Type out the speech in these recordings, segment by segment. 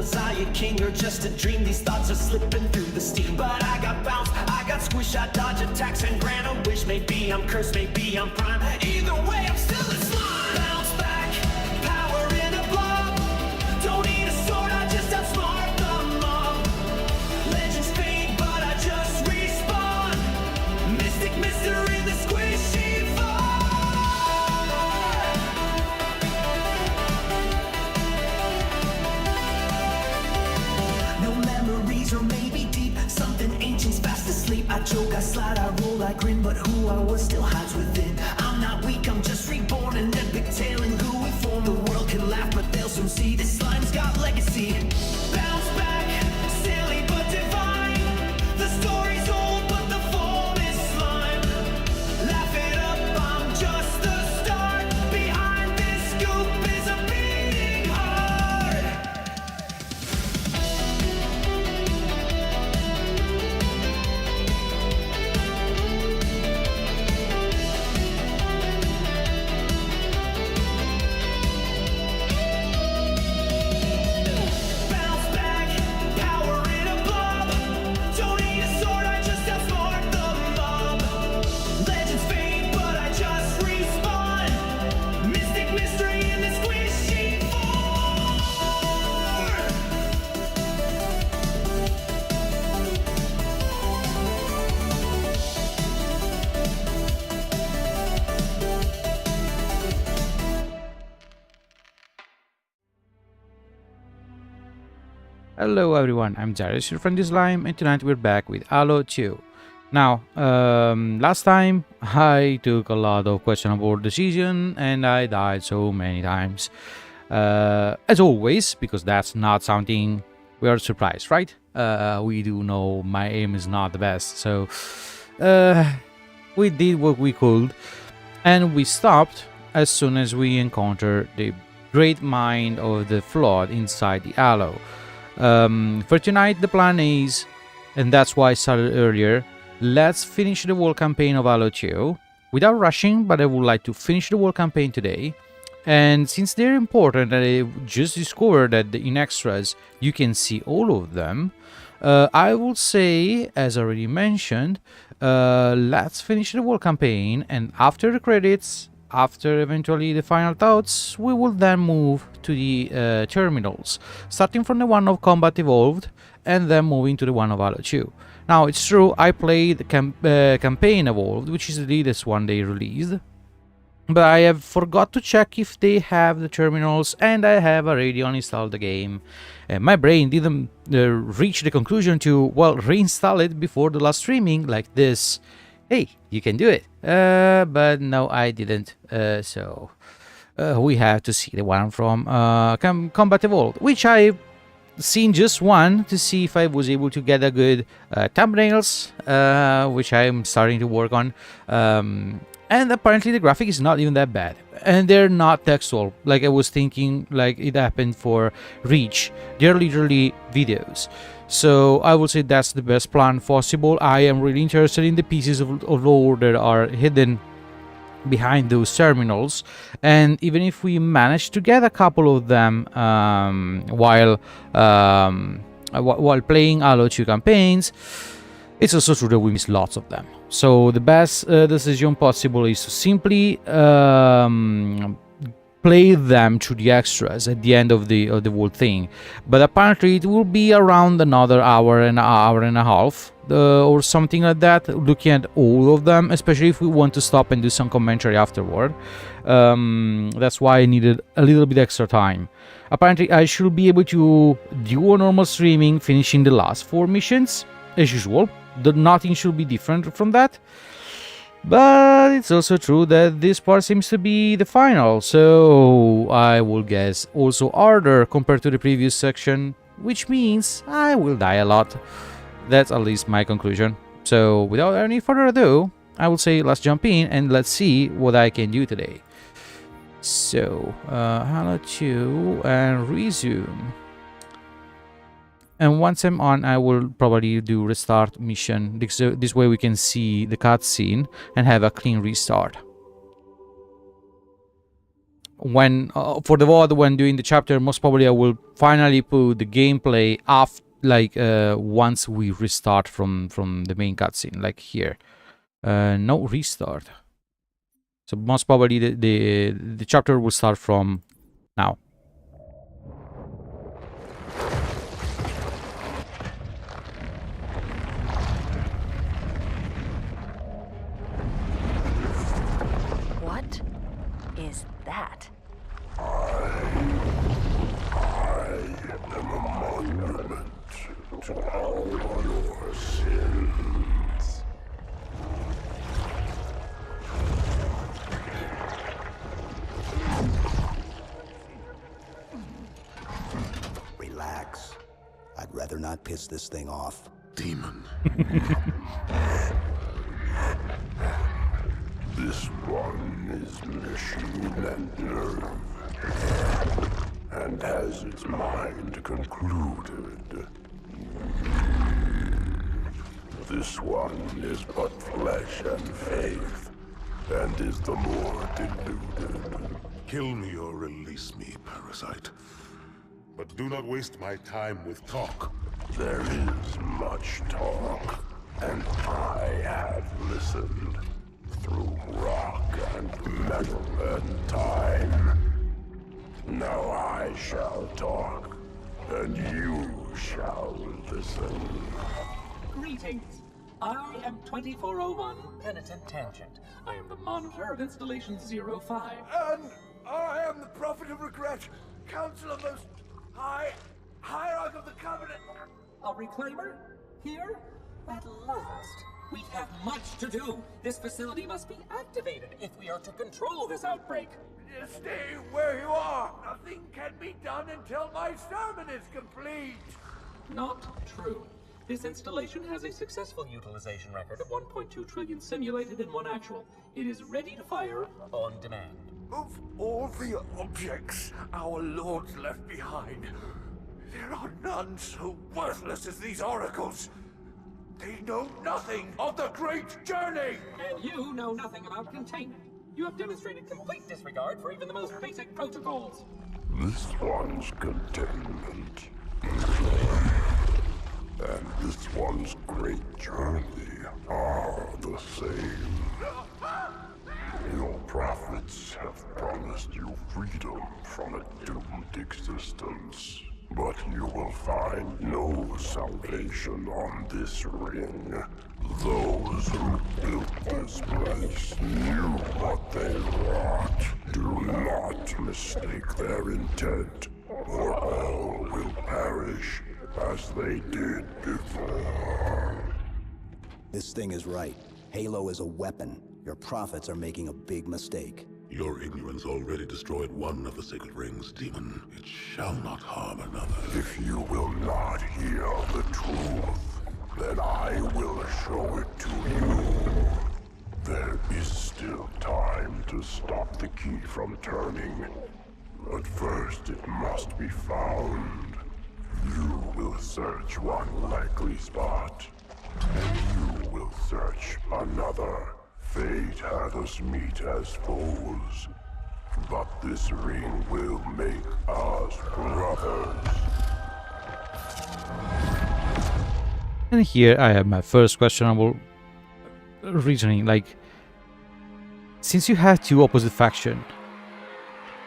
was I a king or just a dream? These thoughts are slipping through the steam. But I got bounce, I got squish, I dodge attacks and grant a wish. Maybe I'm cursed, maybe I'm prime. Either way, I'm still in slime. Bounce back, power in a blob. Don't need a sword, I just outsmart the mob. Legends fade, but I just respawn. Mystic mystery, the squishy or maybe deep, something ancient's fast asleep. I joke, I slide, I roll, I grin, but who I was still hides within. I'm not weak, I'm just reborn, an epic tale in gooey form. The world can laugh, but they'll soon see this slime's got legacy. Bounce back, silly but divine. The story's old, but the form is slime. Laugh it up, I'm just the start. Behind this scoop is a beating heart. Hello everyone, I'm DAZaryus, your friend is Slime, and tonight we're back with Halo 2. Now, last time I took a lot of questionable decisions and I died so many times. As always, because that's not something we are surprised, right? We do know my aim is not the best, so we did what we could, and we stopped as soon as we encountered the great mind of the flood inside the Halo. For tonight the plan is, and that's why I started earlier, let's finish the whole campaign of Halo 2 without rushing, but I would like to finish the whole campaign today. And since they're important and I just discovered that in extras you can see all of them, I will say, as already mentioned, let's finish the whole campaign, and after the credits, after eventually the final thoughts, we will then move to the terminals, starting from the one of Combat Evolved and then moving to the one of Halo 2. Now, it's true, I played the Campaign Evolved, which is the latest one they released, but I have forgot to check if they have the terminals, and I have already uninstalled the game. And my brain didn't reach the conclusion to, well, reinstall it before the last streaming like this. Hey, you can do it. But no, I didn't. So we have to see the one from Combat Evolved, which I've seen just one to see if I was able to get a good thumbnails, which I'm starting to work on. And apparently the graphic is not even that bad, and they're not textual like I was thinking, like it happened for Reach. They're literally videos. So I would say that's the best plan possible. I am really interested in the pieces of lore that are hidden behind those terminals, and even if we manage to get a couple of them while playing Halo 2 campaigns, it's also true that we miss lots of them. So the best decision possible is to simply play them through the extras at the end of the whole thing. But apparently it will be around another hour and a half or something like that, looking at all of them, especially if we want to stop and do some commentary afterward. That's why I needed a little bit extra time. Apparently I should be able to do a normal streaming, finishing the last 4 missions as usual. Nothing should be different from that. But it's also true that this part seems to be the final, so I will guess also harder compared to the previous section, which means I will die a lot. That's at least my conclusion. So without any further ado, I will say let's jump in and let's see what I can do today. So, Halo 2 and resume. And once I'm on, I will probably do restart mission. This way we can see the cutscene and have a clean restart. when for the VOD, when doing the chapter, most probably I will finally put the gameplay after, like once we restart from the main cutscene, like here. No restart. So most probably the chapter will start from now. What is that? I am a monument to all your sins. Relax. I'd rather not piss this thing off. Demon. This one is machine and nerve, and has its mind concluded. This one is but flesh and faith, and is the more deluded. Kill me or release me, parasite. But do not waste my time with talk. There is much talk, and I have listened through rock and metal and time. Now I shall talk, and you shall listen. Greetings. I am 2401 Penitent Tangent. I am the monitor of Installation 05. And I am the Prophet of Regret, Council of Most High, Hierarch of the Covenant. A reclaimer? Here? At last. We have much to do. This facility must be activated if we are to control this outbreak. Stay where you are. Nothing can be done until my sermon is complete. Not true. This installation has a successful utilization record of 1.2 trillion simulated and 1 actual. It is ready to fire on demand. Of all the objects our lords left behind, there are none so worthless as these oracles. They know nothing of the great journey! And you know nothing about containment. You have demonstrated complete disregard for even the most basic protocols. This one's containment, and this one's great journey are the same. Your prophets have promised you freedom from a doomed existence. But you will find no salvation on this ring. Those who built this place knew what they wrought. Do not mistake their intent, or all will perish as they did before. This thing is right. Halo is a weapon. Your prophets are making a big mistake. Your ignorance already destroyed one of the sacred rings, demon. It shall not harm another. If you will not hear the truth, then I will show it to you. There is still time to stop the key from turning. But first it must be found. You will search one likely spot, and you will search another. Fate had us meet as foes, but this ring will make us brothers. And here I have my first questionable reasoning. Like, since you have two opposite factions,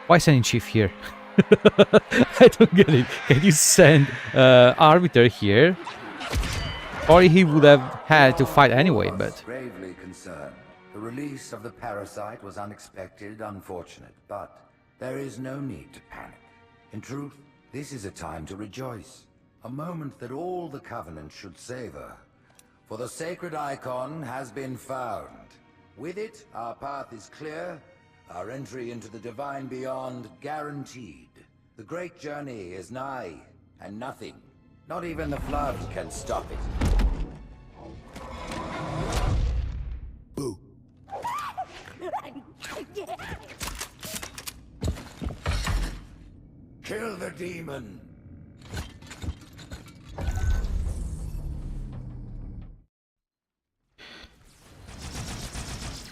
why sending Chief here? I don't get it. Can you send Arbiter here? Or he would have had to fight anyway, but... Gravely concerned. The release of the parasite was unexpected, unfortunate, but there is no need to panic. In truth, this is a time to rejoice. A moment that all the Covenant should savor. For the sacred icon has been found. With it, our path is clear, our entry into the divine beyond guaranteed. The great journey is nigh, and nothing, not even the flood, can stop it. Boo. Kill the demon!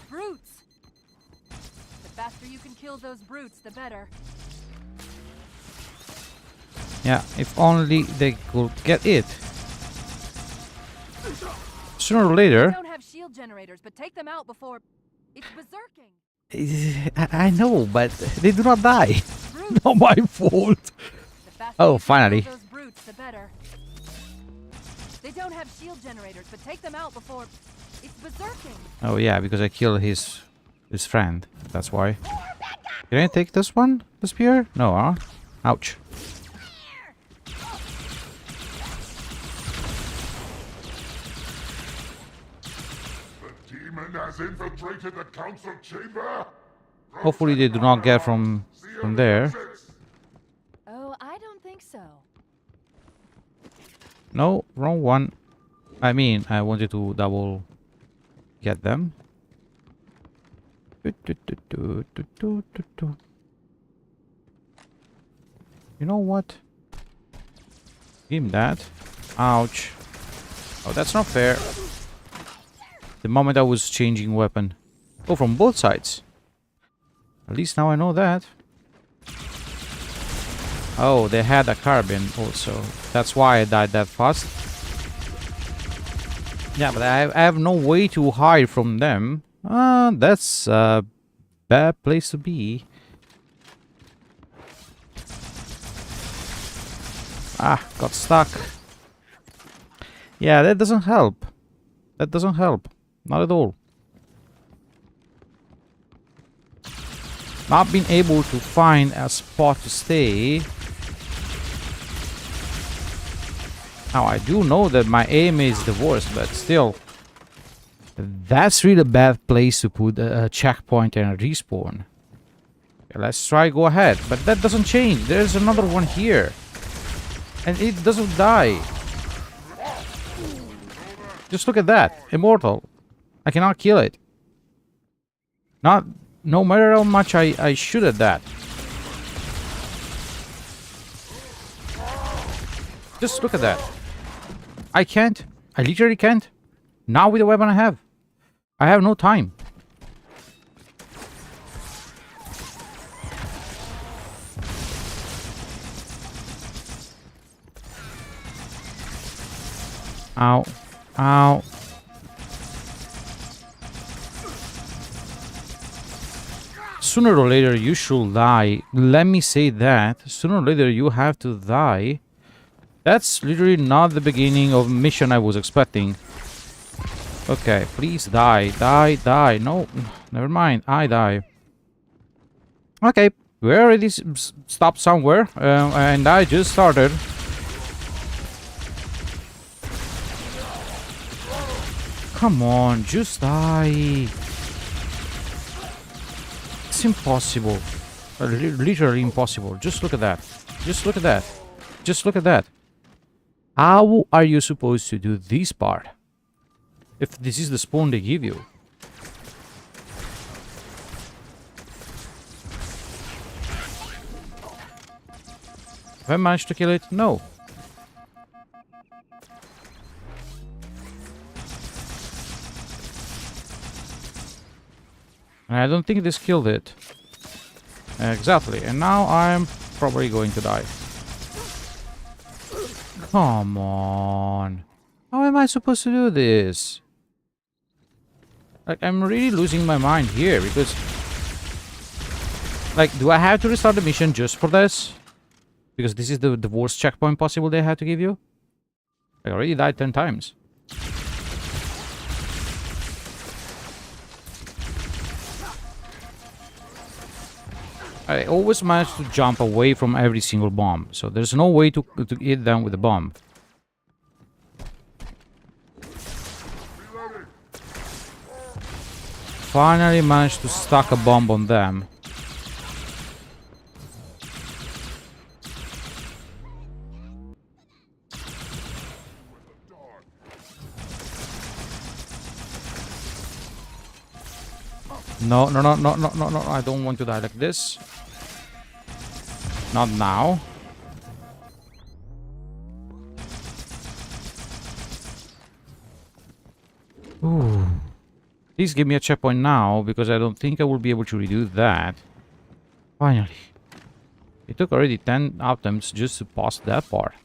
Brutes! The faster you can kill those brutes, the better. Yeah, if only they could get it. Sooner or They later... don't have shield generators, but take them out before it's berserking. I know, but they do not die. Not my fault. The faster Oh, you finally. control those brutes, the better. They don't have shield generators, but take them out before it's berserking. Oh yeah, because I killed his friend. That's why. Can I take this one? The spear? No, huh? Ouch. The demon has infiltrated the council chamber. Hopefully they do not get from there. Oh, I don't think so. No, wrong one. I mean, I wanted to double get them. You know what? Give him that. Ouch. Oh, that's not fair. The moment I was changing weapon. Oh, from both sides. At least now I know that. Oh, they had a carbine also. That's why I died that fast. Yeah, but I have no way to hide from them. That's a bad place to be. Ah, got stuck. Yeah, that doesn't help. That doesn't help. Not at all. Not being able to find a spot to stay. Now, I do know that my aim is the worst, but still. That's really a bad place to put a checkpoint and a respawn. Okay, let's try go ahead. But that doesn't change. There's another one here. And it doesn't die. Just look at that. Immortal. I cannot kill it. No matter how much I shoot at that. Just look at that. I can't. I literally can't. Now with the weapon I have no time. Ow. Ow. Sooner or later you should die. Let me say that. Sooner or later you have to die. That's literally not the beginning of mission I was expecting. Okay, please die. Die, die. No, never mind. I die. Okay, we already stopped somewhere. And I just started. Come on, just die. It's impossible. Literally impossible. Just look at that. Just look at that. Just look at that. How are you supposed to do this part? If this is the spawn they give you. Have I managed to kill it? No. And I don't think this killed it. Exactly. And now I'm probably going to die. Come on. How am I supposed to do this? Like, I'm really losing my mind here because... Like, do I have to restart the mission just for this? Because this is the worst checkpoint possible they had to give you? I already died 10 times. I always manage to jump away from every single bomb. So there's no way to hit them with a bomb. Finally managed to stack a bomb on them. No, no, no, no, no, no, no, I don't want to die like this. Not now. Ooh. Please give me a checkpoint now, because I don't think I will be able to redo that. Finally. It took already 10 attempts just to pass that part.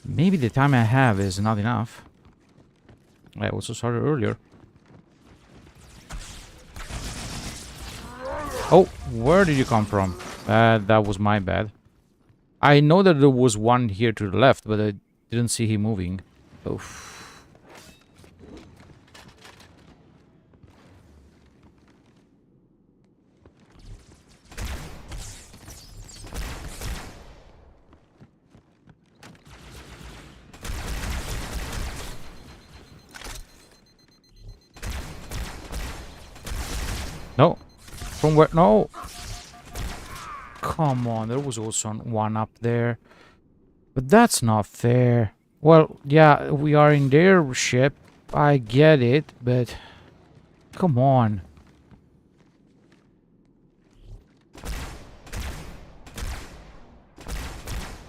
Maybe the time I have is not enough. I also started earlier. Oh, where did you come from? That was my bad. I know that there was one here to the left, but I didn't see him moving. Oof. No. From where? No. Come on, there was also one up there. But that's not fair. Well, yeah, we are in their ship. I get it, but... Come on.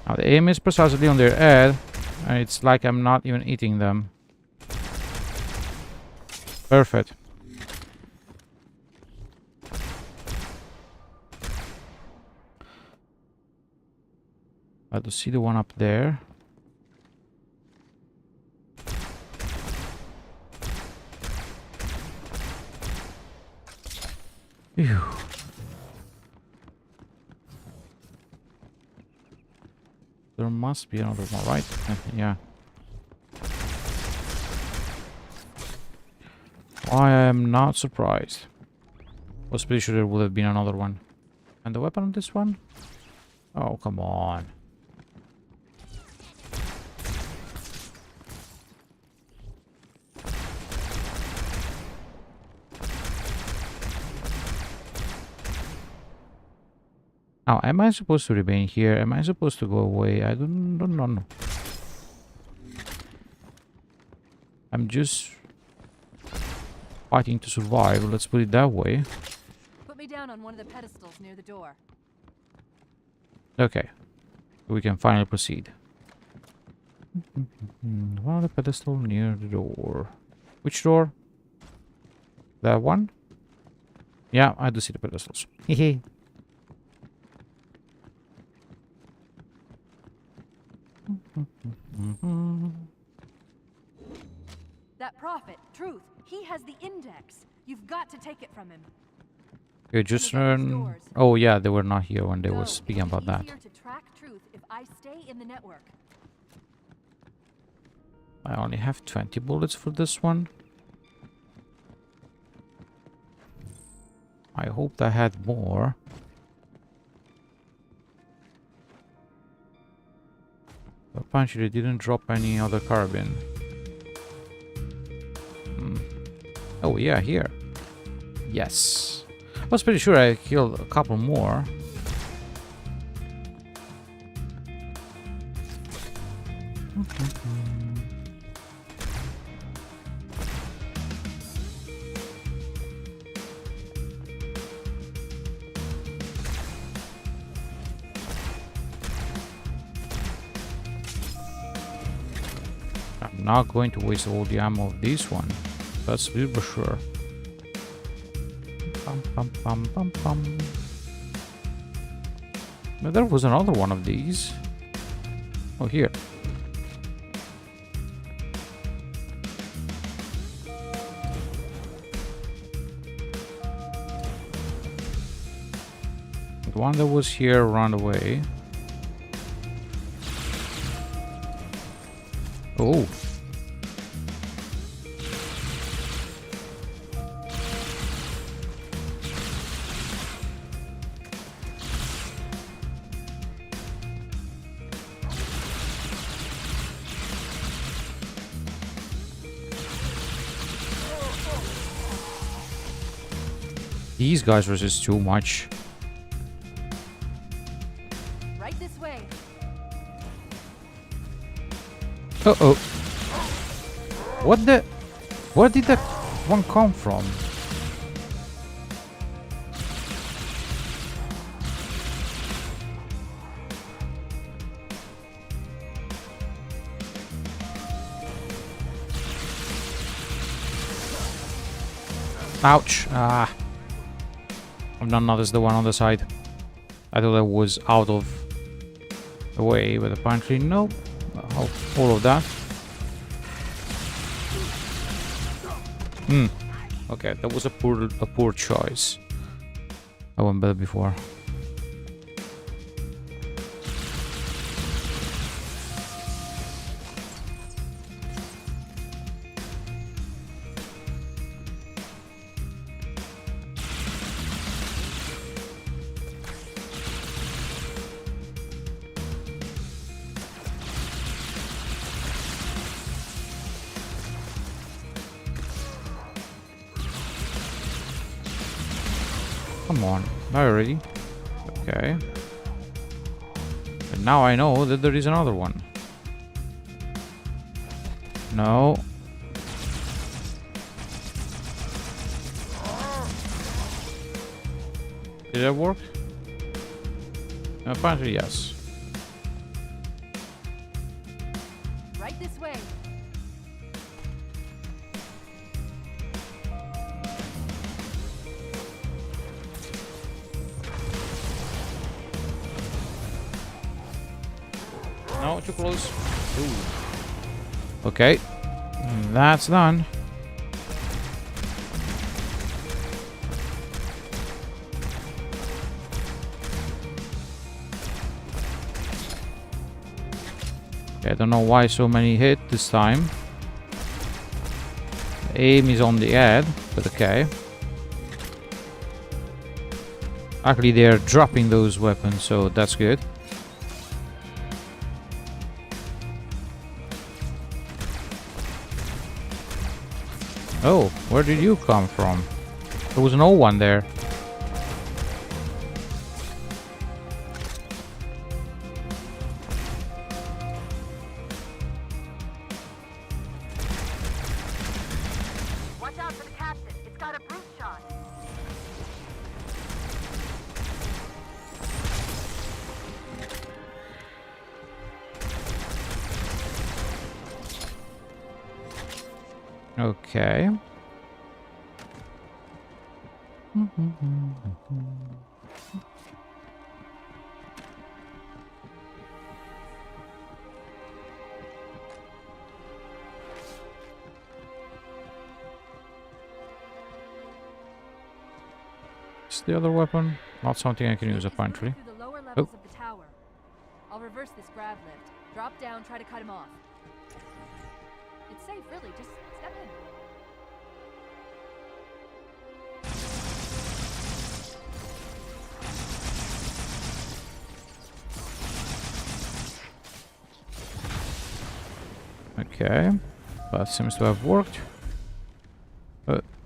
Now, the aim is precisely on their head. And it's like I'm not even eating them. Perfect. I do see the one up there. Phew. There must be another one, right? Yeah. I am not surprised. Was pretty sure there would have been another one. And the weapon on this one? Oh, come on. Now, am I supposed to remain here? Am I supposed to go away? I don't know. I'm just fighting to survive. Let's put it that way. Put me down on one of the pedestals near the door. Okay. We can finally proceed. One of the pedestal near the door. Which door? That one? Yeah, I do see the pedestals. Hehe. That prophet, Truth, he has the index. You've got to take it from him. Okay, just run. Oh yeah, they were not here when they were speaking about that. To track Truth if I stay in the network. I only have 20 bullets for this one. I hoped I had more. Apparently they didn't drop any other carbine. Oh yeah, here. Yes. I was pretty sure I killed a couple more. I'm not going to waste all the ammo of this one. That's for sure. But there was another one of these. Oh, here. The one that was here ran away. Oh. These guys resist too much. Right this way. Uh-oh. What the... Where did that one come from? Ouch. Ah. I've not noticed the one on the side. I thought I was out of the way, but apparently no. All of that. Okay, that was a poor choice. I went better before. Come on, not already. Okay. And now I know that there is another one. No. Did that work? Apparently yes. Right this way. No, too close. Ooh. Okay, that's done. Okay, I don't know why so many hit this time. Aim is on the head, but okay. Actually, they're dropping those weapons, so that's good. Oh, where did you come from? There was no one there. Watch out for the captain. It's got a brute shot. Okay. Is the other weapon not something I can use apparently? Through the lower levels of the tower. I'll reverse this grav lift. Drop down, try to cut him off. It's safe, really. Just step in. Okay, that seems to have worked.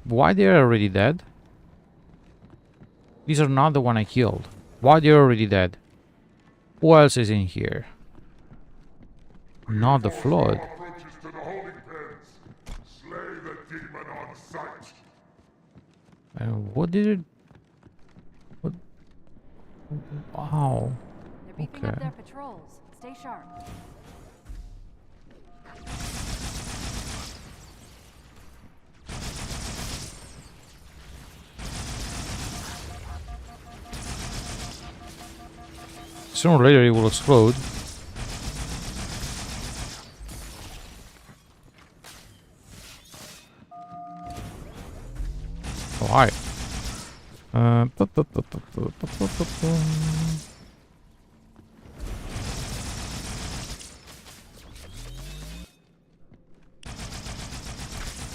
Why they're already dead? These are not the one I killed. Why they're already dead? Who else is in here? Not the flood. Approaches to the holding pens. Slay the demon on sight. What did it? What? Wow. They're beefing up their patrols. Stay sharp. Sooner or later it will explode. Why?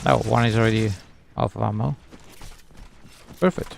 Oh, one is already off of ammo. Perfect.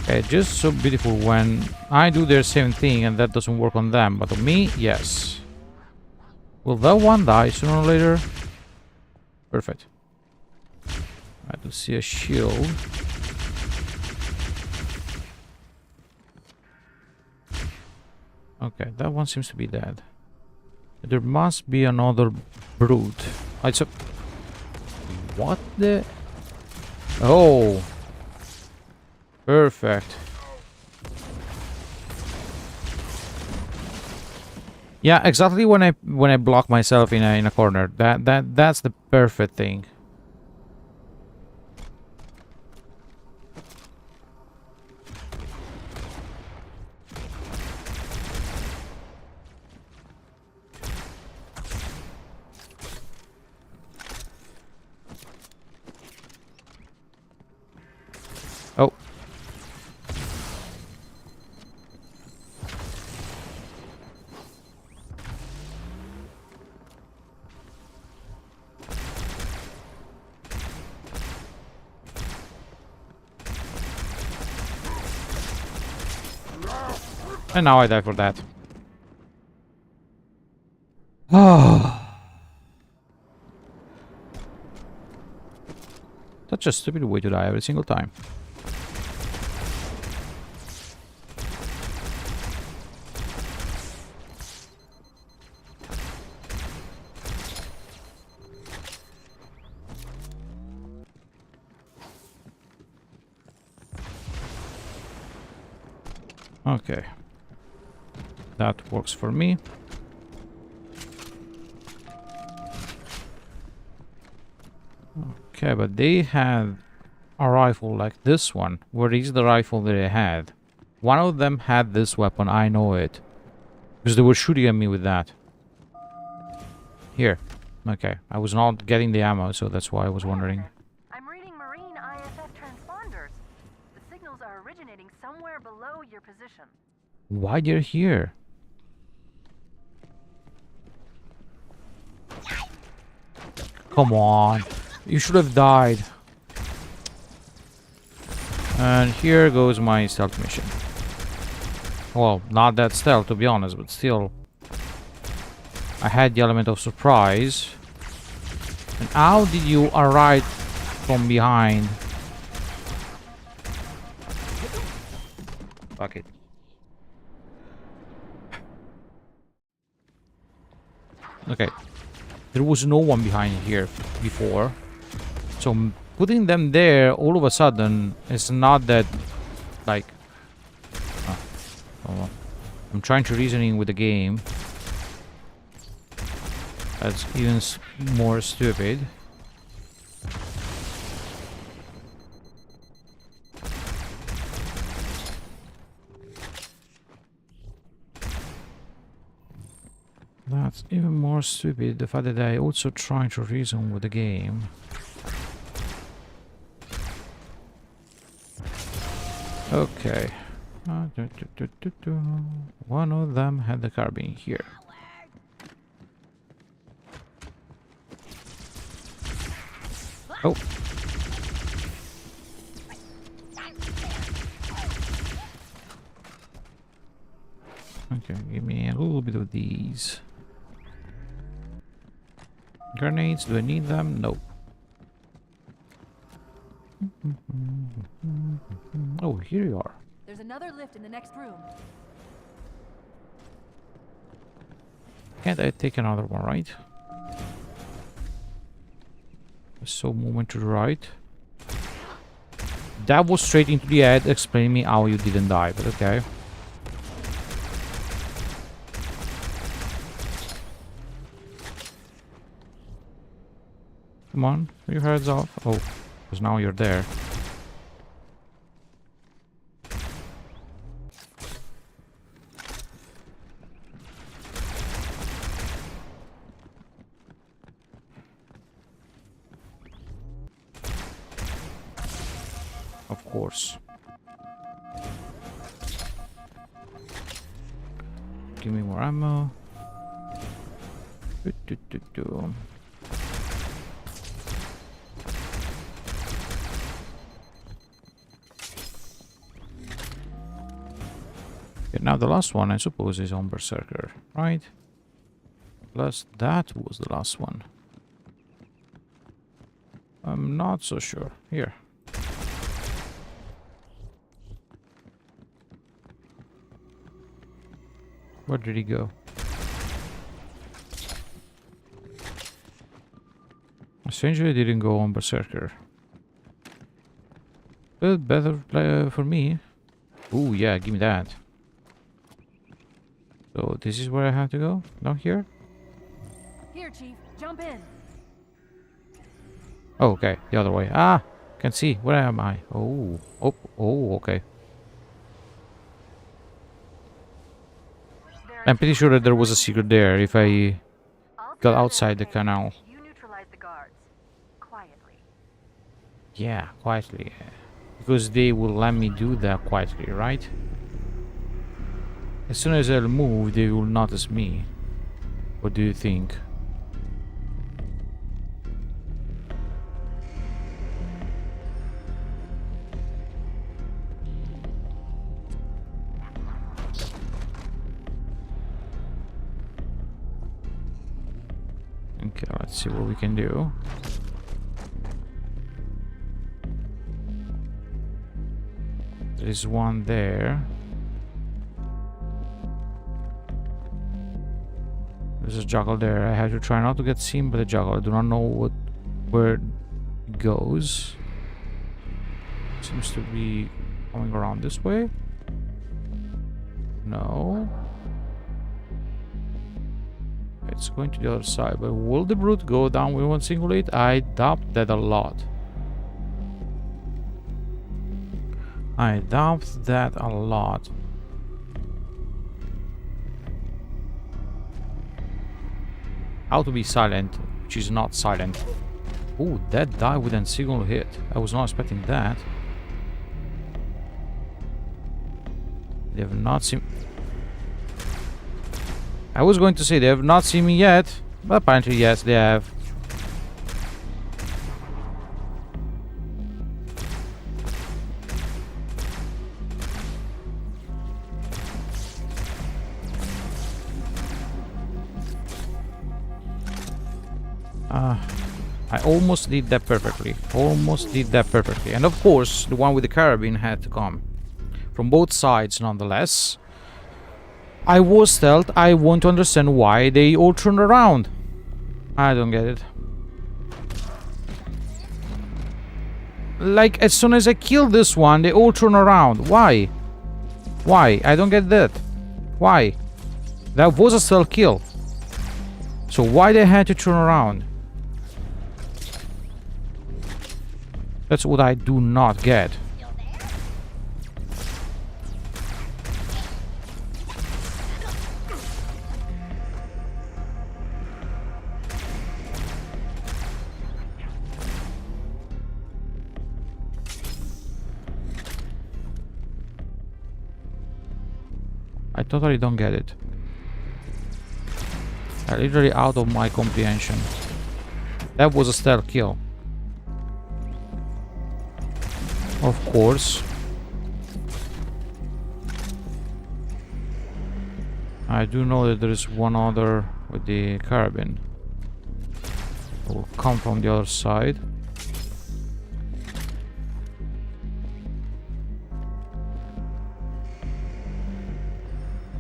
Okay, just so beautiful when I do their same thing and that doesn't work on them, but on me, yes. Will that one die sooner or later? Perfect. I do see a shield. Okay, that one seems to be dead. There must be another brute. It's a... What the... Oh! Perfect. Yeah, exactly when I block myself in a corner. That's the perfect thing. Oh. And now I die for that. Oh. Such a stupid way to die every single time. Okay. That works for me. Okay, but they had a rifle like this one. Where is the rifle that they had? One of them had this weapon, I know it. Because they were shooting at me with that. Here. Okay, I was not getting the ammo, so that's why I was wondering. I'm reading marine ISF transponders. The signals are originating somewhere below your position. Why they're here? Come on. You should have died. And here goes my stealth mission. Well, not that stealth to be honest, but still. I had the element of surprise. And how did you arrive from behind? Fuck it. Okay. There was no one behind here before. So putting them there all of a sudden is not that like oh, I'm trying to reasoning with the game. That's even more stupid. That's even more stupid, the fact that I also trying to reason with the game. Okay. One of them had the carbine here. Oh. Okay, give me a little bit of these. Grenades, do I need them? Nope. Oh, here you are. There's another lift in the next room. Can't I take another one, right? So movement to the right. That was straight into the head, explaining me how you didn't die, but okay. Come on, put your heads off. Oh, because now you're there. Of course. Give me more ammo. Okay, now the last one, I suppose, is on Berserker, right? Plus, that was the last one. I'm not so sure. Here. Where did he go? Strangely, he didn't go on Berserker. But better for me. Ooh, yeah, give me that. So this is where I have to go? Down here? Here, Chief. Jump in. Oh, okay. The other way. Ah! Can see. Where am I? Oh. Oh, okay. I'm pretty sure that there was a secret there if I got outside the canal. You neutralize the guards. Quietly. Yeah, quietly. Because they will let me do that quietly, right? As soon as I'll move, they will notice me. What do you think? Okay, let's see what we can do. There is one there. There's a juggle there. I have to try not to get seen by the juggle. I do not know where it goes. Seems to be coming around this way. No. It's going to the other side. But will the brute go down with one single hit? I doubt that a lot. I doubt that a lot. How to be silent, which is not silent. Oh, that died with a single hit. I was not expecting that. They have not seen... I was going to say they have not seen me yet, but apparently yes, they have. I almost did that perfectly. Almost did that perfectly. And of course, the one with the carabine had to come. From both sides, nonetheless. I was stealth. I want to understand why they all turned around. I don't get it. Like, as soon as I killed this one, they all turn around. Why? Why? I don't get that. Why? That was a stealth kill. So why they had to turn around? That's what I do not get. I totally don't get it. I'm literally out of my comprehension. That was a stealth kill. Of course. I do know that there is one other with the carabine. It will come from the other side.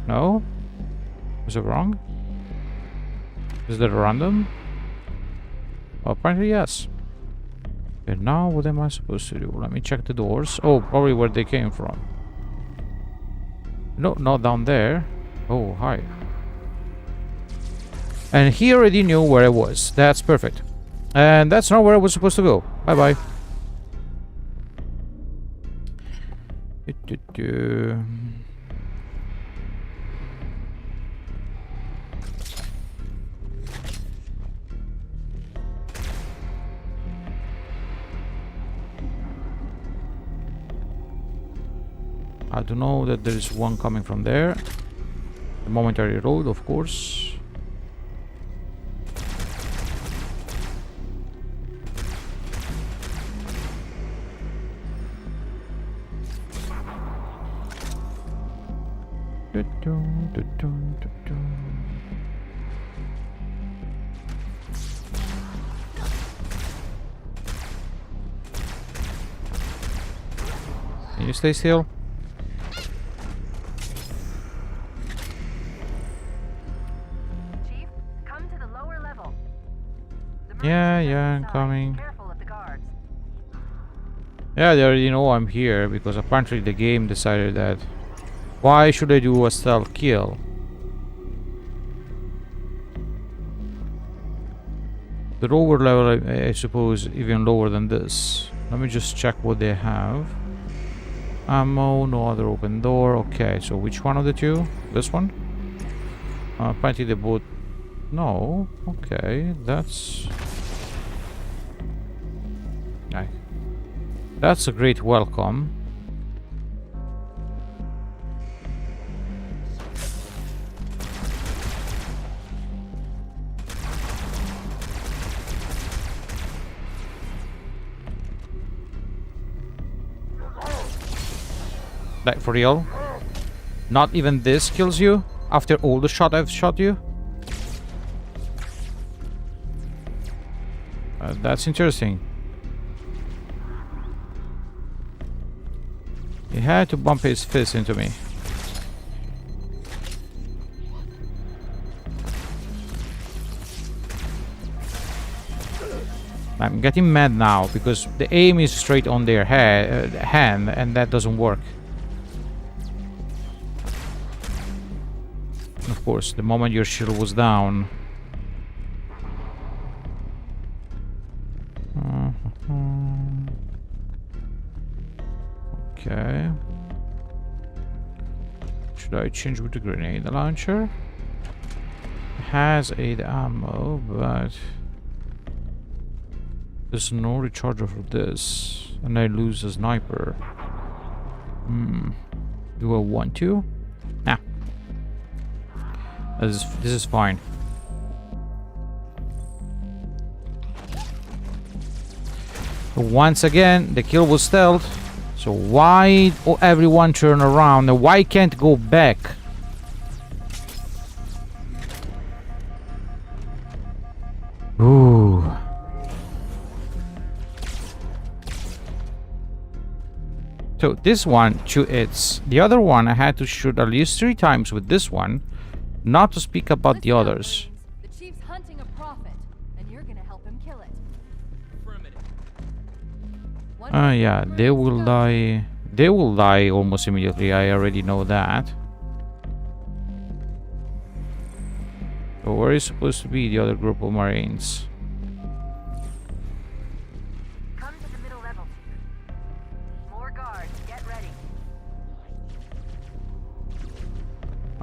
No? Is it wrong? Is that random? Well, apparently yes. And now what am I supposed to do? Let me check the doors. Oh, probably where they came from. No, not down there. Oh, hi. And he already knew where I was. That's perfect. And that's not where I was supposed to go. Bye-bye. I do know that there is one coming from there. The momentary road, of course. Can you stay still? Yeah, I'm coming. Careful of the guards. Yeah, they already know I'm here because apparently the game decided that. Why should I do a stealth kill? The lower level, I suppose, even lower than this. Let me just check what they have. Ammo, no other open door. Okay, so which one of the two? This one? Apparently they both... No. Okay, that's... Right. That's a great welcome. Like, for real? Not even this kills you? After all the shot I've shot you? That's interesting. He had to bump his fist into me. I'm getting mad now because the aim is straight on their hand and that doesn't work. Of course, the moment your shield was down. Okay. Should I change with the grenade launcher? It has 8 ammo, but there's no recharger for this, and I lose a sniper. Do I want to? Nah. This is fine. Once again, the kill was stealth. So why everyone turn around and why can't go back? Ooh. So this one, it's the other one I had to shoot at least 3 times with this one. Not to speak about the others. The chief's hunting a prophet, and you're gonna help him kill it. For a minute. Yeah, they will die. They will die almost immediately. I already know that. So where is supposed to be the other group of Marines? Come to the middle level. More guards, get ready.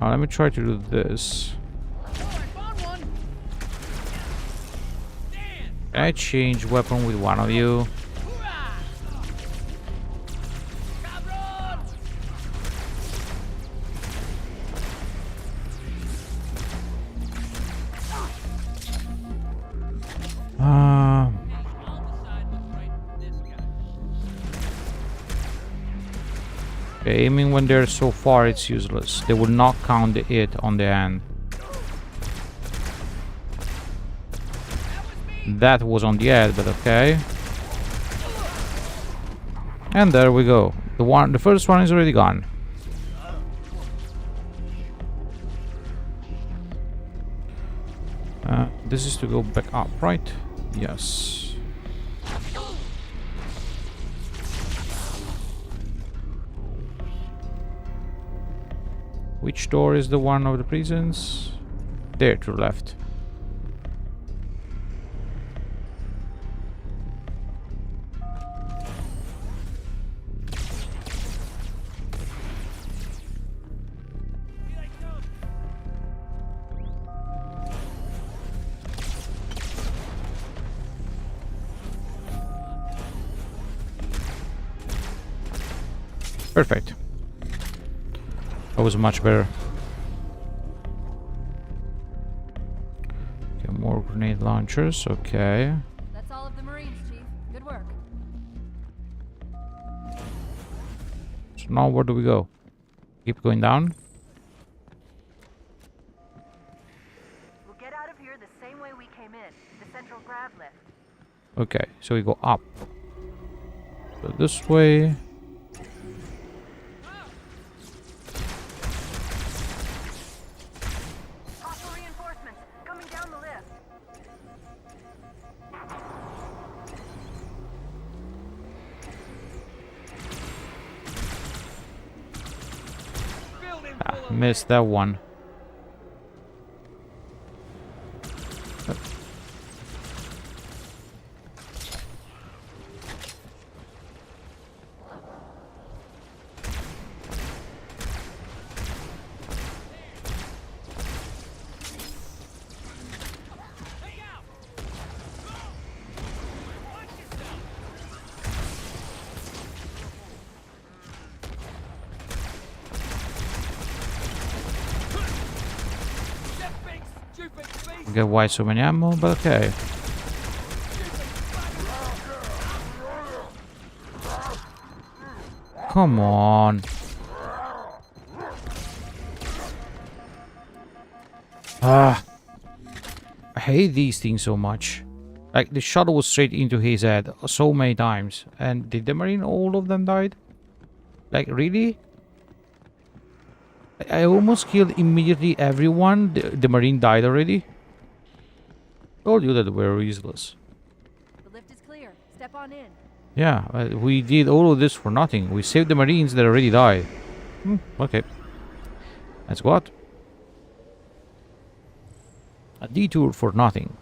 Let me try to do this. Can I change weapon with one of you? Okay, aiming when they're so far, it's useless. They will not count the hit on the end. That was on the head, but okay. And there we go. The first one is already gone. This is to go back up, right? Yes. Which door is the one of the prisons? There, to the left. Perfect. That was much better. Okay, more grenade launchers. Okay. That's all of the Marines, Chief. Good work. So now where do we go? Keep going down? We'll get out of here the same way we came in. The central grav lift. Okay, so we go up. So this way. Missed that one. Get why so many ammo, but okay. Come on. Ah, I hate these things so much. Like, the shot was straight into his head so many times. And did the Marine, all of them died? Like, really? I almost killed immediately everyone. The Marine died already. Told you that we were useless. The lift is clear. Step on in. Yeah, we did all of this for nothing. We saved the Marines that already died. Okay. That's what? A detour for nothing.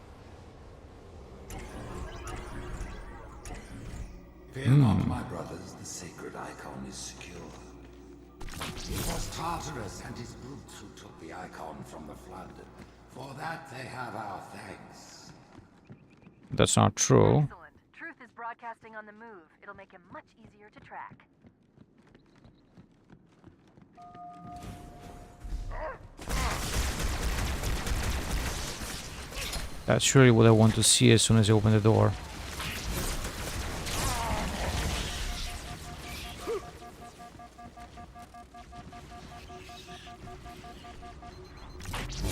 Fear not, my brothers, the sacred icon is secure. It was Tartarus and his brutes who took the icon from the flood. For that they have our thanks. That's not true. Excellent. Truth is broadcasting on the move. It'll make him much easier to track. That's surely what I want to see as soon as I open the door.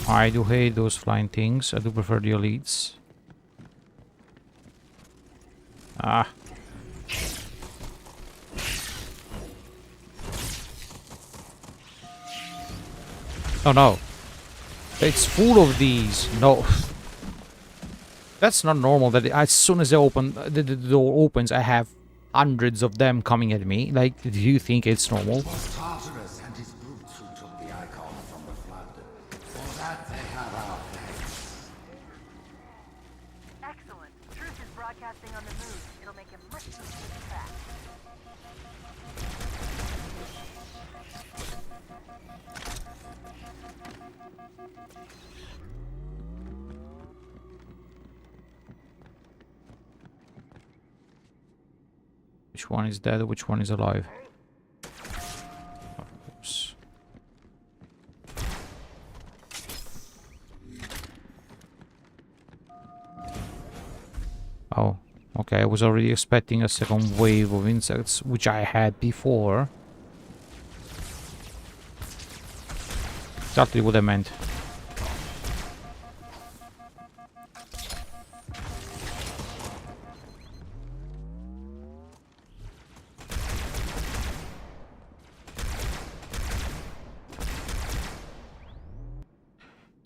I do hate those flying things. I do prefer the elites. Ah. Oh no. It's full of these. No. That's not normal that as soon as I open the door opens, I have hundreds of them coming at me. Like, do you think it's normal? It was Tartarus and his brutes who took the icon from the flood. For that they have our thanks. Excellent. Truth is broadcasting on the move. It'll make him much easier to track. Which one is dead? Which one is alive? Oops. Oh, okay. I was already expecting a second wave of insects, which I had before. Exactly what I meant.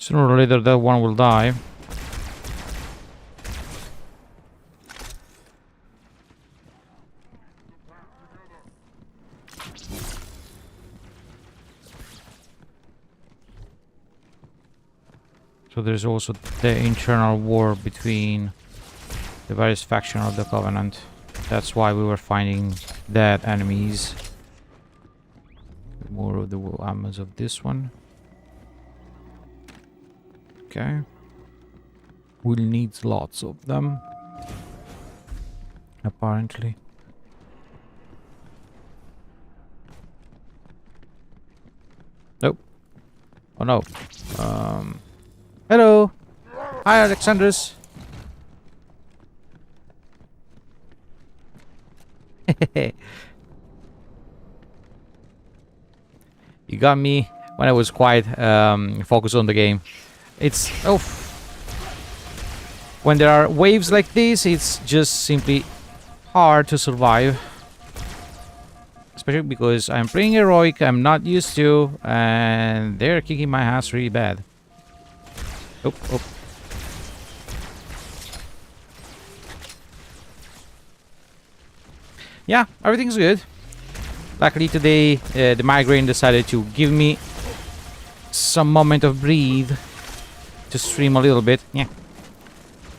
Sooner or later that one will die. So there's also the internal war between the various factions of the Covenant. That's why we were finding dead enemies. More of the ammos of this one. Okay. We'll need lots of them. Apparently. Nope. Oh no. Hello. Hi, Alexandrus. You got me when I was quite focused on the game. It's when there are waves like this, it's just simply hard to survive. Especially because I'm playing heroic, I'm not used to, and they're kicking my ass really bad. Oh. Yeah, everything's good. Luckily today, the migraine decided to give me some moment of breathe to stream a little bit. Yeah.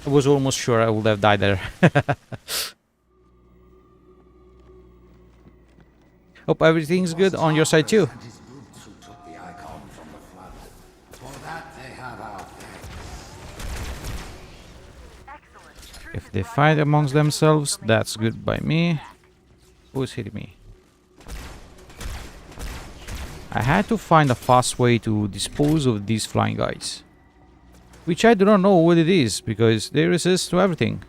I was almost sure I would have died there. Hope everything's good on your side too. If they fight amongst themselves, that's good by me. Who's hitting me? I had to find a fast way to dispose of these flying guys. Which I do not know what it is, because they resist to everything.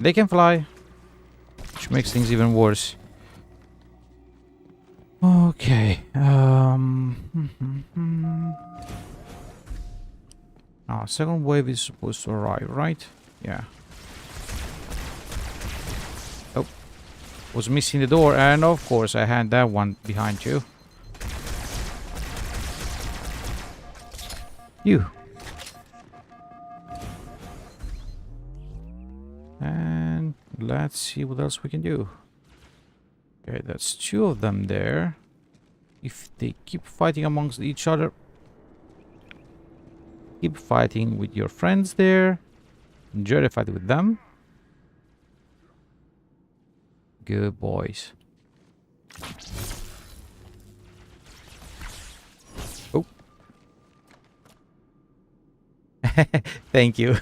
They can fly, which makes things even worse. Okay. Now, second wave is supposed to arrive, right? Yeah. Oh. Was missing the door, and of course I had that one behind you. You. And let's see what else we can do. Okay, that's 2 of them there. If they keep fighting amongst each other, keep fighting with your friends there. Enjoy the fight with them. Good boys. Oh. Thank you.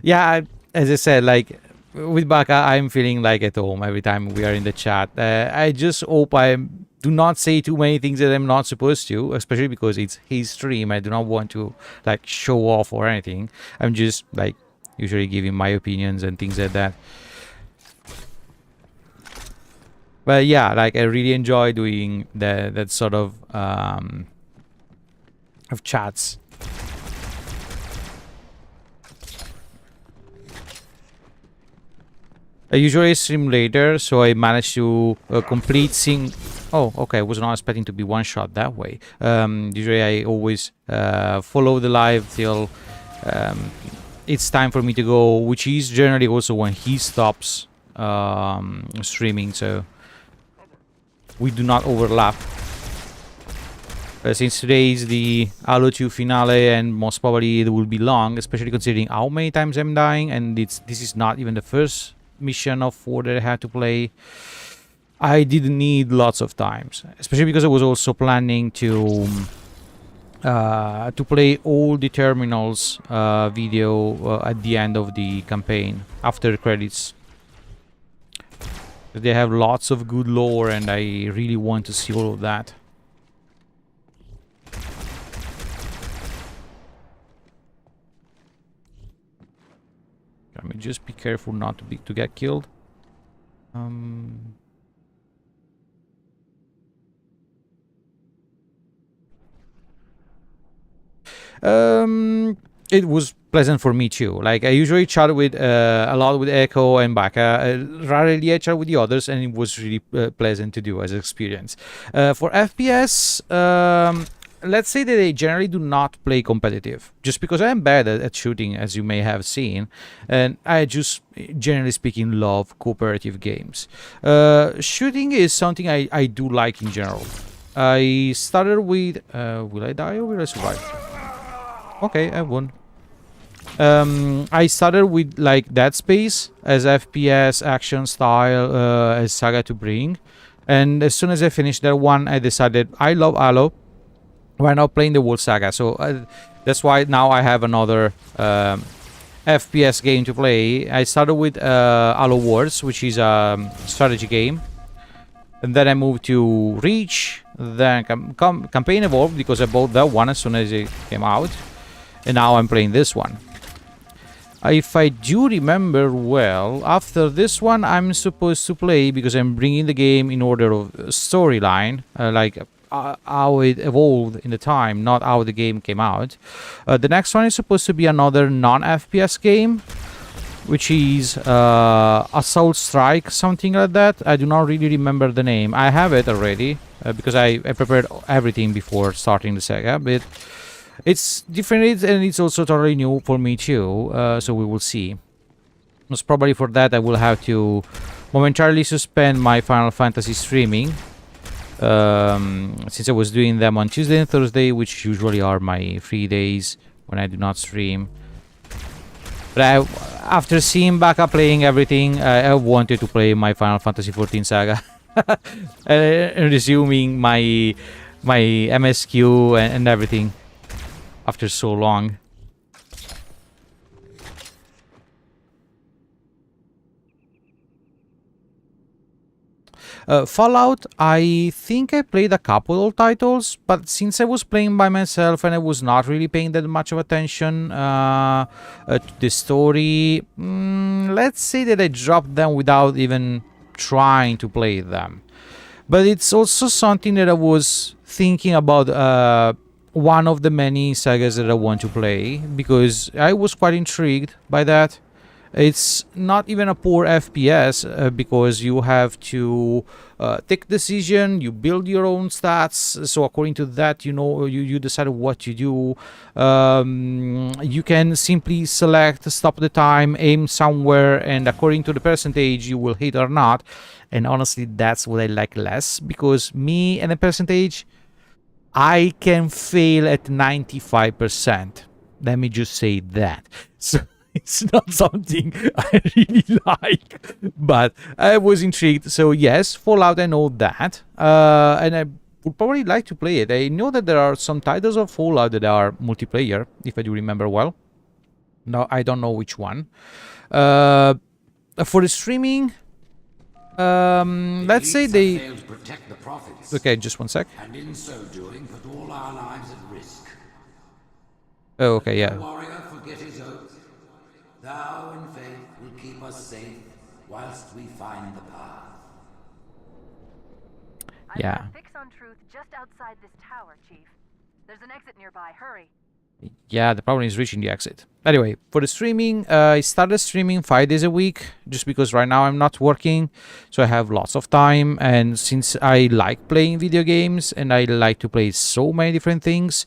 Yeah, as I said, like with Baka, I'm feeling like at home every time we are in the chat. I just hope I do not say too many things that I'm not supposed to, especially because it's his stream. I do not want to like show off or anything. I'm just like usually giving my opinions and things like that. But yeah, like I really enjoy doing that sort of chats. I usually stream later, so I managed to complete seeing. Oh, okay. I was not expecting to be one shot that way. Usually, I always follow the live till it's time for me to go, which is generally also when he stops streaming. So we do not overlap. Since today is the Halo 2 finale, and most probably it will be long, especially considering how many times I'm dying, and this is not even the first mission of 4 that I had to play. I didn't need lots of times, especially because I was also planning to play all the terminals video at the end of the campaign after the credits. They have lots of good lore, and I really want to see all of that. Let me just be careful not to get killed. It was pleasant for me too. Like I usually chat with a lot with Echo and Baka. Rarely I chat with the others, and it was really pleasant to do as an experience. For FPS, let's say that I generally do not play competitive, just because I am bad at shooting, as you may have seen, and I just, generally speaking, love cooperative games. Shooting is something I do like in general. I started with... will I die or will I survive? Okay, I won. I started with like Dead Space as FPS action style as saga to bring, and as soon as I finished that one, I decided I love Halo. Why not playing the whole saga? So that's why now I have another FPS game to play. I started with Halo Wars, which is a strategy game, and then I moved to Reach, then Campaign Evolved, because I bought that one as soon as it came out, and now I'm playing this one. If I do remember well, after this one I'm supposed to play, because I'm bringing the game in order of storyline, like how it evolved in the time, not how the game came out. The next one is supposed to be another non-FPS game, which is Assault Strike, something like that. I do not really remember the name. I have it already because I prepared everything before starting the saga, but it's different and it's also totally new for me too, so we will see. Most probably for that I will have to momentarily suspend my Final Fantasy streaming since I was doing them on Tuesday and Thursday, which usually are my free days when I do not stream. But after seeing Baka playing everything, I wanted to play my Final Fantasy XIV Saga. And resuming my MSQ and everything after so long. Fallout, I think I played a couple of titles, but since I was playing by myself and I was not really paying that much of attention to the story, let's say that I dropped them without even trying to play them. But it's also something that I was thinking about, one of the many sagas that I want to play, because I was quite intrigued by that. It's not even a poor FPS, because you have to take decision, you build your own stats, so according to that, you know, you decide what you do. You can simply select, stop the time, aim somewhere, and according to the percentage you will hit or not. And honestly, that's what I like less, because me and the percentage, I can fail at 95%. Let me just say that. So it's not something I really like, but I was intrigued. So yes, Fallout, I know that, and I would probably like to play it. I know that there are some titles of Fallout that are multiplayer, if I do remember well. No, I don't know which one. For the streaming, let's say they... failed to protect the prophets, Okay, just one sec. and in so doing put all our lives at risk. Oh, okay, yeah. The warrior forget his oath. Thou in faith will keep us safe whilst we find the path. I've Yeah. got a fix on truth just outside this tower, Chief. There's an exit nearby. Hurry. Yeah, the problem is reaching the exit. Anyway, for the streaming, I started streaming 5 days a week, just because right now I'm not working, so I have lots of time. And since I like playing video games and I like to play so many different things,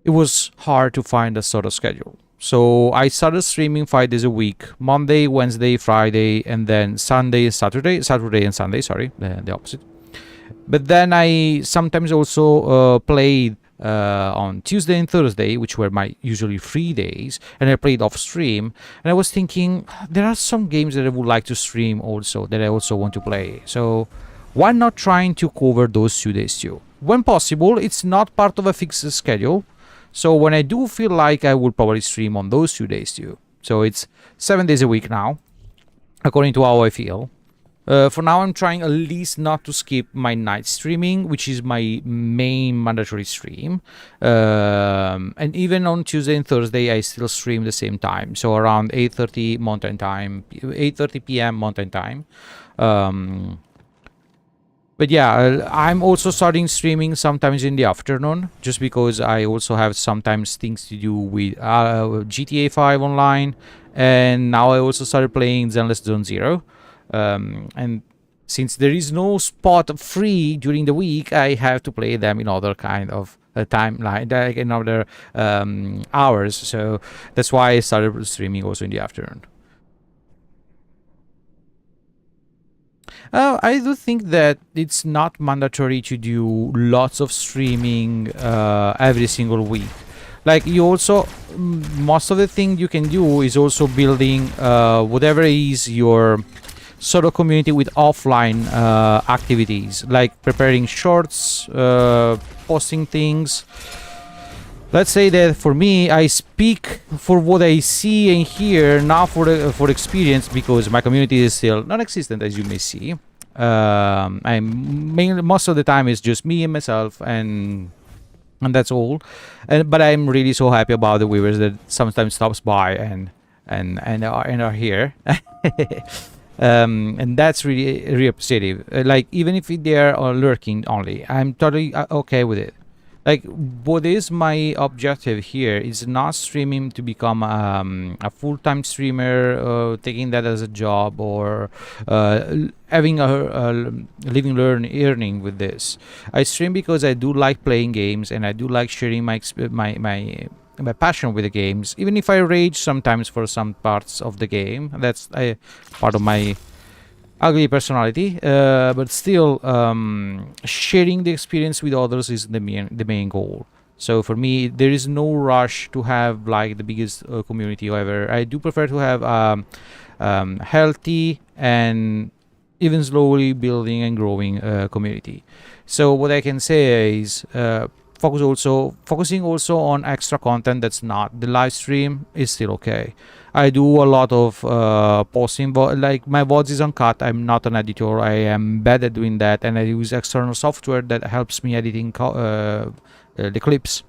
it was hard to find a sort of schedule. So I started streaming 5 days a week: Monday, Wednesday, Friday, and then Sunday, Saturday and Sunday. Sorry, the opposite. But then I sometimes also played on Tuesday and Thursday, which were my usually free days, and I played off stream. And I was thinking, there are some games that I would like to stream also, that I also want to play. So why not trying to cover those 2 days too? When possible, it's not part of a fixed schedule. So when I do feel like, I will probably stream on those 2 days too. So it's 7 days a week now, according to how I feel. For now, I'm trying at least not to skip my night streaming, which is my main mandatory stream. And even on Tuesday and Thursday, I still stream the same time. So around 8:30 Mountain Time, 8:30 p.m. Mountain Time. But yeah, I'm also starting streaming sometimes in the afternoon, just because I also have sometimes things to do with GTA 5 online. And now I also started playing Zenless Zone Zero. And since there is no spot free during the week, I have to play them in other kind of timeline, like in other hours. So that's why I started streaming also in the afternoon. I do think that it's not mandatory to do lots of streaming every single week. Like, you also, most of the thing you can do is also building whatever is your sort of community with offline activities, like preparing shorts, posting things. Let's say that for me, I speak for what I see and hear, not for experience, because my community is still non-existent, as you may see. I'm mainly, most of the time it's just me and myself, and that's all. But I'm really so happy about the viewers that sometimes stops by and are here. And that's really appreciative. Like, even if they are lurking only, I'm totally okay with it. Like, what is my objective here is not streaming to become a full-time streamer, taking that as a job, or having a living earning with this. I stream because I do like playing games, and I do like sharing my passion with the games, even if I rage sometimes for some parts of the game. That's part of my ugly personality, but still sharing the experience with others is the main goal. So for me, there is no rush to have like the biggest community. However, I do prefer to have healthy and even slowly building and growing community. So what I can say is focusing also on extra content that's not the live stream is still okay. I do a lot of posting, like my VODs is uncut. I'm not an editor. I am bad at doing that, and I use external software that helps me editing the clips,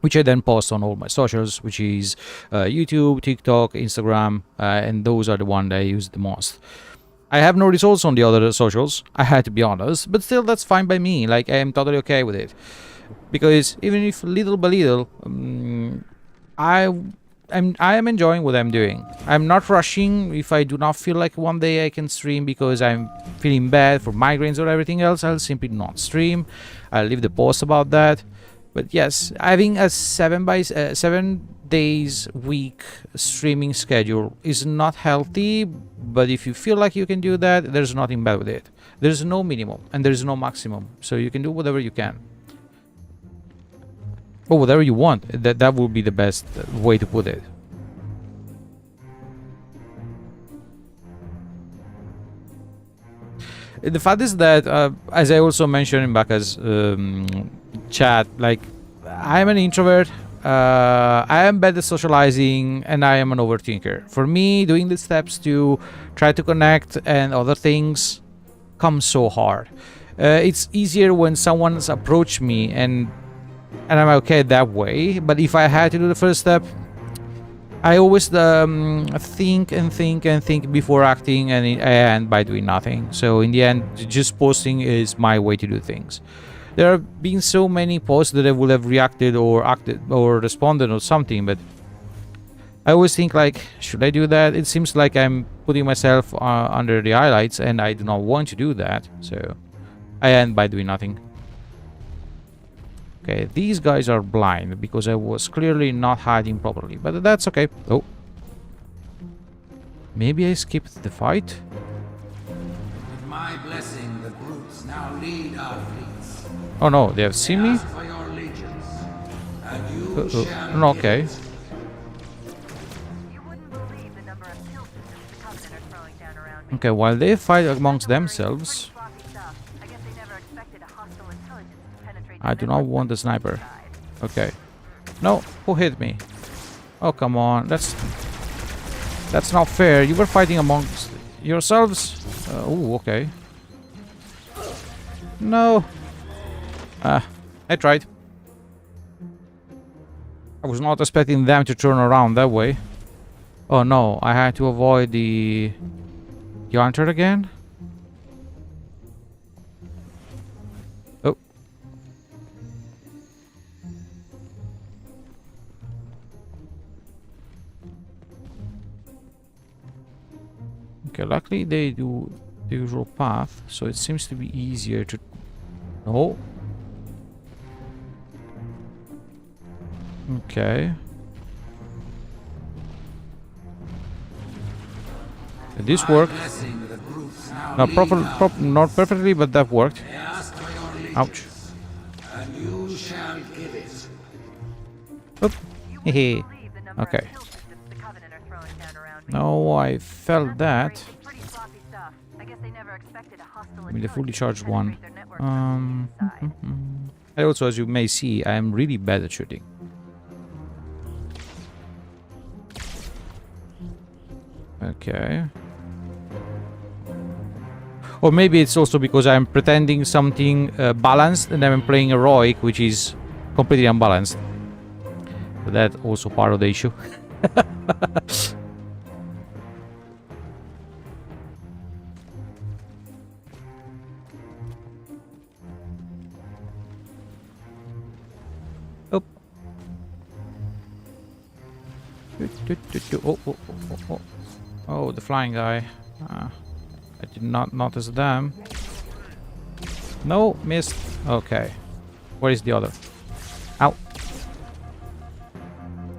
which I then post on all my socials, which is YouTube, TikTok, Instagram, and those are the ones that I use the most. I have no results on the other socials, I had to be honest, but still that's fine by me. Like, I am totally okay with it, because even if little by little, I am enjoying what I'm doing. I'm not rushing. If I do not feel like one day I can stream because I'm feeling bad for migraines or everything else, I'll simply not stream. I'll leave the post about that. But yes, having a 7 days week streaming schedule is not healthy, but if you feel like you can do that, there's nothing bad with it. There's no minimum and there's no maximum, so you can do whatever you can, or whatever you want. That will be the best way to put it. The fact is that, as I also mentioned in Baka's chat, like, I am an introvert, I am bad at socializing, and I am an overthinker. For me, doing the steps to try to connect and other things come so hard. It's easier when someone's approached me and I'm okay that way, but if I had to do the first step, I always think and think before acting, and I end by doing nothing. So in the end, just posting is my way to do things. There have been so many posts that I would have reacted or acted or responded or something, but I always think, like, should I do that? It seems like I'm putting myself under the highlights, and I do not want to do that. So I end by doing nothing. Okay, these guys are blind because I was clearly not hiding properly, but that's okay. Oh, maybe I skipped the fight. With my blessing, the brutes now lead our fleets. Oh no, they have seen me? Ask for your allegiance, and you shall No, give okay. it. You wouldn't believe the number of kill systems the Covenant are throwing down around me. Okay, while they fight amongst themselves, I guess they never expected a hostile intelligence to penetrate I do not want the sniper. Okay. No, who hit me? Oh, come on. That's not fair. You were fighting amongst yourselves? Oh, okay. No. I tried. I was not expecting them to turn around that way. Oh no, I had to avoid the hunter again. Oh. Okay, luckily they do the usual path, so it seems to be easier to... No. Okay. This worked. Not not perfectly, but that worked. Ouch. Oop. Hehe. Okay. No, I felt that. I mean, the fully charged one. And also, as you may see, I am really bad at shooting. Okay. Or maybe it's also because I'm pretending something balanced and I'm playing heroic, which is completely unbalanced. But that's also part of the issue. Oh. Oh. Oh, the flying guy. I did not notice them. No, missed. Okay. Where is the other? Ow.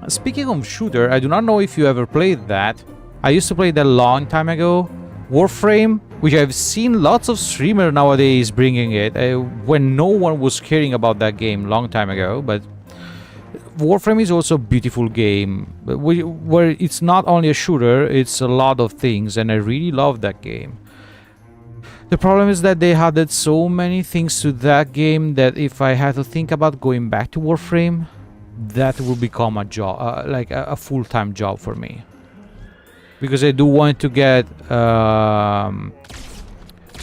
Speaking of shooter, I do not know if you ever played that. I used to play that long time ago. Warframe. which I've seen lots of streamers nowadays bringing it, when no one was caring about that game long time ago. But Warframe is also a beautiful game, where it's not only a shooter, it's a lot of things, and I really love that game. The problem is that they added so many things to that game that if I had to think about going back to Warframe, that will become a job, like a full-time job for me. Because I do want to get to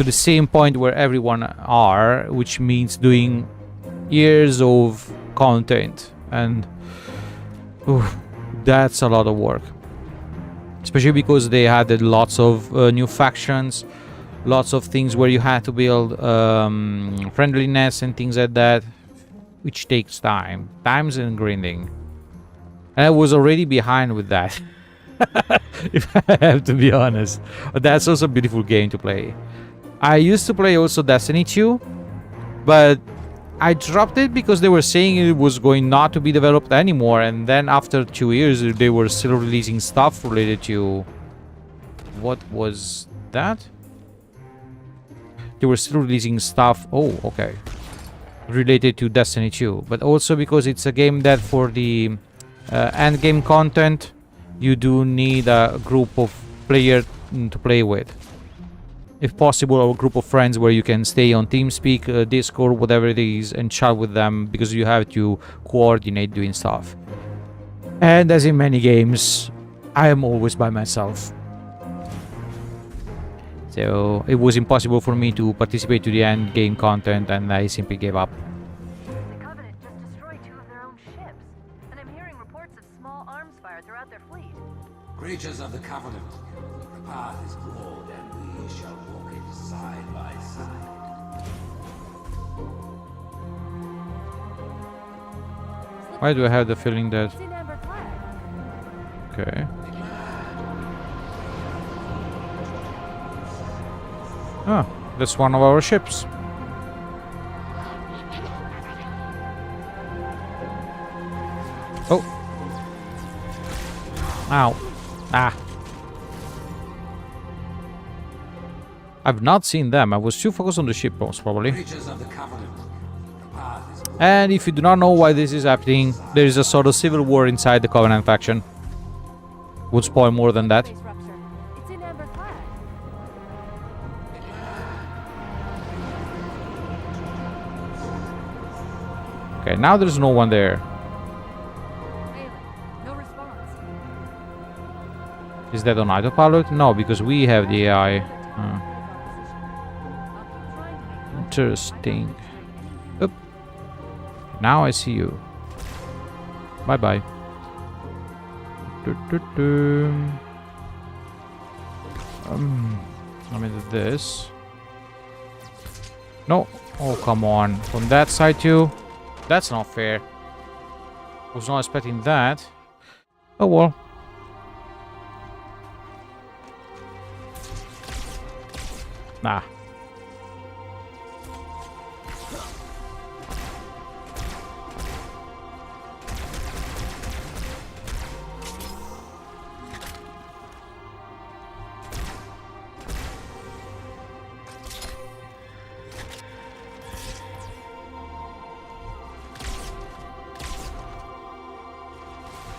the same point where everyone are, which means doing years of content, and that's a lot of work. Especially because they added lots of new factions, lots of things where you had to build friendliness and things like that, which takes time. Times and grinding. And I was already behind with that. If I have to be honest. But that's also a beautiful game to play. I used to play also Destiny 2, but I dropped it because they were saying it was going not to be developed anymore, and then after 2 years they were still releasing stuff related to... What was that? They were still releasing stuff... Oh, okay. Related to Destiny 2, but also because it's a game that for the end game content you do need a group of players to play with. If possible, a group of friends where you can stay on TeamSpeak, Discord, whatever it is, and chat with them, because you have to coordinate doing stuff. And as in many games, I am always by myself. So it was impossible for me to participate to the end game content, and I simply gave up. The Covenant just destroyed 2 of their own ships, and I'm hearing reports of small arms fire throughout their fleet. Creatures of the Covenant, the path is broad and we shall walk it side by side. Why do I have the feeling that... It's in amber flag. Okay. Ah, that's one of our ships. Oh. Ow. Ah. I've not seen them. I was too focused on the ship, most probably. And if you do not know why this is happening, there is a sort of civil war inside the Covenant faction. Would spoil more than that. Base rupture. It's in amber flag. Okay, now there's no one there. Failing. No response. Is that on autopilot? No, because we have the AI. Interesting. Oop. Now I see you. Bye bye. Let me do this. No. Oh, come on. From that side too? That's not fair. Was not expecting that. Oh well. Nah.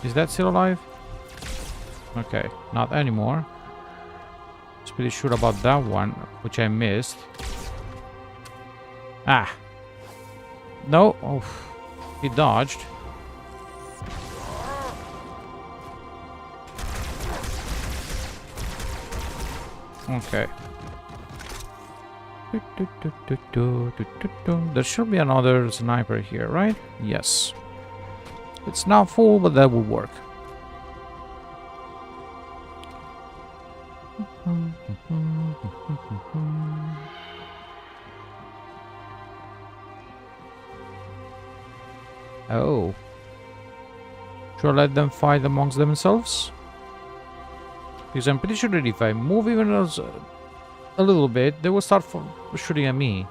Is that still alive? Okay, not anymore. Just pretty sure about that one, which I missed. Ah. No. Oh, he dodged. Okay. There should be another sniper here, right? Yes. It's not full, but that will work. Oh. Should I let them fight amongst themselves? Because I'm pretty sure that if I move even a little bit, they will start shooting at me.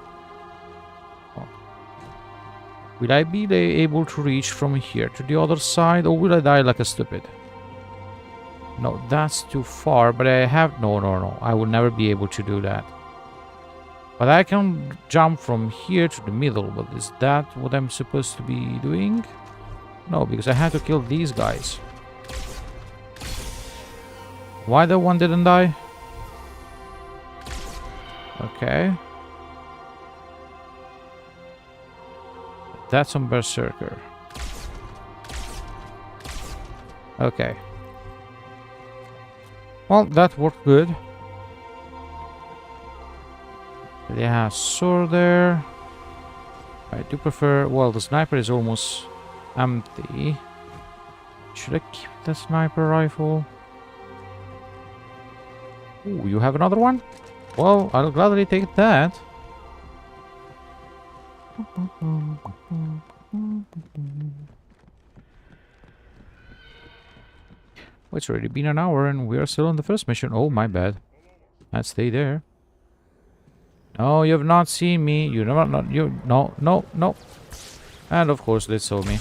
Will I be able to reach from here to the other side, or will I die like a stupid? No, that's too far, but I have... No. I will never be able to do that. But I can jump from here to the middle. But is that what I'm supposed to be doing? No, because I had to kill these guys. Why that one didn't die? Okay. That's on Berserker. Okay. Well, that worked good. They have sword there. I do prefer... Well, the sniper is almost empty. Should I keep the sniper rifle? Ooh, you have another one? Well, I'll gladly take that. Well, it's already been an hour and we are still on the first mission. Oh, my bad. Let's stay there. No, you have not seen me. You never not you no no no. And of course they saw me.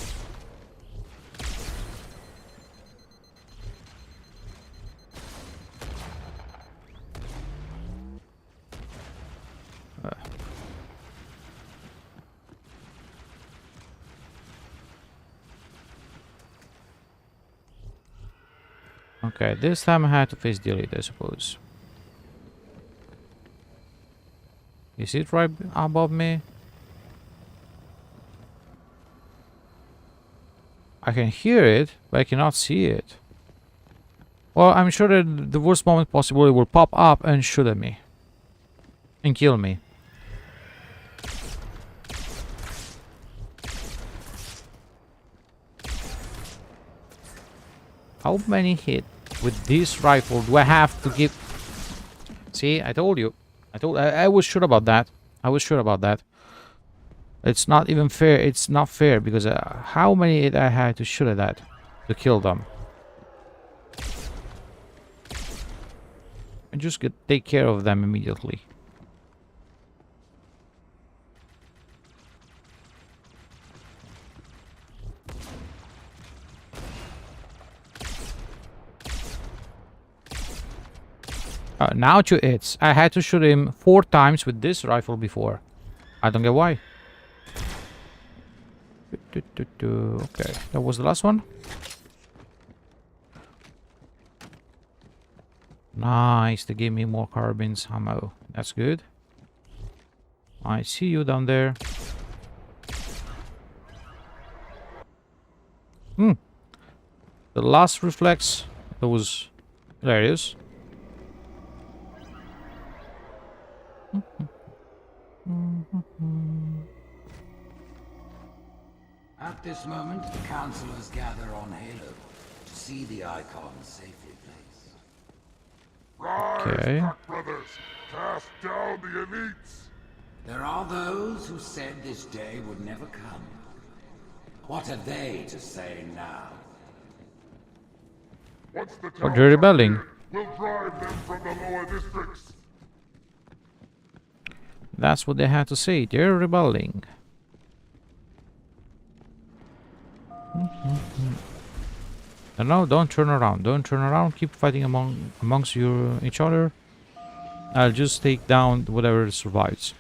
Okay, this time I had to face the elite, I suppose. Is it right above me? I can hear it, but I cannot see it. Well, I'm sure that the worst moment possible it will pop up and shoot at me. And kill me. How many hits with this rifle do I have to give? See, I told you. I was sure about that. I was sure about that. It's not even fair. It's not fair because how many hits I had to shoot at that to kill them. And just take care of them immediately. Now 2 hits. I had to shoot him 4 times with this rifle before. I don't get why. Okay, that was the last one. Nice, they gave me more carbines ammo. That's good. I see you down there. The last reflex, that was hilarious. At this moment, the councillors gather on Halo to see the icon safely placed. Rise, Okay. Dark Brothers! Cast down the elites! There are those who said this day would never come. What are they to say now? Once the Oh, they're rebelling. We'll drive them from the lower districts! That's what they had to say. They're rebelling. No, don't turn around. Don't turn around. Keep fighting amongst each other. I'll just take down whatever survives.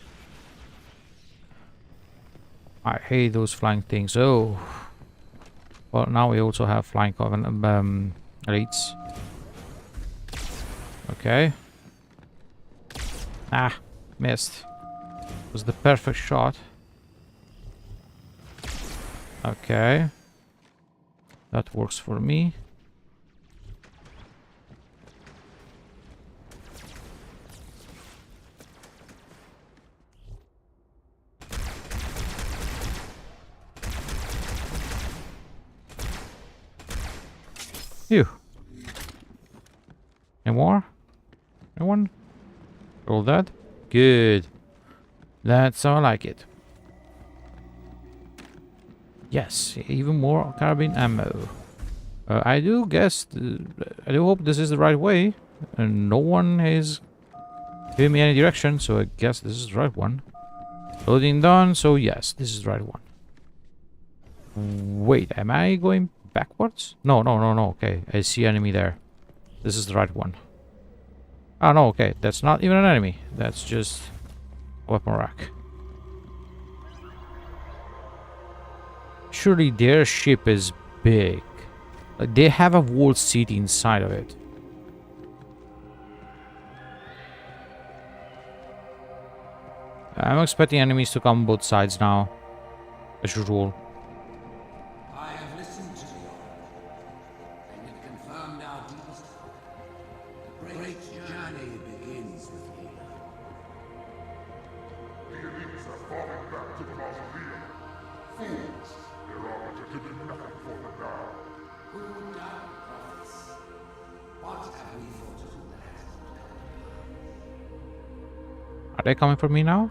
I hate those flying things. Oh. Well, now we also have flying elites. Okay. Ah, missed. Was the perfect shot. Okay. That works for me. Phew. Any more? Anyone? All that? Good. That's how I like it. Yes, even more carbine ammo. I do guess... I do hope this is the right way. And no one is giving me any direction, so I guess this is the right one. Loading done, so yes, this is the right one. Wait, am I going backwards? No. Okay, I see enemy there. This is the right one. Oh, no, okay. That's not even an enemy. That's just Weapon rack. Surely their ship is big. Like they have a walled city inside of it. I'm expecting enemies to come both sides now. As usual. I have listened to the Oracle, and it confirmed our deepest hope. The great journey begins with me. The elites are falling back to the mausoleum. Fools! Their arbiter can do nothing for them now. Who doubt prophets? What have we thought to do that has not come? Are they coming for me now?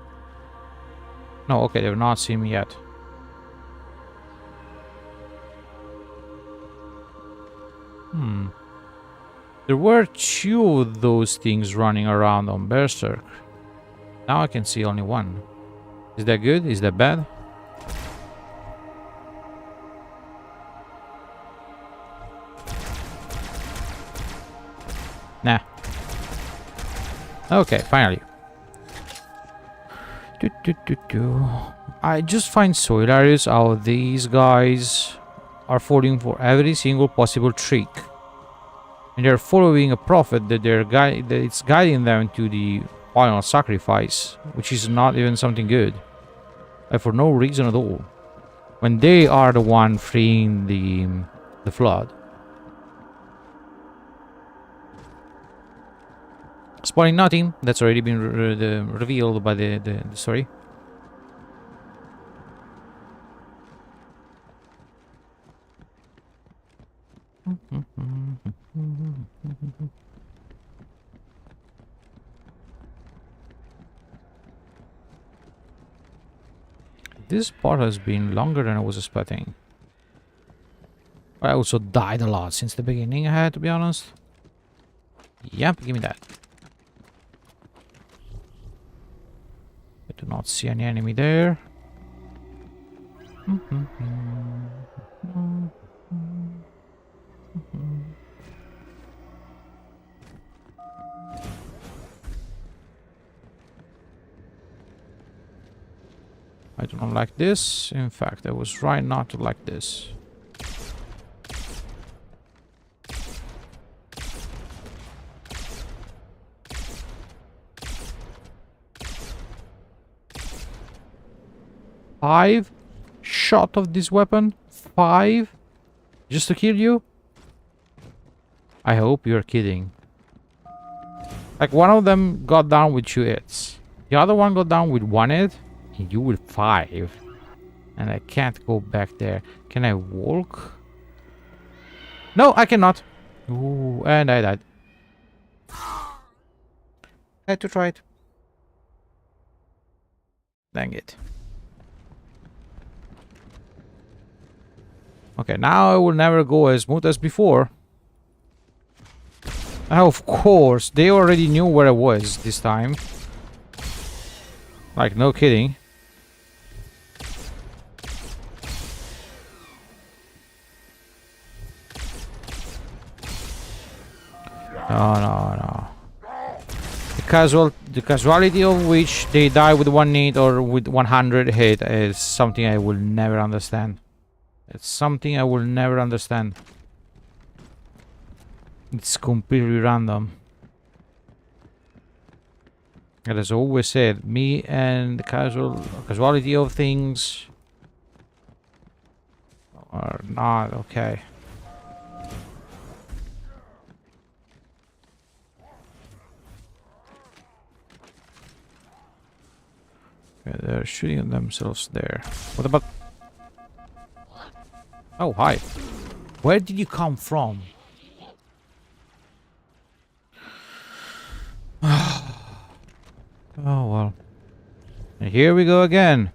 No, okay, they've not seen me yet. There were two of those things running around on Berserk. Now I can see only one. Is that good? Is that bad? Nah. Okay, finally. I just find so hilarious how these guys are falling for every single possible trick. And they're following a prophet that it's guiding them to the final sacrifice, which is not even something good. Like for no reason at all. When they are the one freeing the flood. Spoiling nothing, that's already been revealed by the story. This part has been longer than I was expecting. I also died a lot since the beginning, I had to be honest. Yep, give me that. I do not see any enemy there. I do not like this. In fact, I was right not to like this. Five shot of this weapon? 5? Just to kill you? I hope you're kidding. Like one of them got down with 2 hits. The other one got down with 1 hit. And you with 5. And I can't go back there. Can I walk? No, I cannot. Ooh, and I died. I had to try it. Dang it. Okay, now I will never go as smooth as before. Of course, they already knew where I was this time. Like, no kidding. No. The casualty of which they die with 1 hit or with 100 hit is something I will never understand. It's something I will never understand. It's completely random. And as I always said, me and the casualty of things are not okay. Okay, they're shooting themselves there. What about... Oh, hi. Where did you come from? Oh, well. And here we go again.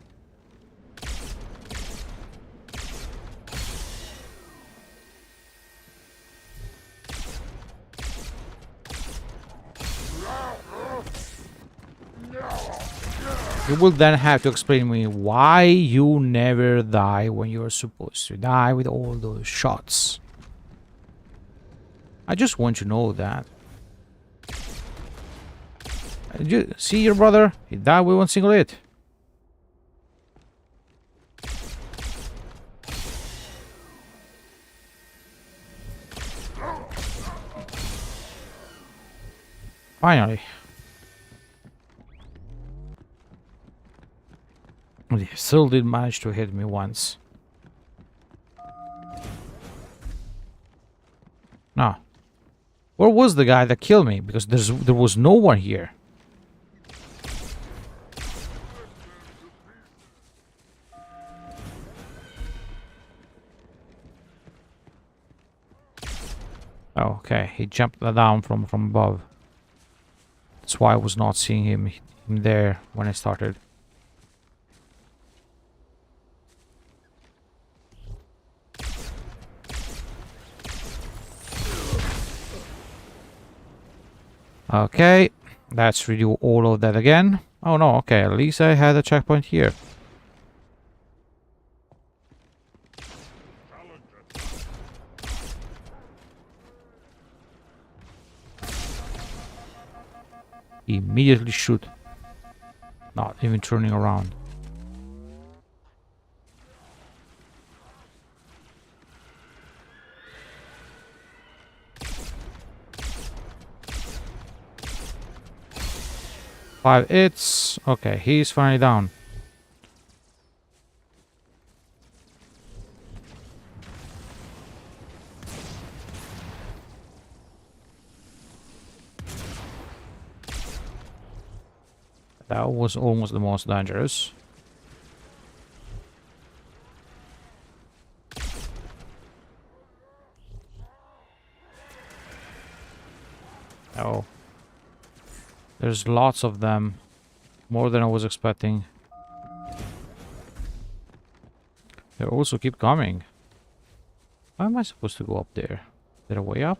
You will then have to explain to me why you never die when you're supposed to die with all those shots. I just want to know that. Did you see your brother? He died with one single hit. Finally. But he still did manage to hit me once. No. Where was the guy that killed me? Because there was no one here. Oh, okay, he jumped down from above. That's why I was not seeing him there when I started. Okay, let's redo all of that again. Oh no, okay, at least I had a checkpoint here. Immediately shoot. Not even turning around. Five hits. Okay, he's finally down. That was almost the most dangerous. Oh. There's lots of them. More than I was expecting. They also keep coming. How am I supposed to go up there? Is there a way up?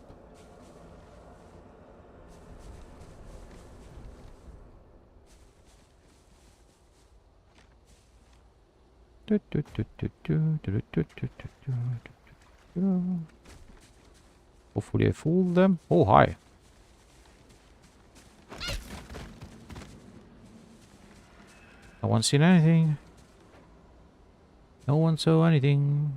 Hopefully I fooled them. Oh, hi. No one seen anything. No one saw anything.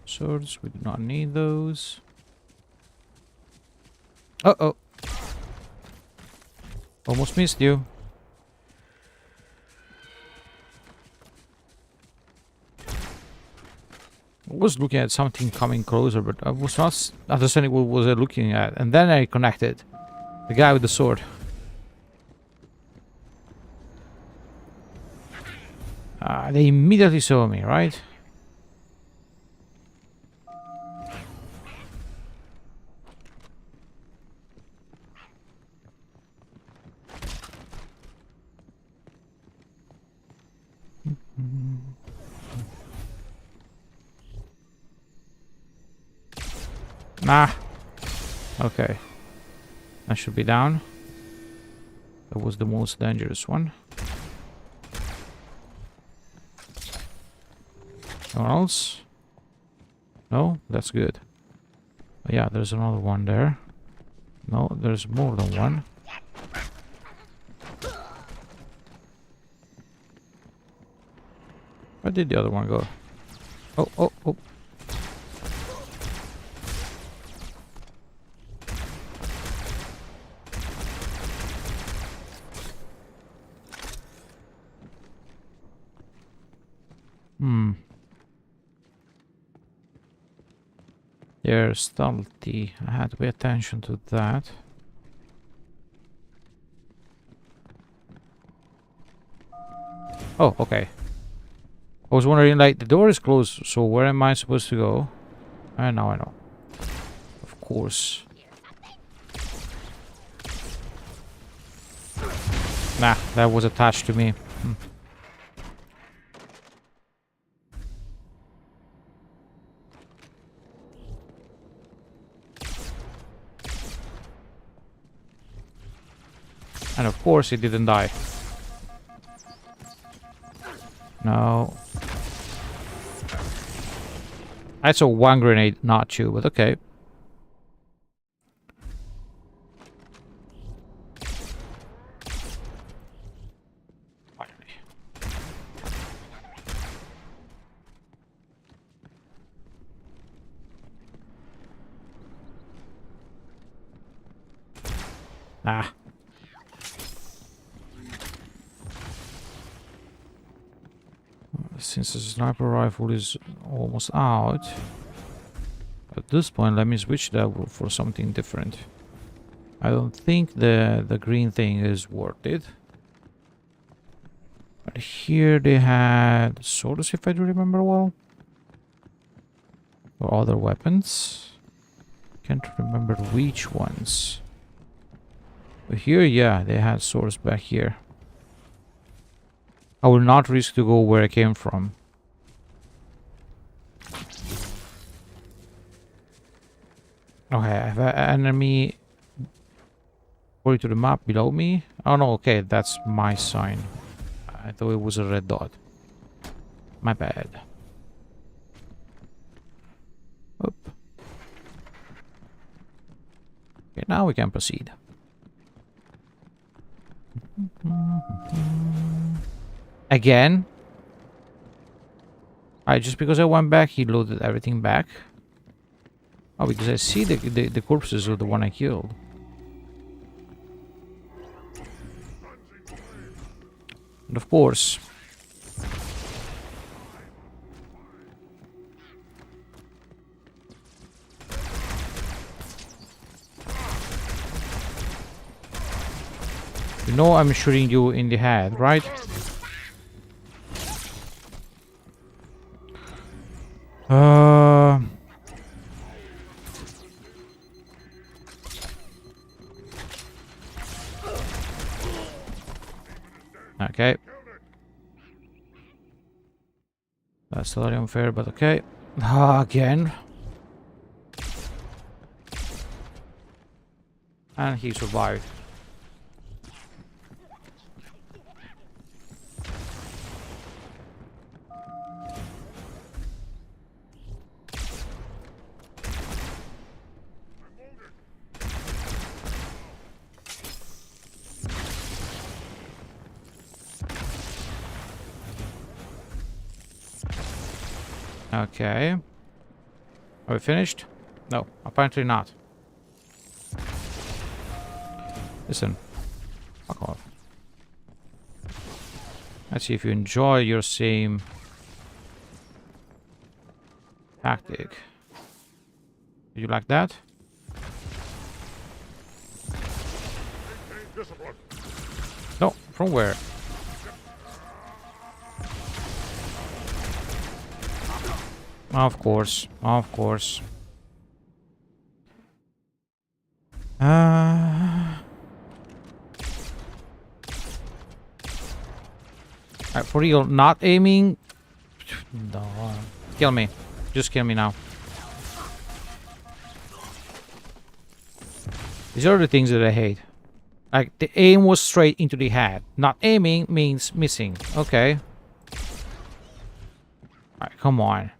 Swords, we do not need those. Uh-oh. Almost missed you. I was looking at something coming closer, but I was not understanding what was I looking at. And then I connected. The guy with the sword. They immediately saw me, right? Nah. Okay. I should be down. That was the most dangerous one. Anyone else? No? That's good. Oh, yeah, there's another one there. No, there's more than one. Where did the other one go? Oh, oh, oh. They're stealthy. I had to pay attention to that. Oh, okay. I was wondering, like, the door is closed, so where am I supposed to go? Now I know. Of course. Nah, that was attached to me. And of course he didn't die. No. I saw one grenade, not two, but okay. Ah. Since the sniper rifle is almost out, at this point, let me switch that for something different. I don't think the green thing is worth it. But here they had swords, if I do remember well. Or other weapons. Can't remember which ones. But here, yeah, they had swords back here. I will not risk to go where I came from. Okay, I have an enemy according to the map below me. Oh no, okay, that's my sign. I thought it was a red dot. My bad. Oop. Okay, now we can proceed. Again? Alright, just because I went back, he loaded everything back. Oh, because I see the corpses of the one I killed. And of course... You know I'm shooting you in the head, right? Okay. That's totally unfair, but okay. Again. And he survived. Okay. Are we finished? No, apparently not. Listen. Fuck off. Let's see if you enjoy your same tactic. Do you like that? No, from where? Of course, of course. For real, not aiming. No. Kill me. Just kill me now. These are the things that I hate. Like, the aim was straight into the head. Not aiming means missing. Okay. Alright, come on.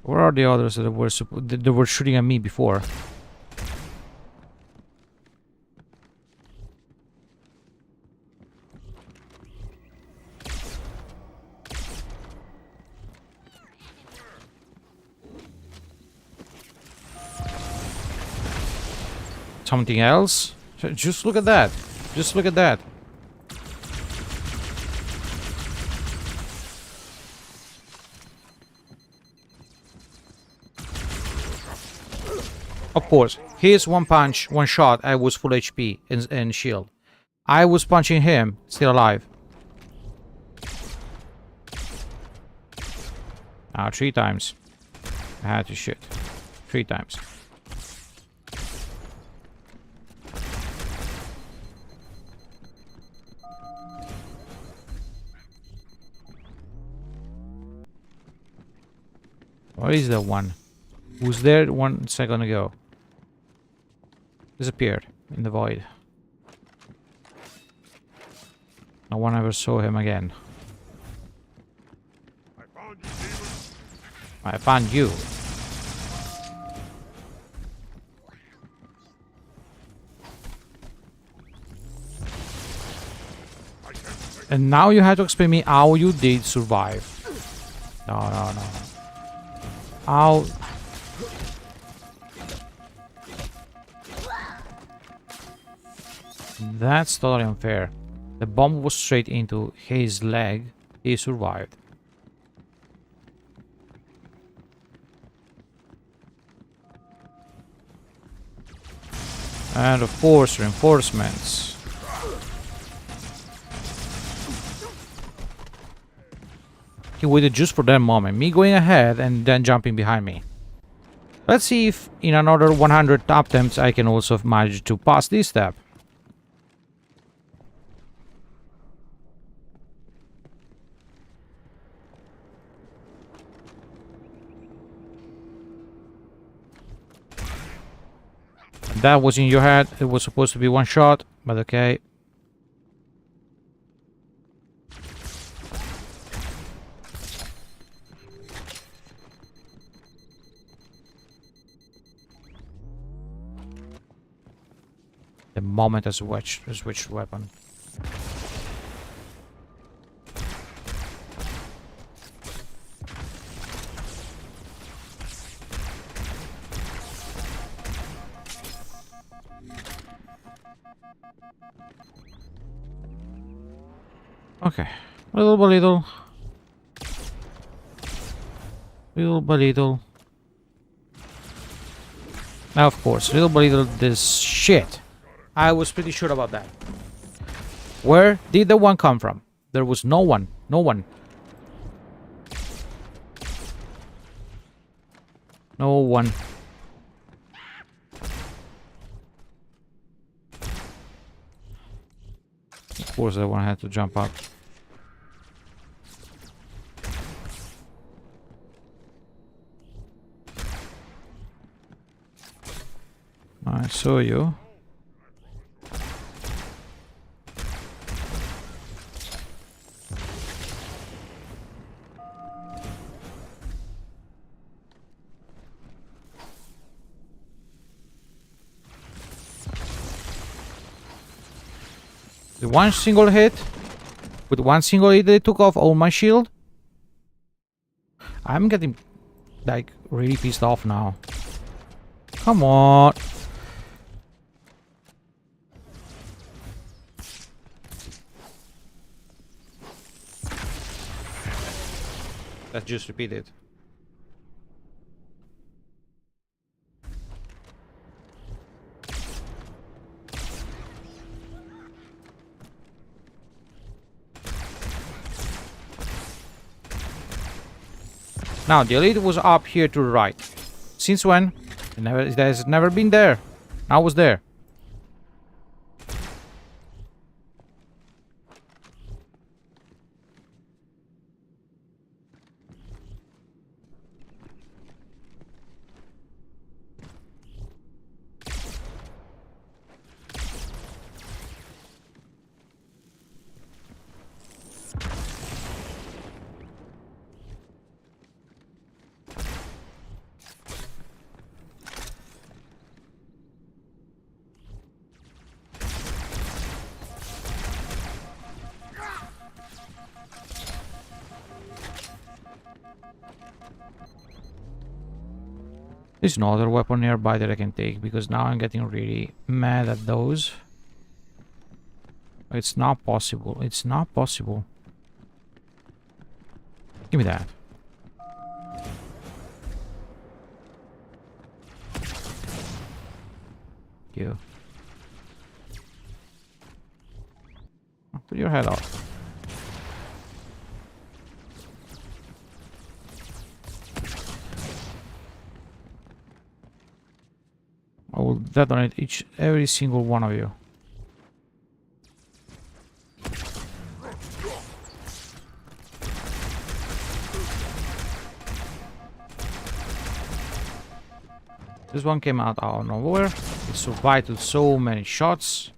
Where are the others that were shooting at me before? Something else? Just look at that. Just look at that. Of course, his one punch, one shot, I was full HP and shield. I was punching him, still alive. Ah, 3 times. I had to shoot. 3 times. Where is that one? Who's there 1 second ago? Disappeared. in the void. No one ever saw him again. I found you. And now you have to explain me how you did survive. No, no, no. How? That's totally unfair. The bomb was straight into his leg. He survived. And of course, reinforcements. He waited just for that moment. Me going ahead and then jumping behind me. Let's see if in another 100 attempts I can also manage to pass this step. That was in your head. It was supposed to be one shot, but okay. The moment I switched weapon. Okay, little by little. Little by little. Now, of course, little by little, this shit. I was pretty sure about that. Where did the one come from? There was no one. No one. No one. Of course, that one had to jump up. I saw you. With one single hit, they took off all my shield. I'm getting like really pissed off now. Come on. Let's just repeat it. Now, the elite was up here to the right. Since when? It has never been there. I was there. There's no other weapon nearby that I can take, because now I'm getting really mad at those. It's not possible. It's not possible. Give me that. You. Put your head out. I will detonate every single one of you. This one came out of nowhere. He survived so many shots.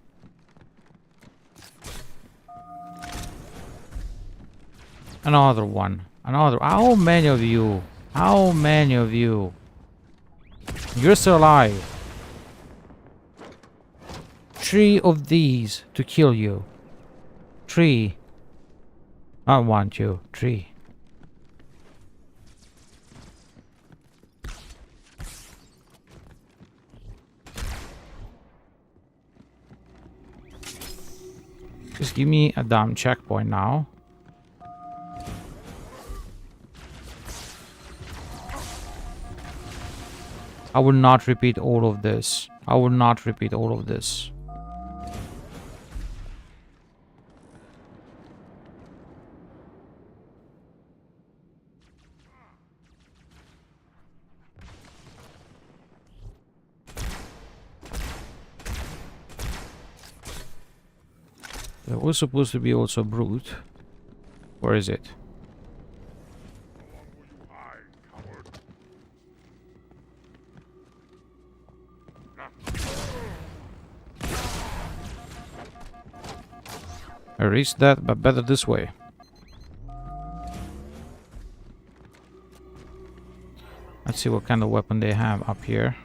Another one. Another. How many of you? How many of you? You're still alive. 3 of these to kill you. 3. Not 1, 2, 3. Just give me a damn checkpoint now. I will not repeat all of this. I will not repeat all of this. There was supposed to be also brute. Where is it? I reached that, but better this way. Let's see what kind of weapon they have up here.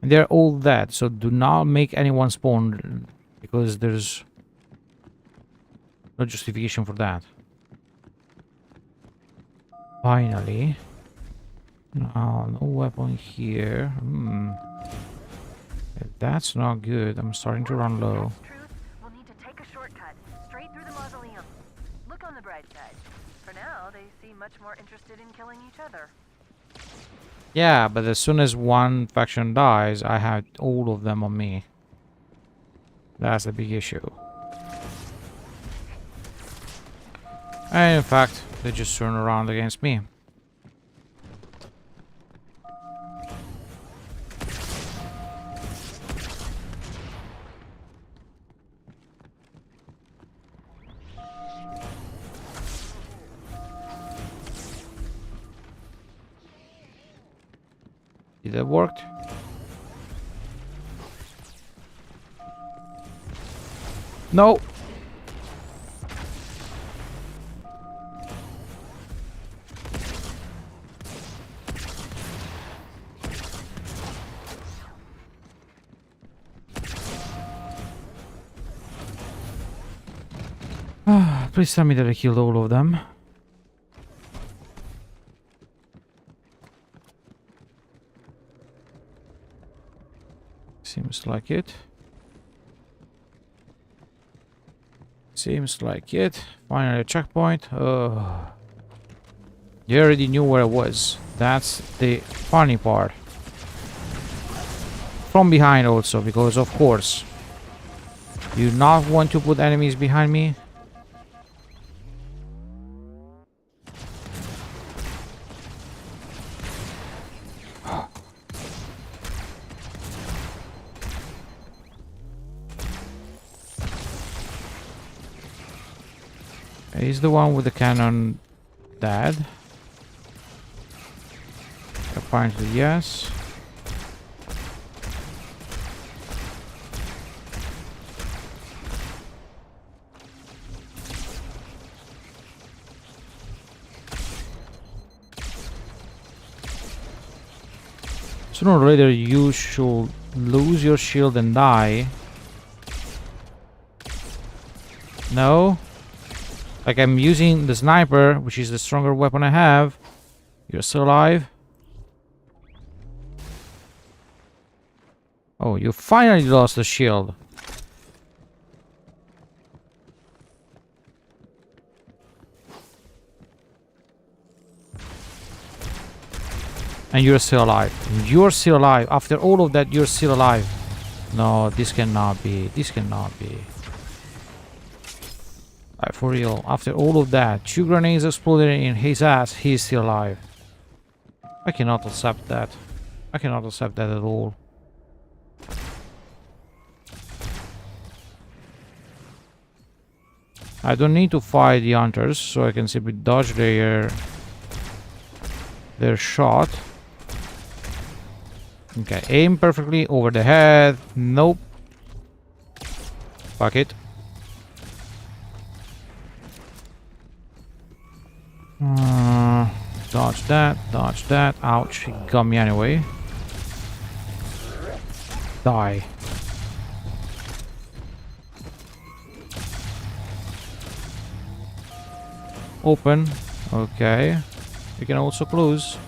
And they're all dead, so do not make anyone spawn, because there's no justification for that. Finally. No weapon here. That's not good. I'm starting to run low. We'll need to take a shortcut straight through the mausoleum. Look on the bright side. For now, they seem much more interested in killing each other. Yeah, but as soon as one faction dies, I have all of them on me. That's the big issue. And in fact, they just turn around against me. Did that work? No. Please tell me that I killed all of them. Seems like it. Seems like it. Finally a checkpoint. You already knew where I was. That's the funny part. From behind also, because of course. You not want to put enemies behind me? He's the one with the cannon dead. Apparently, yes. Sooner or later, you should lose your shield and die. No? Like, I'm using the sniper, which is the stronger weapon I have. You're still alive. Oh, you finally lost the shield. And you're still alive. You're still alive. After all of that, you're still alive. No, this cannot be. This cannot be. For real, after all of that, 2 grenades exploded in his ass, he's still alive. I cannot accept that. I cannot accept that at all. I don't need to fight the hunters, so I can simply dodge their shot. Okay, aim perfectly over the head. Nope. Fuck it. Dodge that, dodge that. Ouch, he got me anyway. Die. Open. Okay. We can also close.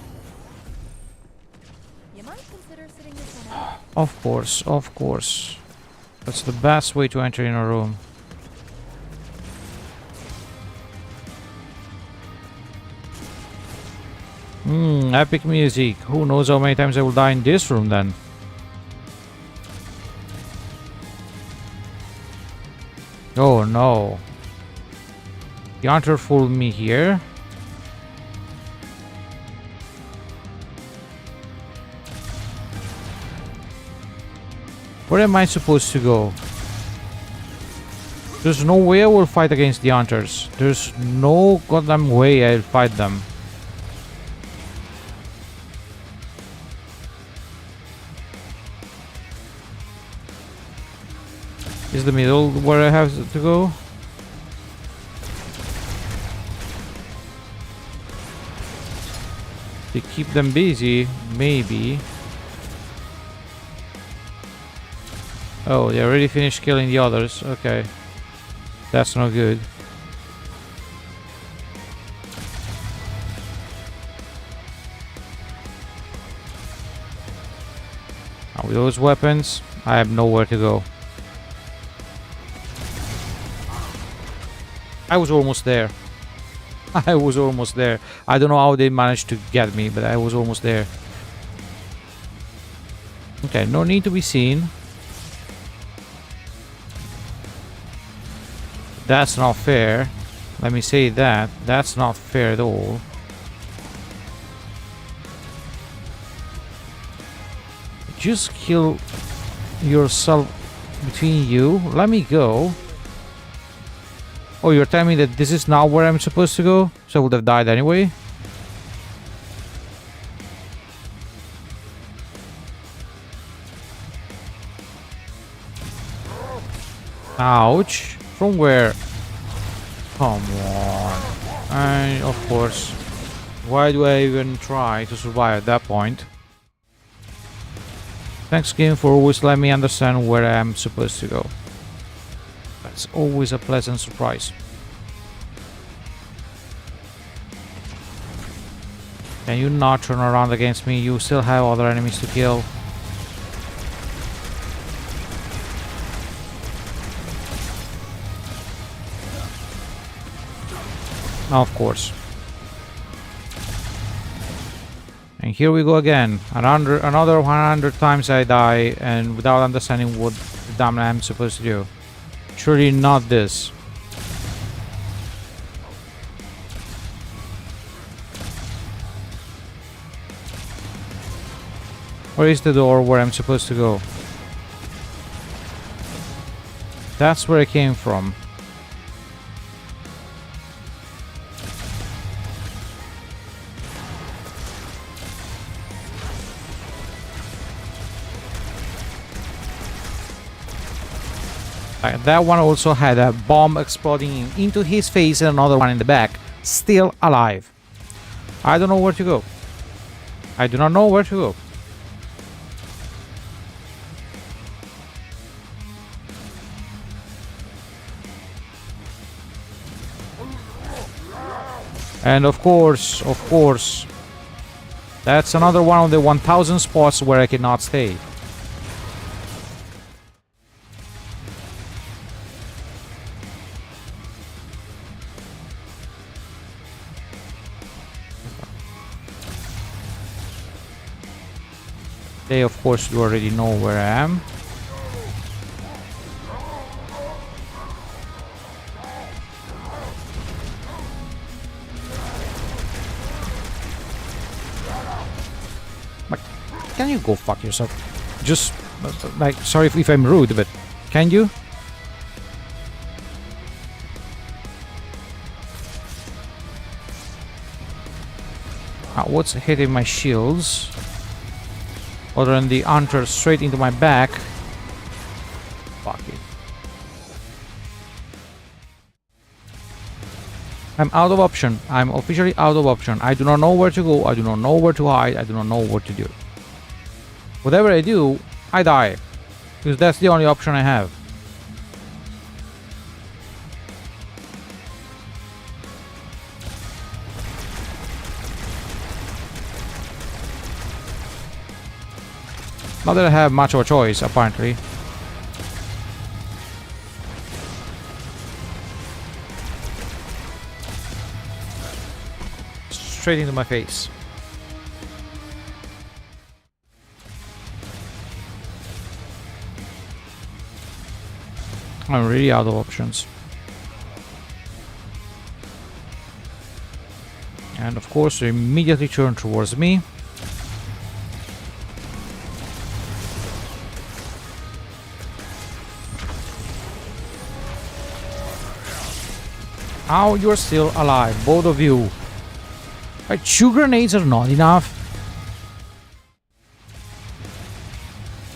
You might consider sitting this one out. Of course, of course. That's the best way to enter in a room. Epic music. Who knows how many times I will die in this room then? Oh no. The hunter fooled me here. Where am I supposed to go? There's no way I will fight against the hunters. There's no goddamn way I'll fight them. Is the middle where I have to go? To keep them busy, maybe. Oh, they already finished killing the others. Okay. That's not good. Now with those weapons, I have nowhere to go. I was almost there. I was almost there. I don't know how they managed to get me, but I was almost there. Okay, no need to be seen. That's not fair. Let me say that. That's not fair at all. Just kill yourself between you. Let me go. Oh, you're telling me that this is not where I'm supposed to go? So I would have died anyway? Ouch. From where? Come on. And of course. Why do I even try to survive at that point? Thanks game for always letting me understand where I am supposed to go. That's always a pleasant surprise. Can you not turn around against me? You still have other enemies to kill. Of course. And here we go again. Another 100 times I die and without understanding what the damn I'm supposed to do. Surely not this. Where is the door where I'm supposed to go? That's where I came from. That one also had a bomb exploding into his face and another one in the back. Still alive. I don't know where to go. I do not know where to go. And of course, that's another one of the 1000 spots where I cannot stay. They of course do already know where I am. But can you go fuck yourself? Just like, sorry if I'm rude, but can you? What's hitting my shields? other than the hunter straight into my back. Fuck it. I'm out of option. I'm officially out of option. I do not know where to go. I do not know where to hide. I do not know what to do. Whatever I do, I die. Because that's the only option I have. Not that I have much of a choice, apparently. Straight into my face. I'm really out of options. And of course, they immediately turn towards me. How you're still alive, both of you. Like, 2 grenades are not enough.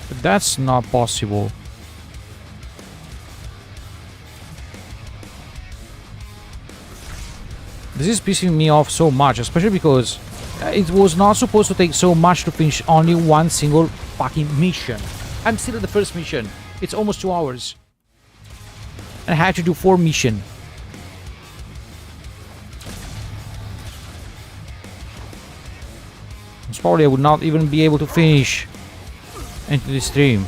But that's not possible. This is pissing me off so much, especially because it was not supposed to take so much to finish only one single fucking mission. I'm still at the first mission. It's almost 2 hours. And I had to do 4 missions. Probably I would not even be able to finish into the stream.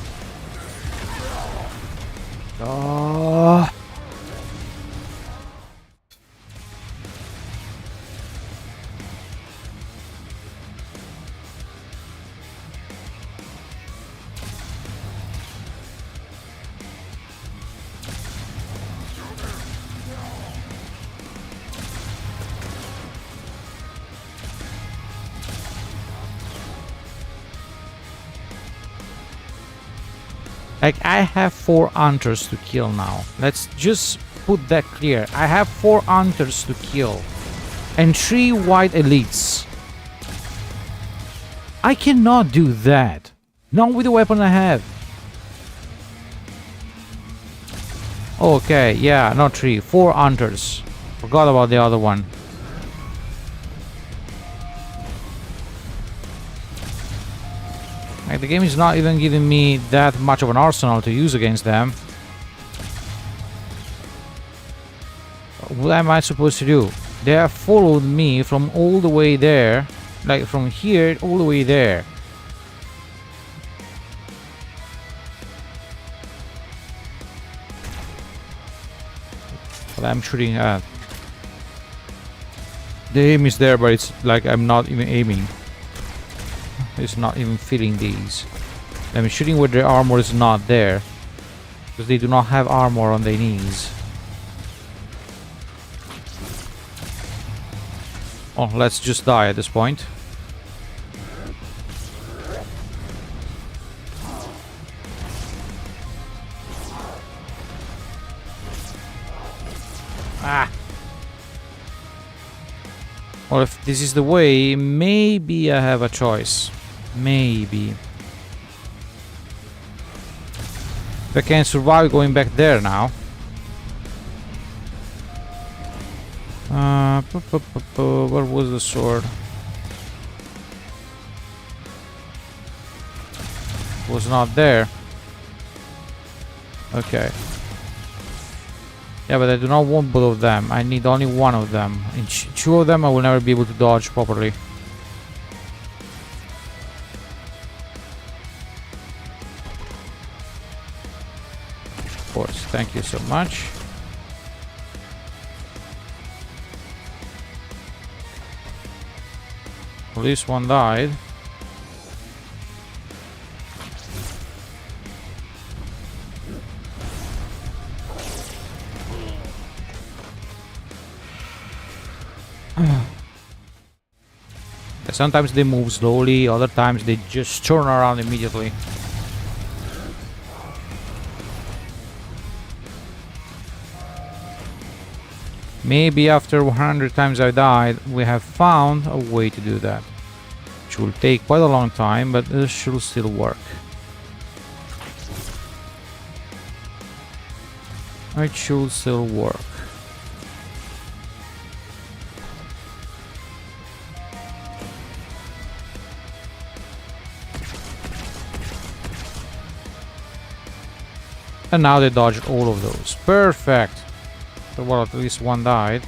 Like, I have 4 hunters to kill now. Let's just put that clear. I have 4 hunters to kill. And 3 white elites. I cannot do that. Not with the weapon I have. Okay, yeah, not 3. 4 hunters. Forgot about the other one. Like, the game is not even giving me that much of an arsenal to use against them. What am I supposed to do? They have followed me from all the way there. Like, from here all the way there. What I'm shooting at. The aim is there, but it's like I'm not even aiming. It's not even feeling these. I'm shooting where their armor is not there. Because they do not have armor on their knees. Oh, let's just die at this point. Ah! Well, if this is the way, maybe I have a choice. Maybe. If I can survive going back there now. Where was the sword? Was not there. Okay. Yeah, but I do not want both of them. I need only one of them. In 2 of them I will never be able to dodge properly. Of course, thank you so much. At least one died. Sometimes they move slowly, other times they just turn around immediately. Maybe after 100 times I died, we have found a way to do that. which will take quite a long time, but this should still work. It should still work. And now they dodged all of those. Perfect. So, well, at least one died.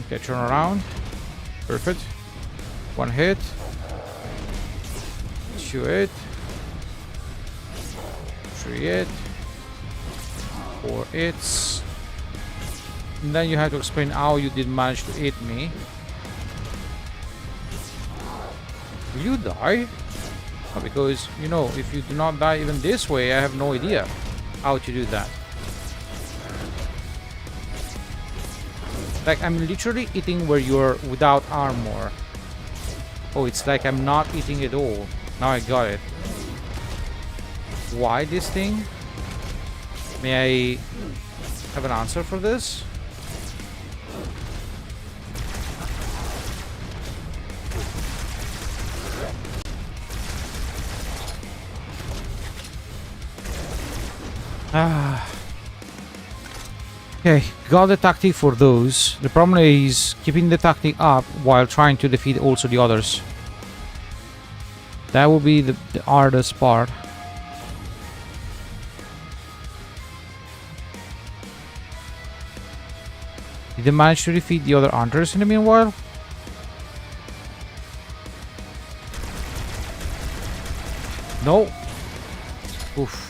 Okay, turn around. Perfect. One hit. 2 hit. 3 hit. 4 hits. And then you have to explain how you did manage to hit me. Will you die? Oh, because, you know, if you do not die even this way, I have no idea how to do that. Like, I'm literally eating where you're without armor. Oh, it's like I'm not eating at all. Now I got it. Why this thing? May I have an answer for this? Okay, got the tactic for those. The problem is keeping the tactic up while trying to defeat also the others. That will be the hardest part. Did they manage to defeat the other hunters in the meanwhile? No. Oof.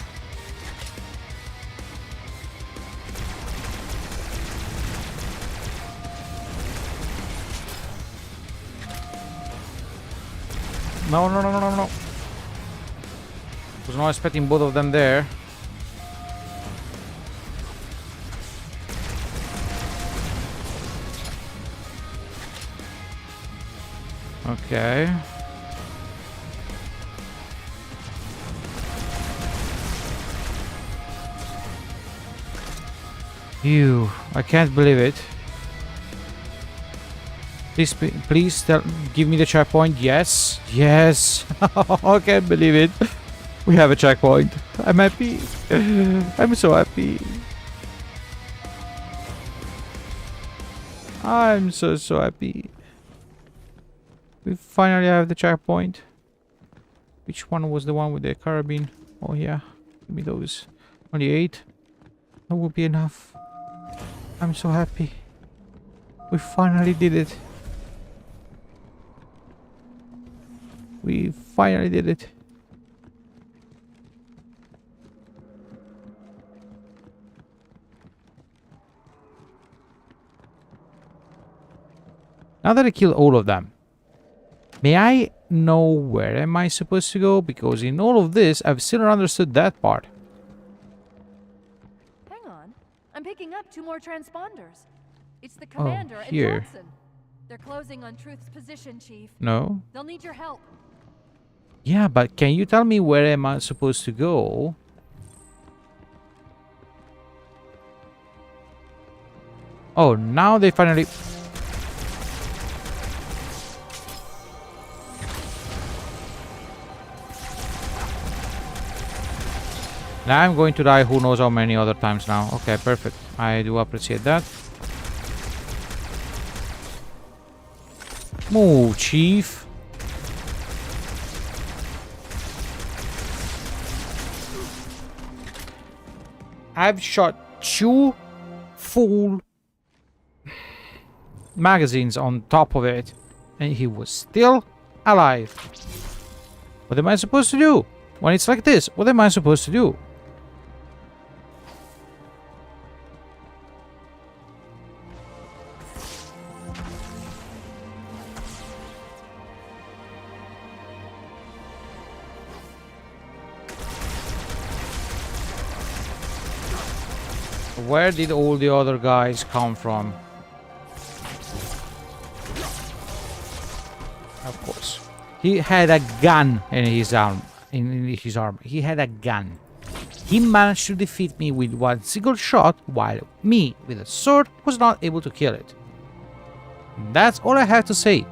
No. Was not expecting both of them there. Okay. Ew, I can't believe it. Please give me the checkpoint. Yes. Yes. I can't believe it. We have a checkpoint. I'm happy. I'm so happy. I'm so happy. We finally have the checkpoint. Which one was the one with the carabine? Oh yeah. Give me those. Only 8. That will be enough. I'm so happy. We finally did it. We finally did it. Now that I killed all of them, may I know where am I supposed to go? Because in all of this, I've still not understood that part. Hang on. I'm picking up 2 more transponders. It's the commander and here. Johnson. They're closing on Truth's position, Chief. No? They'll need your help. Yeah, but can you tell me where am I supposed to go? Oh, now they finally... Now I'm going to die who knows how many other times now. Okay, perfect. I do appreciate that. Move, Chief. I've shot 2 full magazines on top of it, and he was still alive. What am I supposed to do? When it's like this, what am I supposed to do? Where did all the other guys come from? Of course. He had a gun in his arm. In his arm. He had a gun. He managed to defeat me with one single shot, while me, with a sword, was not able to kill it. That's all I have to say.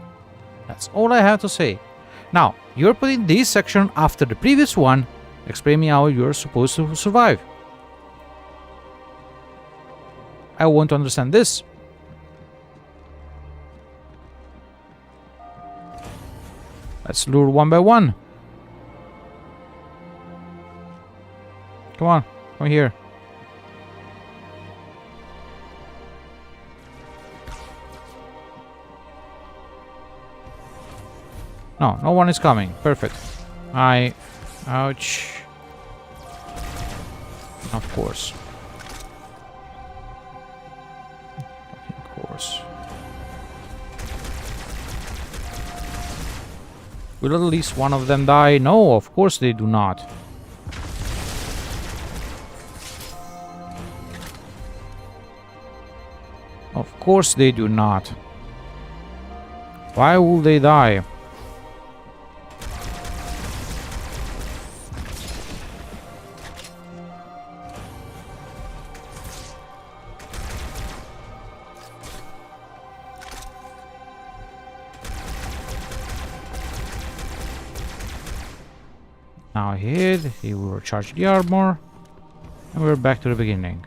That's all I have to say. Now, you're putting this section after the previous one. Explain me how you're supposed to survive. I want to understand this. Let's lure one by one. Come on, come here. No, no one is coming. Perfect. Ouch. Of course. Of course. Will at least one of them die? No, of course they do not. Of course they do not. Why will they die? Now hit, he will recharge the armor, and we're back to the beginning.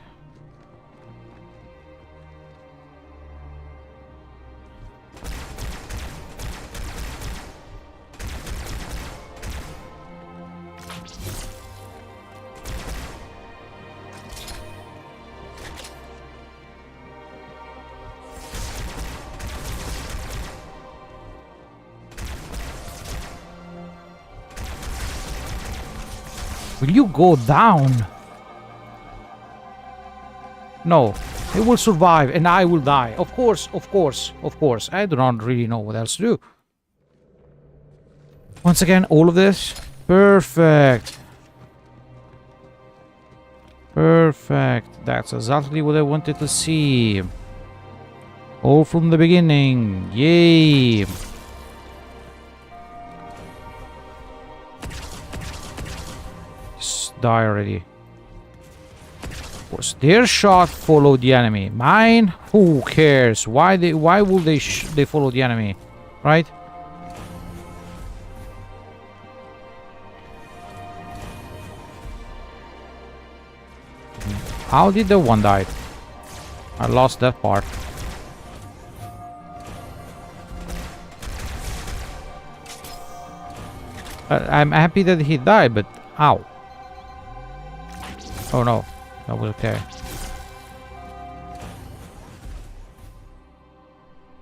Will you go down? No. He will survive and I will die. Of course, of course, of course. I do not really know what else to do. Once again, all of this. Perfect. Perfect. That's exactly what I wanted to see. All from the beginning. Yay. Die already. Of course, their shot followed the enemy. Mine, who cares? Why will they follow the enemy, right? How did the one die? I lost that part. I'm happy that he died, but ow. Oh no, that was okay.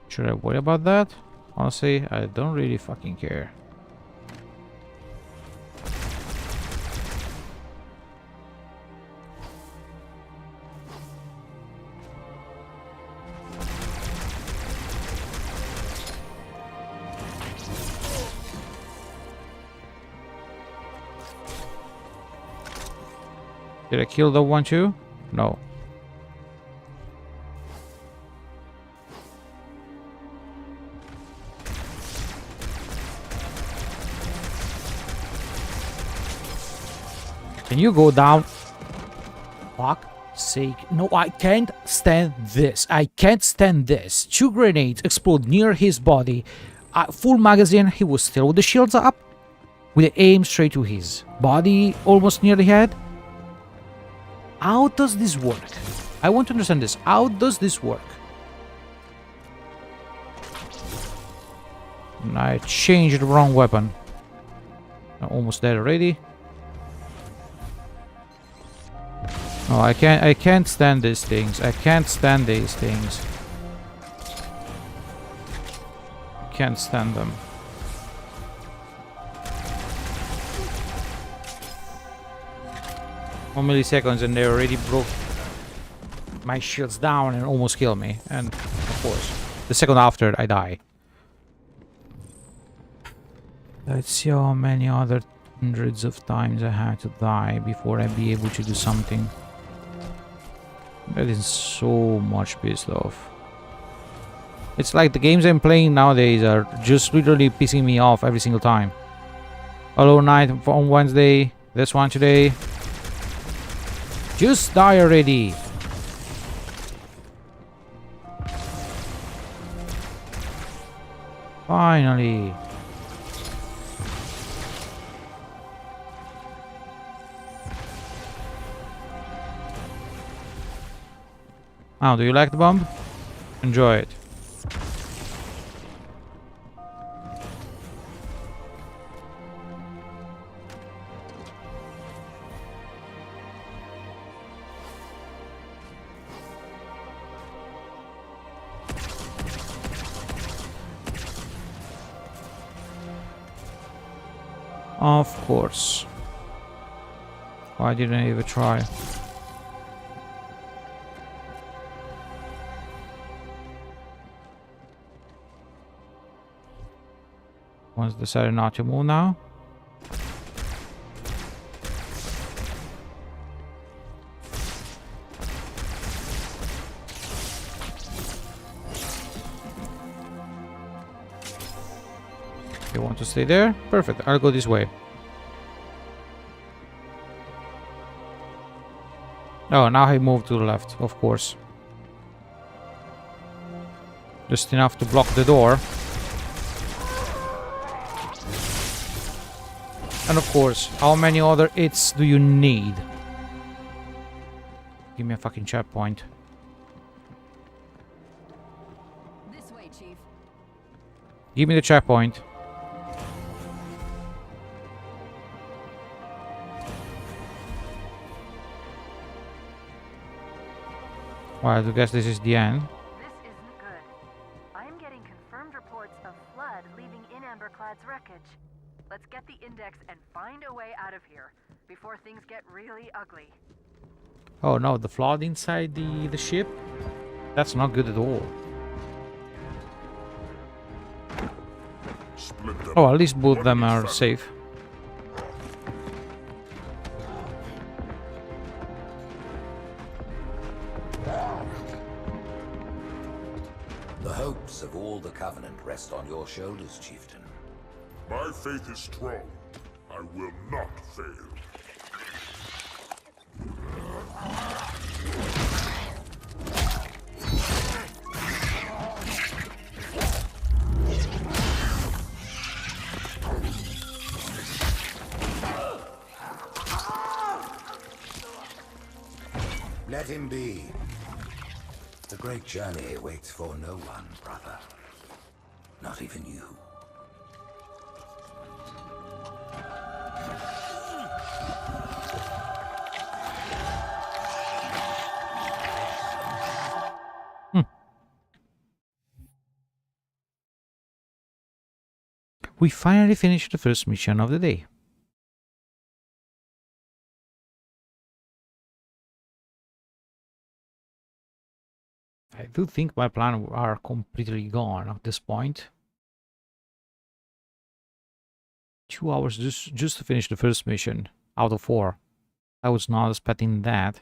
Should I worry about that? Honestly, I don't really fucking care. Did I kill the one too? No. Can you go down? Fuck sake. No, I can't stand this. I can't stand this. 2 grenades explode near his body. Full magazine. He was still with the shields up. With the aim straight to his body, almost near the head. How does this work? I want to understand this. How does this work? I changed the wrong weapon. I'm almost dead already. Oh, I can't stand these things. I can't stand these things. Can't stand them. Milliseconds and they already broke my shields down and almost killed me. And of course, the second after I die. Let's see how many other hundreds of times I had to die before I'd be able to do something. That is so much pissed off. It's like the games I'm playing nowadays are just literally pissing me off every single time. Hollow Knight on Wednesday, this one today. Just die already. Finally. Now, do you like the bomb? Enjoy it. Of course. Why didn't I even try? Once decided not to move now. You want to stay there? Perfect. I'll go this way. Oh, now he moved to the left, of course. Just enough to block the door. And of course, how many other hits do you need? Give me a fucking checkpoint. This way, Chief. Give me the checkpoint. Well, I guess this is the end. This isn't good. I'm getting confirmed reports of flood leaving in Amberclad's wreckage. Let's get the index and find a way out of here before things get really ugly. Oh no, the flood inside the ship? That's not good at all. Oh, at least both of them are safe. The hopes of all the Covenant rest on your shoulders, Chieftain. My faith is strong. I will not fail. Let him be. The great journey waits for no one, brother. Not even you. We finally finished the first mission of the day. I do think my plans are completely gone at this point. 2 hours just to finish the first mission out of 4. I was not expecting that.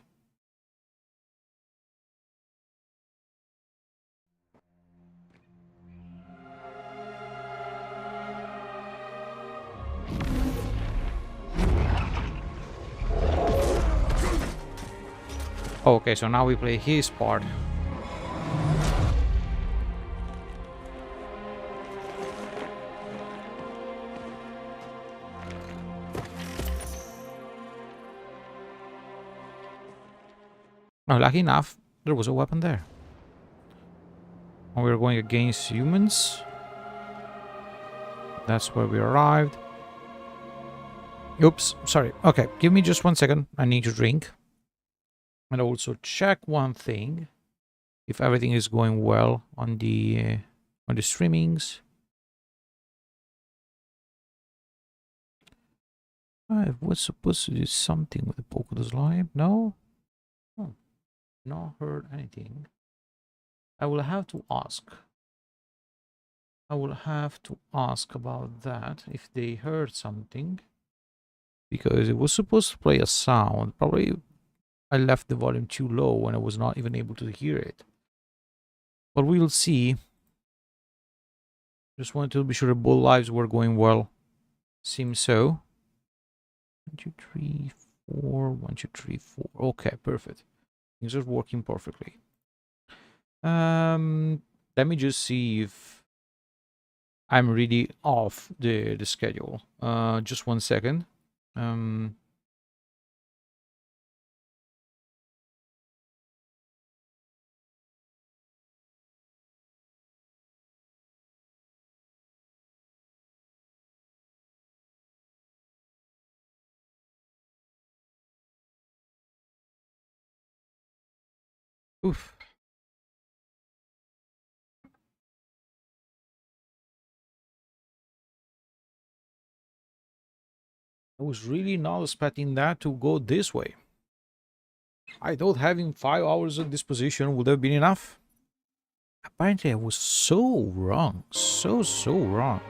Okay, so now we play his part. Oh, lucky enough, there was a weapon there. And we were going against humans. That's where we arrived. Oops, sorry. Okay, give me just 1 second. I need to drink. And also check one thing. If everything is going well on the streamings. I was supposed to do something with the poke of the slime. No? Oh. Not heard anything. I will have to ask. I will have to ask about that, if they heard something. Because it was supposed to play a sound. Probably I left the volume too low and I was not even able to hear it. But we'll see. Just wanted to be sure both lives were going well. Seems so. 1, 2, 3, 4, 1, 2, 3, 4. Okay, perfect. Things are working perfectly. Let me just see if I'm really off the schedule. Just 1 second. Oof. I was really not expecting that to go this way. I thought having 5 hours at disposition would have been enough. Apparently, I was so wrong. So wrong.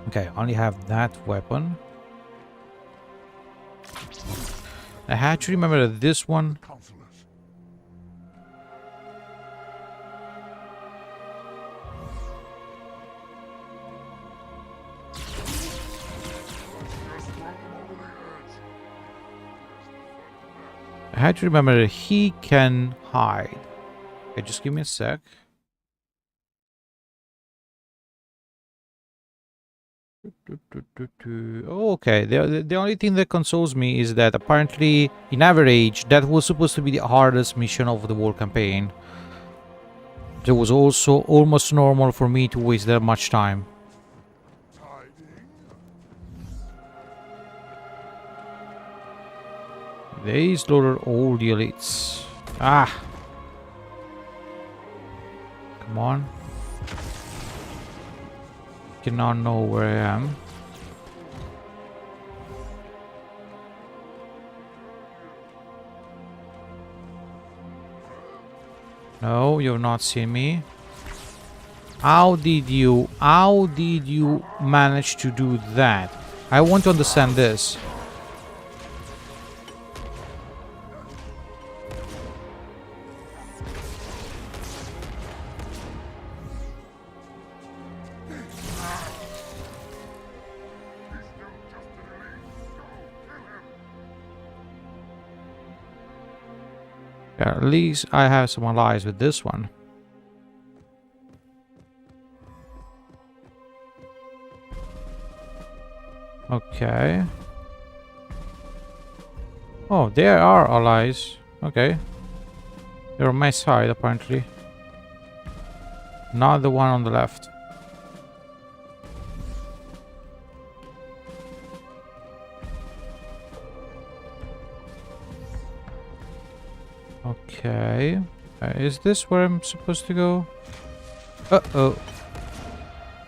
Okay, I only have that weapon. I had to remember that this one... I had to remember that he can hide. Okay, just give me a sec. Oh, okay, the only thing that consoles me is that apparently, in average, that was supposed to be the hardest mission of the whole campaign. It was also almost normal for me to waste that much time. They slaughtered all the elites. Ah! Come on. Cannot know where I am. No, you've not seen me. How did you manage to do that? I want to understand this. Yeah, at least I have some allies with this one. Okay. Oh, there are allies. Okay. They're on my side, apparently. Not the one on the left. Okay. Is this where I'm supposed to go? Uh-oh.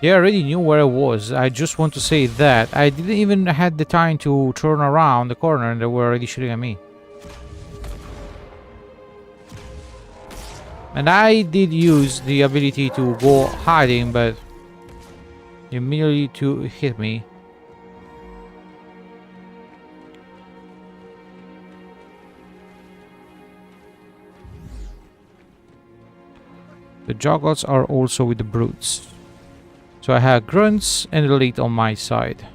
They already knew where I was. I just want to say that. I didn't even had the time to turn around the corner and they were already shooting at me. And I did use the ability to go hiding, but immediately to hit me. The Joggots are also with the brutes. So I have grunts and elite on my side.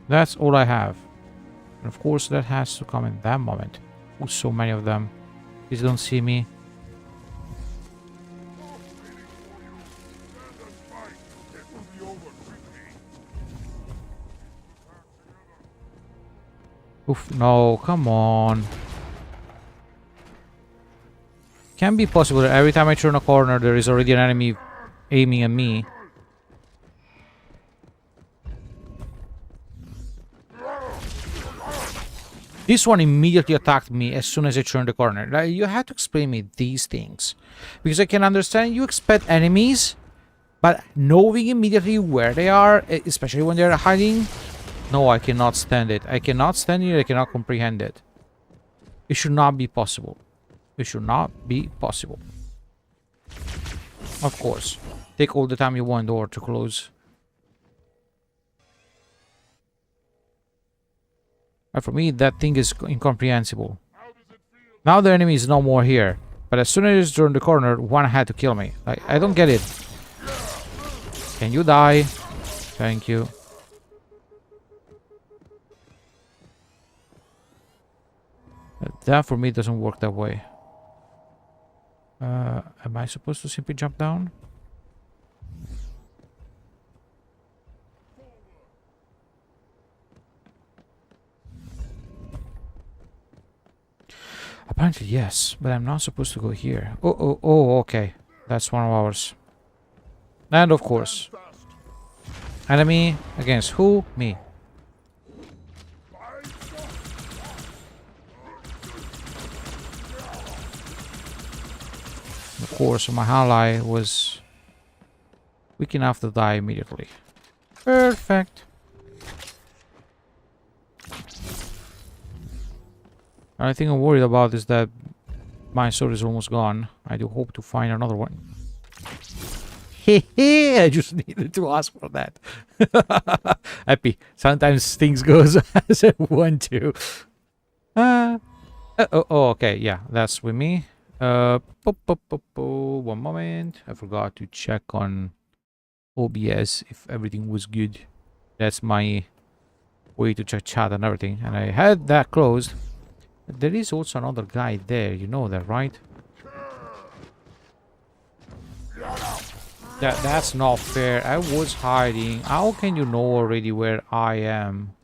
That's all I have. And of course that has to come in that moment. Oh, so many of them. Please don't see me. Oof, no, come on. Can't be possible that every time I turn a corner there is already an enemy aiming at me. This one immediately attacked me as soon as I turned the corner. Like, you have to explain me these things. Because I can understand you expect enemies, but knowing immediately where they are, especially when they're hiding, no, I cannot stand it. I cannot stand it, I cannot comprehend it. It should not be possible. It should not be possible. Of course. Take all the time you want door to close. But for me, that thing is incomprehensible. Now the enemy is no more here. But as soon as I turned the corner, one had to kill me. Like, I don't get it. Can you die? Thank you. That for me doesn't work that way. Am I supposed to simply jump down? Apparently yes, but I'm not supposed to go here. Oh, okay. That's one of ours. And of course. Enemy against who? Me. Of course, my ally was weak enough to die immediately. Perfect. The only thing I'm worried about is that my sword is almost gone. I do hope to find another one. Hehe, I just needed to ask for that. Happy. Sometimes things goes as I want to. Okay, yeah, that's with me. One moment. I forgot to check on OBS if everything was good. That's my way to check chat and everything. And I had that closed. There is also another guy there. You know that, right? That's not fair. I was hiding. How can you know already where I am?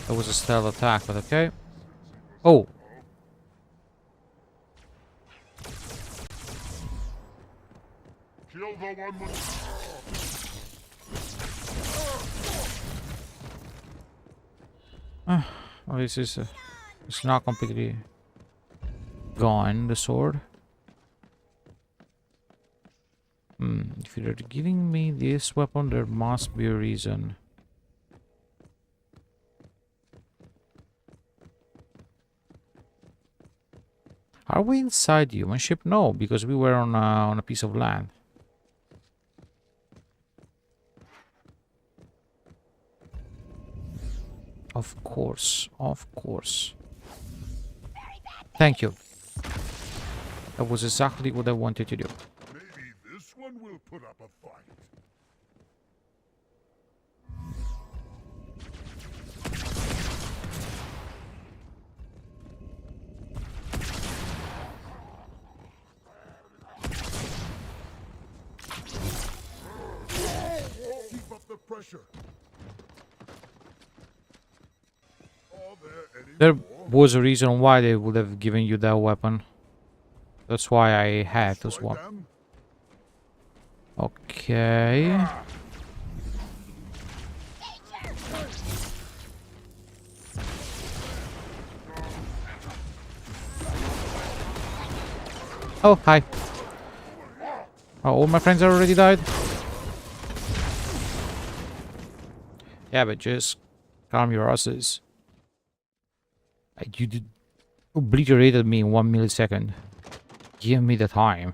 That was a stealth attack, but okay. Oh. Kill the one with... Oh, this is it's not completely gone, the sword. If you're giving me this weapon, there must be a reason. Are we inside the human ship? No, because we were on a piece of land. Of course, of course. Thank you. That was exactly what I wanted to do. Maybe this one will put up a fight. Keep up the pressure. There was a reason why they would have given you that weapon. That's why I had this one. Okay. Oh, hi. Oh, all my friends already died? Yeah, but just calm your asses. You did obliterated me in 1 millisecond. Give me the time.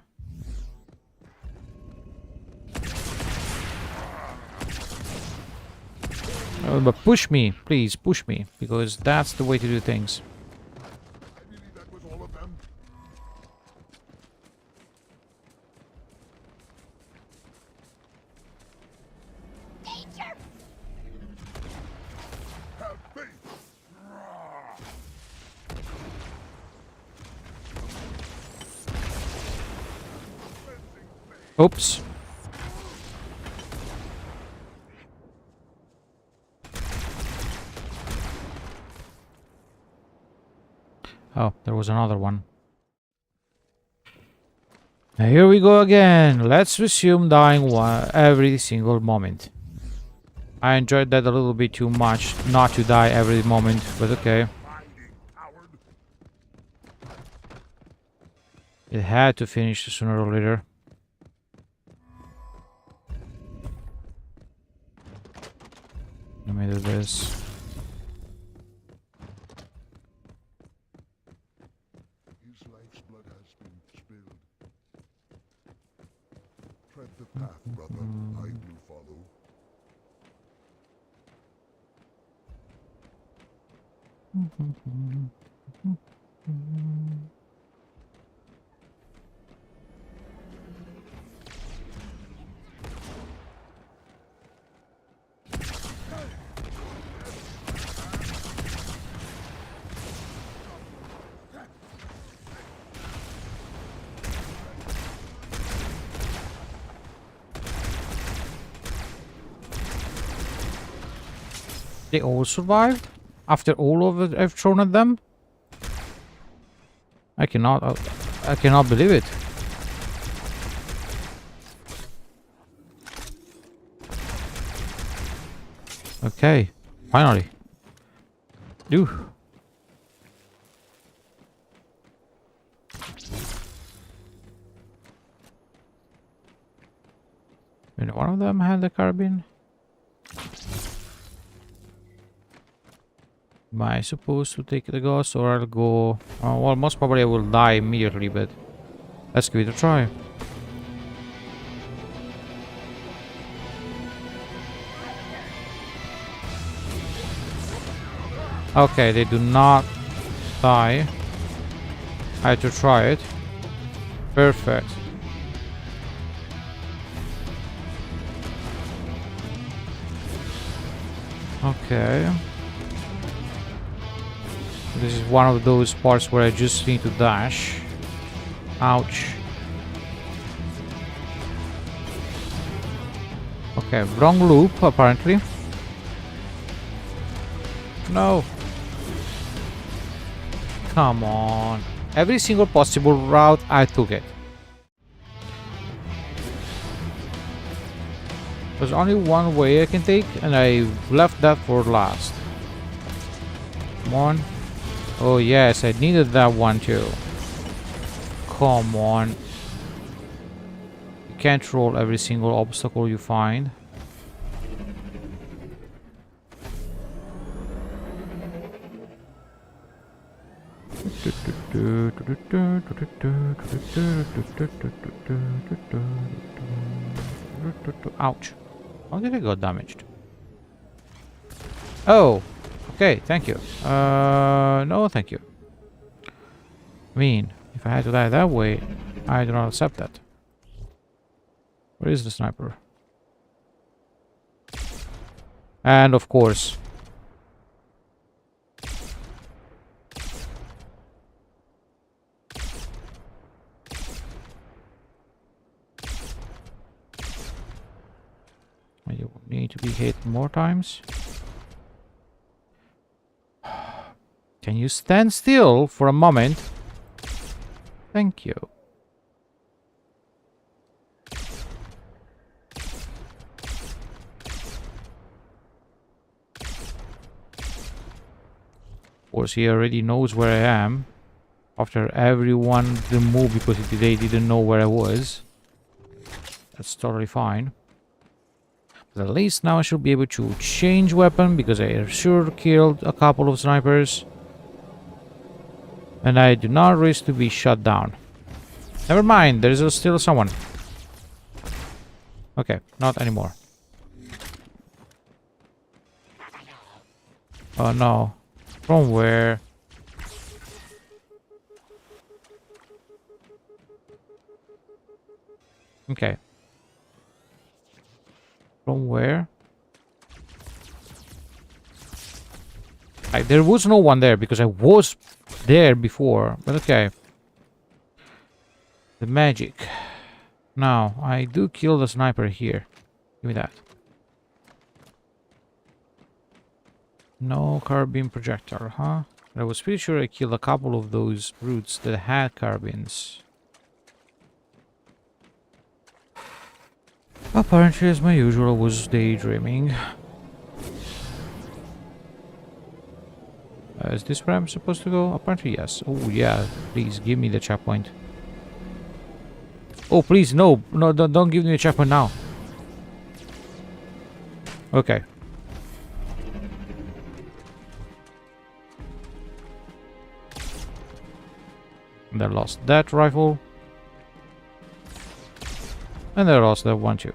But push me, please, push me, because that's the way to do things. I believe that was all of them. Danger! Have faith. Oops. Oh, there was another one. Now here we go again. Let's resume dying every single moment. I enjoyed that a little bit too much not to die every moment, but okay. It had to finish sooner or later. Let me do this. His life's blood has been spilled. Tread the path, brother. I will follow. They all survived after all of it I've thrown at them. I cannot believe it. Okay, finally. Dude. And one of them had the carbine. Am I supposed to take the ghost, or I'll go... Oh, well, most probably I will die immediately, but let's give it a try. Okay, they do not die. I had to try it. Perfect. Okay. This is one of those parts where I just need to dash. Ouch. Okay, wrong loop apparently. No. Come on. Every single possible route, I took it. There's only one way I can take, and I left that for last. Come on. Oh yes, I needed that one too. Come on. You can't roll every single obstacle you find. Ouch. How did I get damaged? Oh, okay, thank you. No, thank you. I mean, if I had to die that way, I do not accept that. Where is the sniper? And of course... you need to be hit more times. Can you stand still for a moment? Thank you. Of course, he already knows where I am. After everyone didn't move because they didn't know where I was. That's totally fine. But at least now I should be able to change weapon, because I sure killed a couple of snipers. And I do not risk to be shot down. Never mind, there is still someone. Okay, not anymore. Oh no. From where? Okay. From where? There was no one there because I was there before, but okay. The magic. Now, I do kill the sniper here. Give me that. No carbine projectile, huh? I was pretty sure I killed a couple of those brutes that had carbines. Apparently, as my usual, I was daydreaming. Is this where I'm supposed to go? Apparently, yes. Oh, yeah. Please, give me the checkpoint. Oh, please, no. No, don't give me a checkpoint now. Okay. And I lost that rifle. And I lost that one too.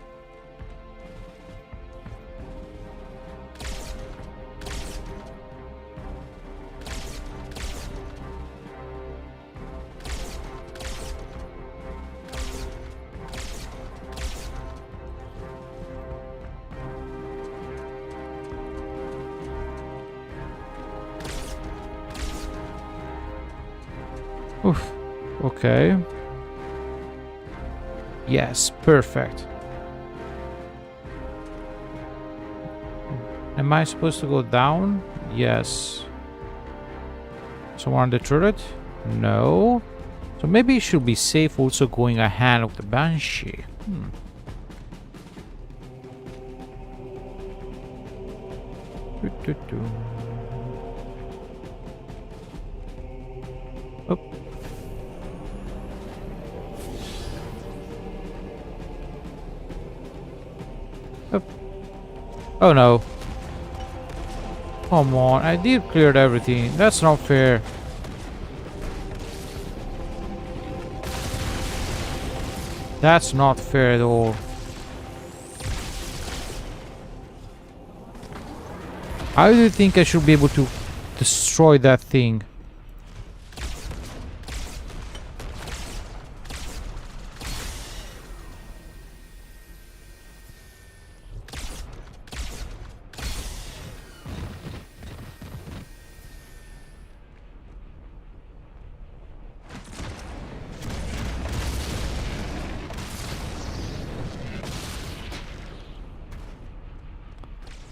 Oof. Okay. Yes, perfect. Am I supposed to go down? Yes. Someone on the turret? No. So maybe it should be safe also going ahead of the Banshee. Oh. Oh. Oh no. Come on, I did clear everything. That's not fair. That's not fair at all. How do you think I should be able to destroy that thing?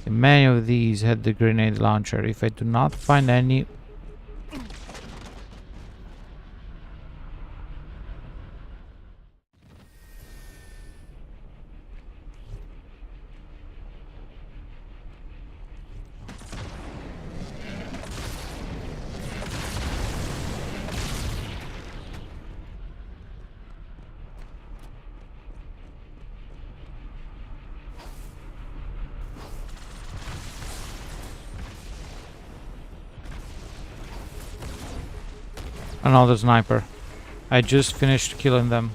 Many of these had the grenade launcher. If I do not find any... Another sniper. I just finished killing them.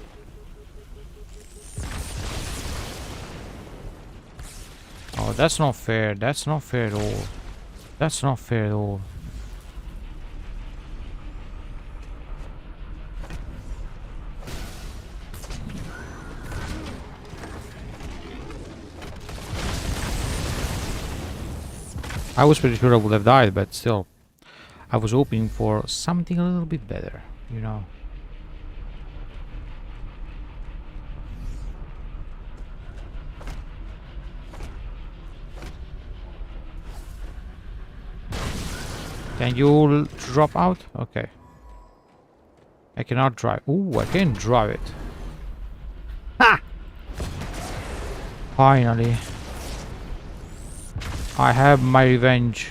Oh, that's not fair. That's not fair at all. That's not fair at all. I was pretty sure I would have died, but still. I was hoping for something a little bit better, you know. Can you drop out? Okay. I cannot drive. Ooh, I can drive it. Ha! Finally. I have my revenge.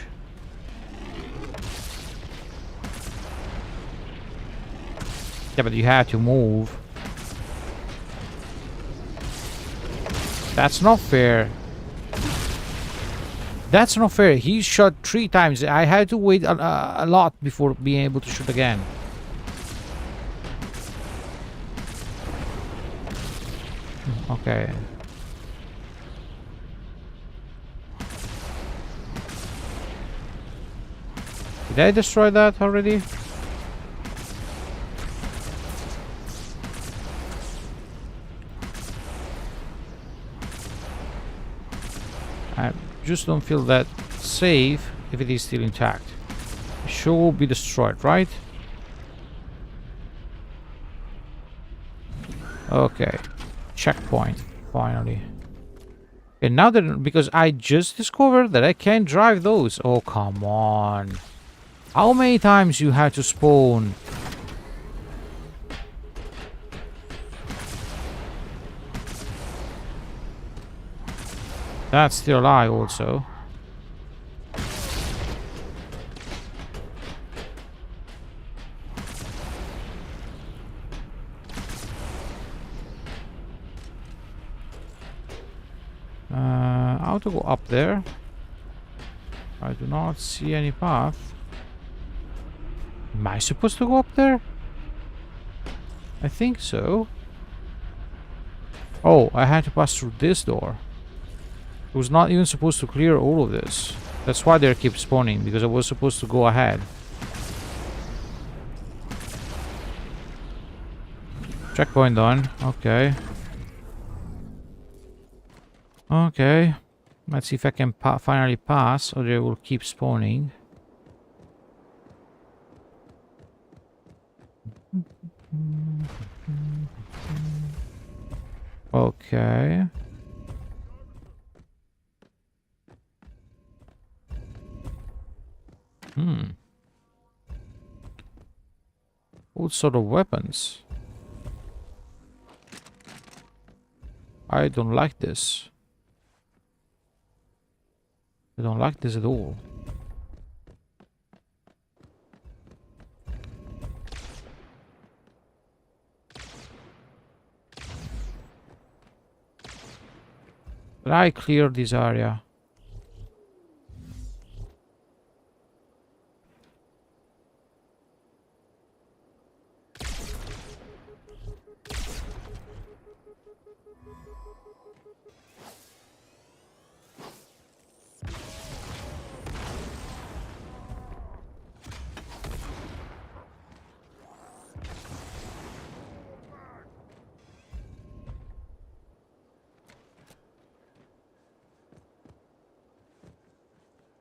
Yeah, but you have to move. That's not fair. That's not fair. He shot 3 times. I had to wait a lot before being able to shoot again. Okay. Did I destroy that already? I just don't feel that safe if it is still intact. It should be destroyed, right? Okay. Checkpoint, finally. And now that, because I just discovered that I can't drive those. Oh, come on. How many times you had to spawn? That's still a lie also. How to go up there? I do not see any path. Am I supposed to go up there? I think so. Oh, I had to pass through this door. I was not even supposed to clear all of this. That's why they keep spawning, because I was supposed to go ahead. Checkpoint done. Okay. Okay. Let's see if I can finally pass, or they will keep spawning. Okay. What sort of weapons? I don't like this. I don't like this at all. But I cleared this area.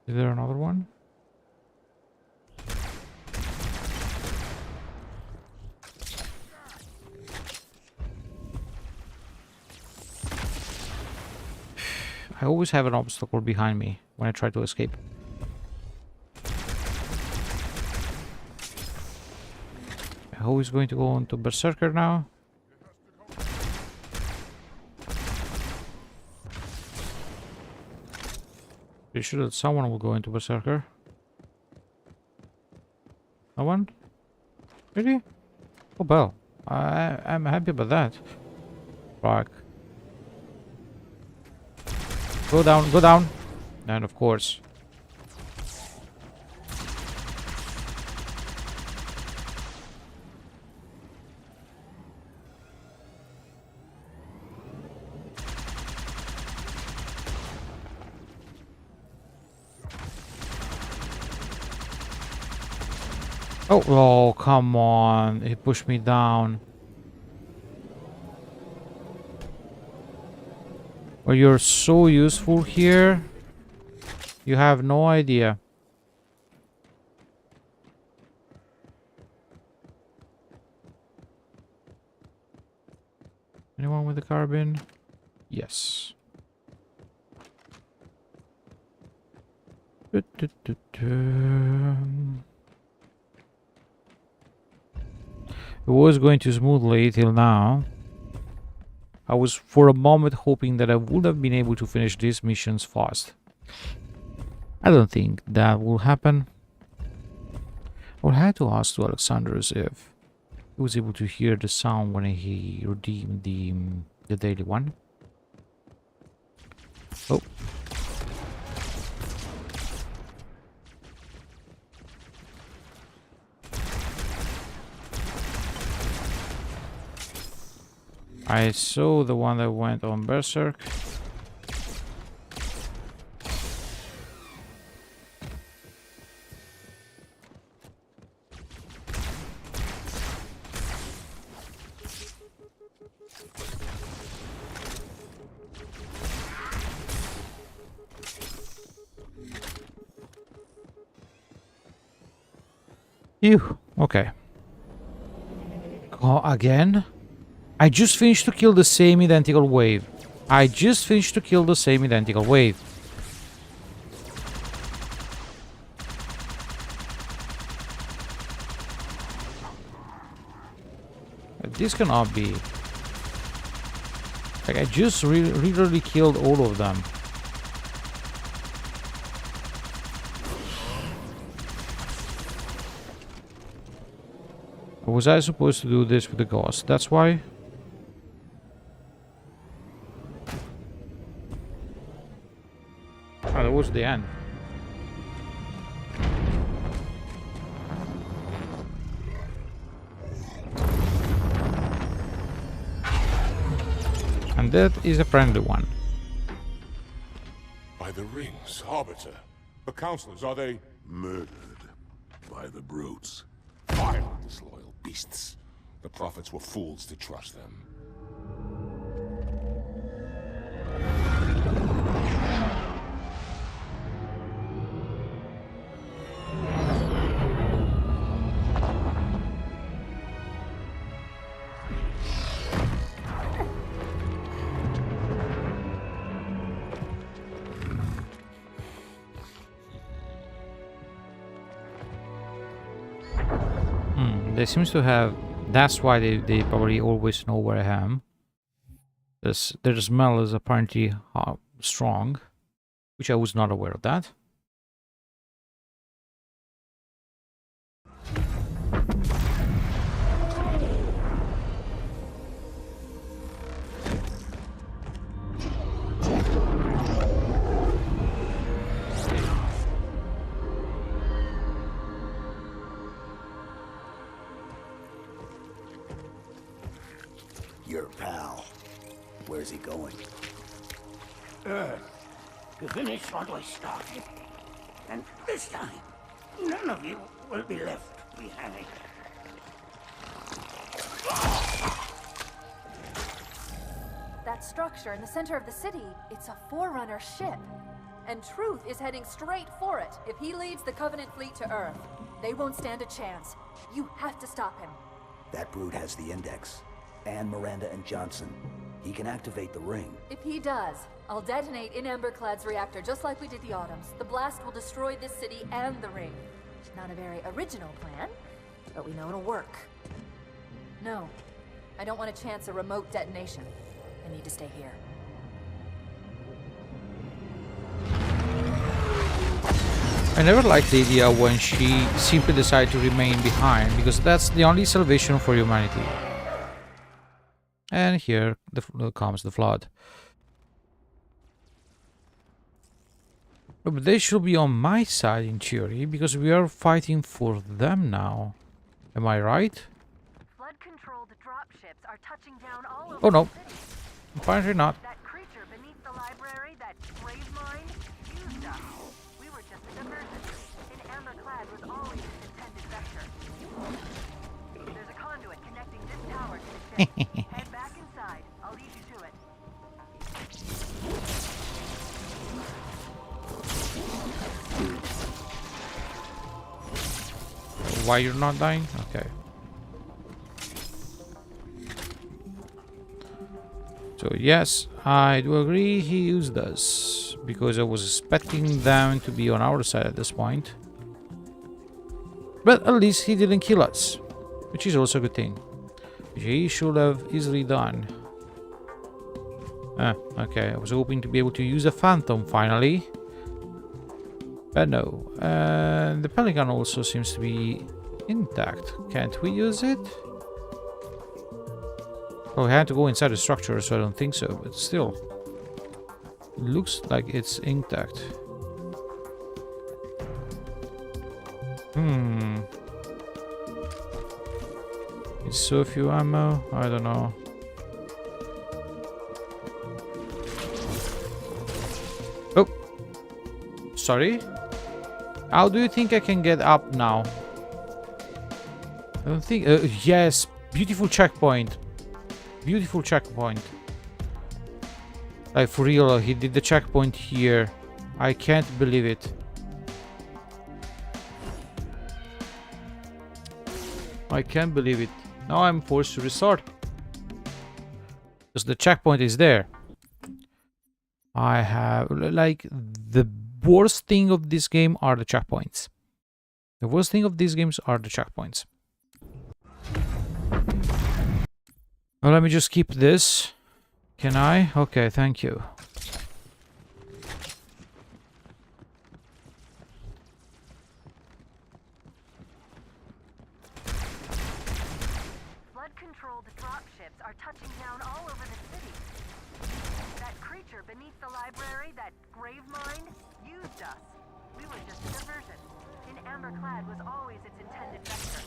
Is there another one? I always have an obstacle behind me when I try to escape. Who is going to go into Berserker now? Pretty sure that someone will go into Berserker. No one? Really? Oh well. I'm happy about that. Fuck. Go down, go down. And of course. Oh, come on. He pushed me down. Well, you're so useful here. You have no idea. Anyone with a carbine? Yes. It was going too smoothly till now. I was for a moment hoping that I would have been able to finish these missions fast. I don't think that will happen. I would have to ask to DAZaryus if he was able to hear the sound when he redeemed the daily one. Oh. I saw the one that went on Berserk. Phew. Okay. Go again? I just finished to kill the same identical wave. I just finished to kill the same identical wave. This cannot be. Like, I just literally killed all of them. Or was I supposed to do this with the ghost? That's why? Oh, that was the end. And that is a friendly one. By the rings, Arbiter. The counselors, are they Murdered by the brutes. vile, disloyal beasts? The prophets were fools to trust them. They seem to have... That's why they probably always know where I am. Their smell is apparently strong, which I was not aware of that. Your pal. Where's he going? To finish what I started. And this time, none of you will be left behind. That structure in the center of the city, it's a Forerunner ship. And Truth is heading straight for it. If he leads the Covenant fleet to Earth, they won't stand a chance. You have to stop him. That brute has the Index. And Miranda and Johnson. He can activate the ring. If he does, I'll detonate in Emberclad's reactor just like we did the Autumn's. The blast will destroy this city and the ring. Not a very original plan, but we know it'll work. No, I don't want to chance a remote detonation. I need to stay here. I never liked the idea when she simply decided to remain behind, because that's the only salvation for humanity. And here comes the flood. But they should be on my side in theory, because we are fighting for them now. Am I right? Flood-controlled dropships are touching down all over Oh no. the city. Apparently not. That creature beneath the library, that Gravemind, used us. We were just a diversion. In Amberclad was always its intended vector. There's a conduit connecting this tower to the ship. Head back inside. I'll lead you to it. Why you're not dying? Okay. So yes, I do agree he used us, because I was expecting them to be on our side at this point. But at least he didn't kill us, which is also a good thing. Which he should have easily done. Okay, I was hoping to be able to use a Phantom finally. But no. The Pelican also seems to be intact. Can't we use it? Oh, I had to go inside the structure, so I don't think so, but still. It looks like it's intact. It's so few ammo, I don't know. Oh! Sorry? How do you think I can get up now? I don't think... yes! Beautiful checkpoint. Beautiful checkpoint. Like, for real, he did the checkpoint here. I can't believe it. I can't believe it. Now I'm forced to restart. Because the checkpoint is there. I have... Like, the worst thing of this game are the checkpoints. The worst thing of these games are the checkpoints. Well, let me just keep this. Can I? Okay, thank you. Flood-controlled dropships are touching down all over the city. That creature beneath the library, that Gravemind, used us. We were just a diversion. In Amberclad was always its intended vector.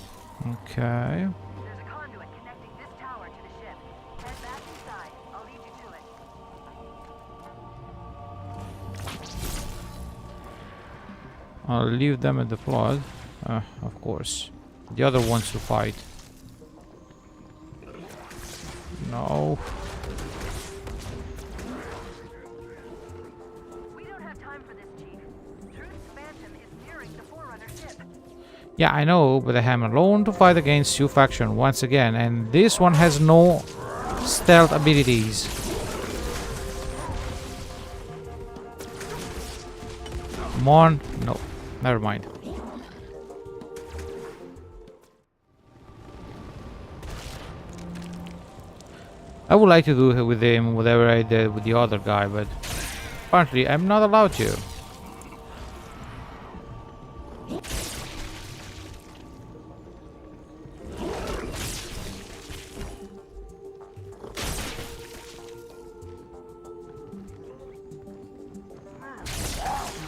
Okay. There's a conduit connecting this tower to the ship. Head back inside. I'll lead you to it. I'll leave them at the flood. Of course. The other ones to fight. No. We don't have time for this, Chief. Truth's Phantom is nearing the Forerunner ship. Yeah, I know, but I am alone to fight against you faction once again, and this one has no stealth abilities. Come on. No, never mind. I would like to do with him whatever I did with the other guy, but apparently I'm not allowed to.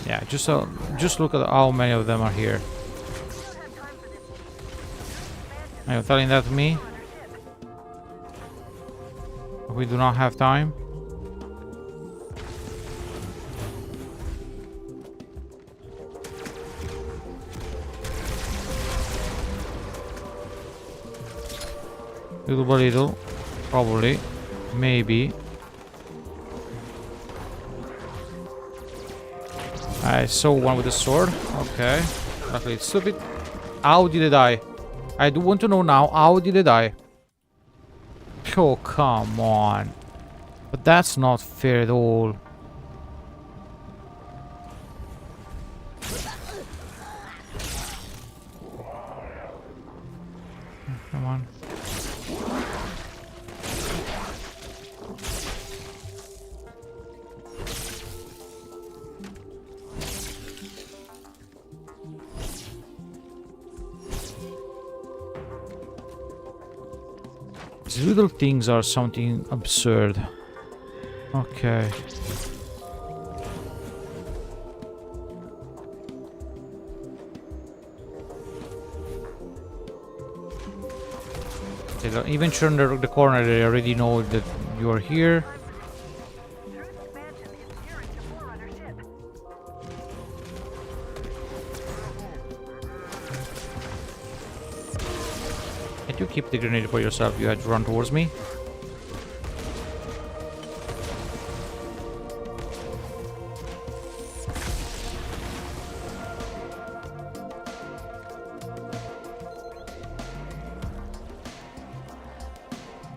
Yeah, just look at how many of them are here. Are you telling that to me? We do not have time. Little by little, probably, maybe. I saw one with a sword. Okay, luckily it's stupid. How did it die? I do want to know now. How did it die? Oh, come on. But that's not fair at all. Come on. These little things are something absurd. Okay. They don't even turn the corner, they already know that you are here. Can't you keep the grenade for yourself? You had to run towards me.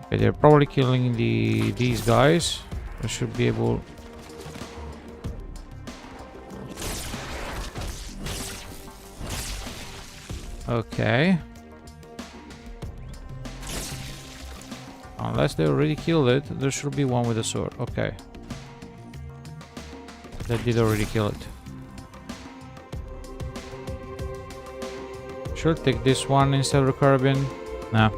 Okay, they're probably killing these guys. I should be able. Okay. Unless they already killed it, there should be one with a sword. Okay. They did already kill it. Should take this one instead of the carbine. Nah.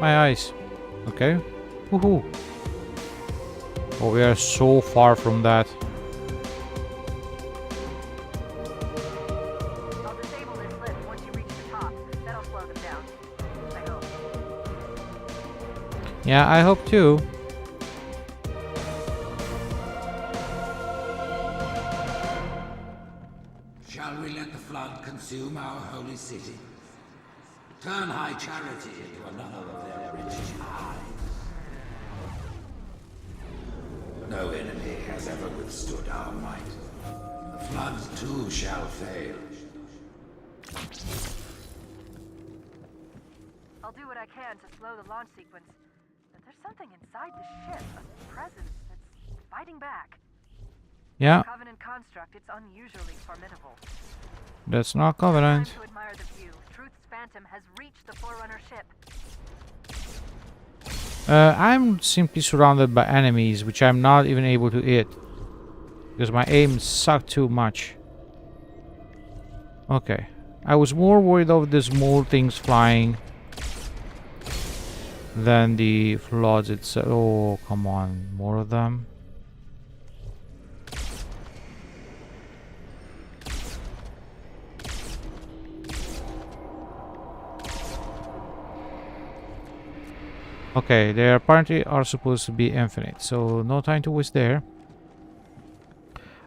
My eyes. Okay. Woohoo. Oh, we are so far from that. I'll disable this lift once you reach the top. That'll slow them down. I hope. Yeah, I hope too. Shall we let the flood consume our holy city? Turn high charity into another of their rich hives. No enemy has ever withstood our might. The floods too shall fail. I'll do what I can to slow the launch sequence. But there's something inside the ship, a presence that's fighting back. Yeah. Covenant construct, it's unusually formidable. That's not Covenant. Time to admire the view. Truth's Phantom has reached the Forerunner ship. I'm simply surrounded by enemies, which I'm not even able to hit. Because my aim sucked too much. Okay. I was more worried of the small things flying than the floods itself. Oh, come on. More of them. Okay, they apparently are supposed to be infinite, so no time to waste there.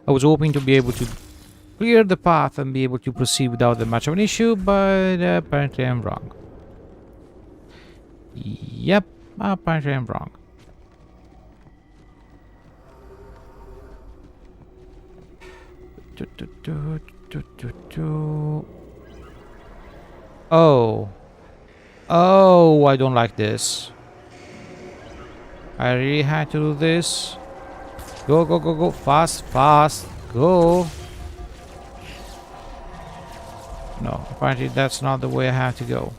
I was hoping to be able to clear the path and be able to proceed without that much of an issue, but apparently I'm wrong. Yep, apparently I'm wrong. Oh. Oh, I don't like this. I really had to do this. Go, go, go, go. Fast, fast. Go. No, apparently that's not the way I have to go.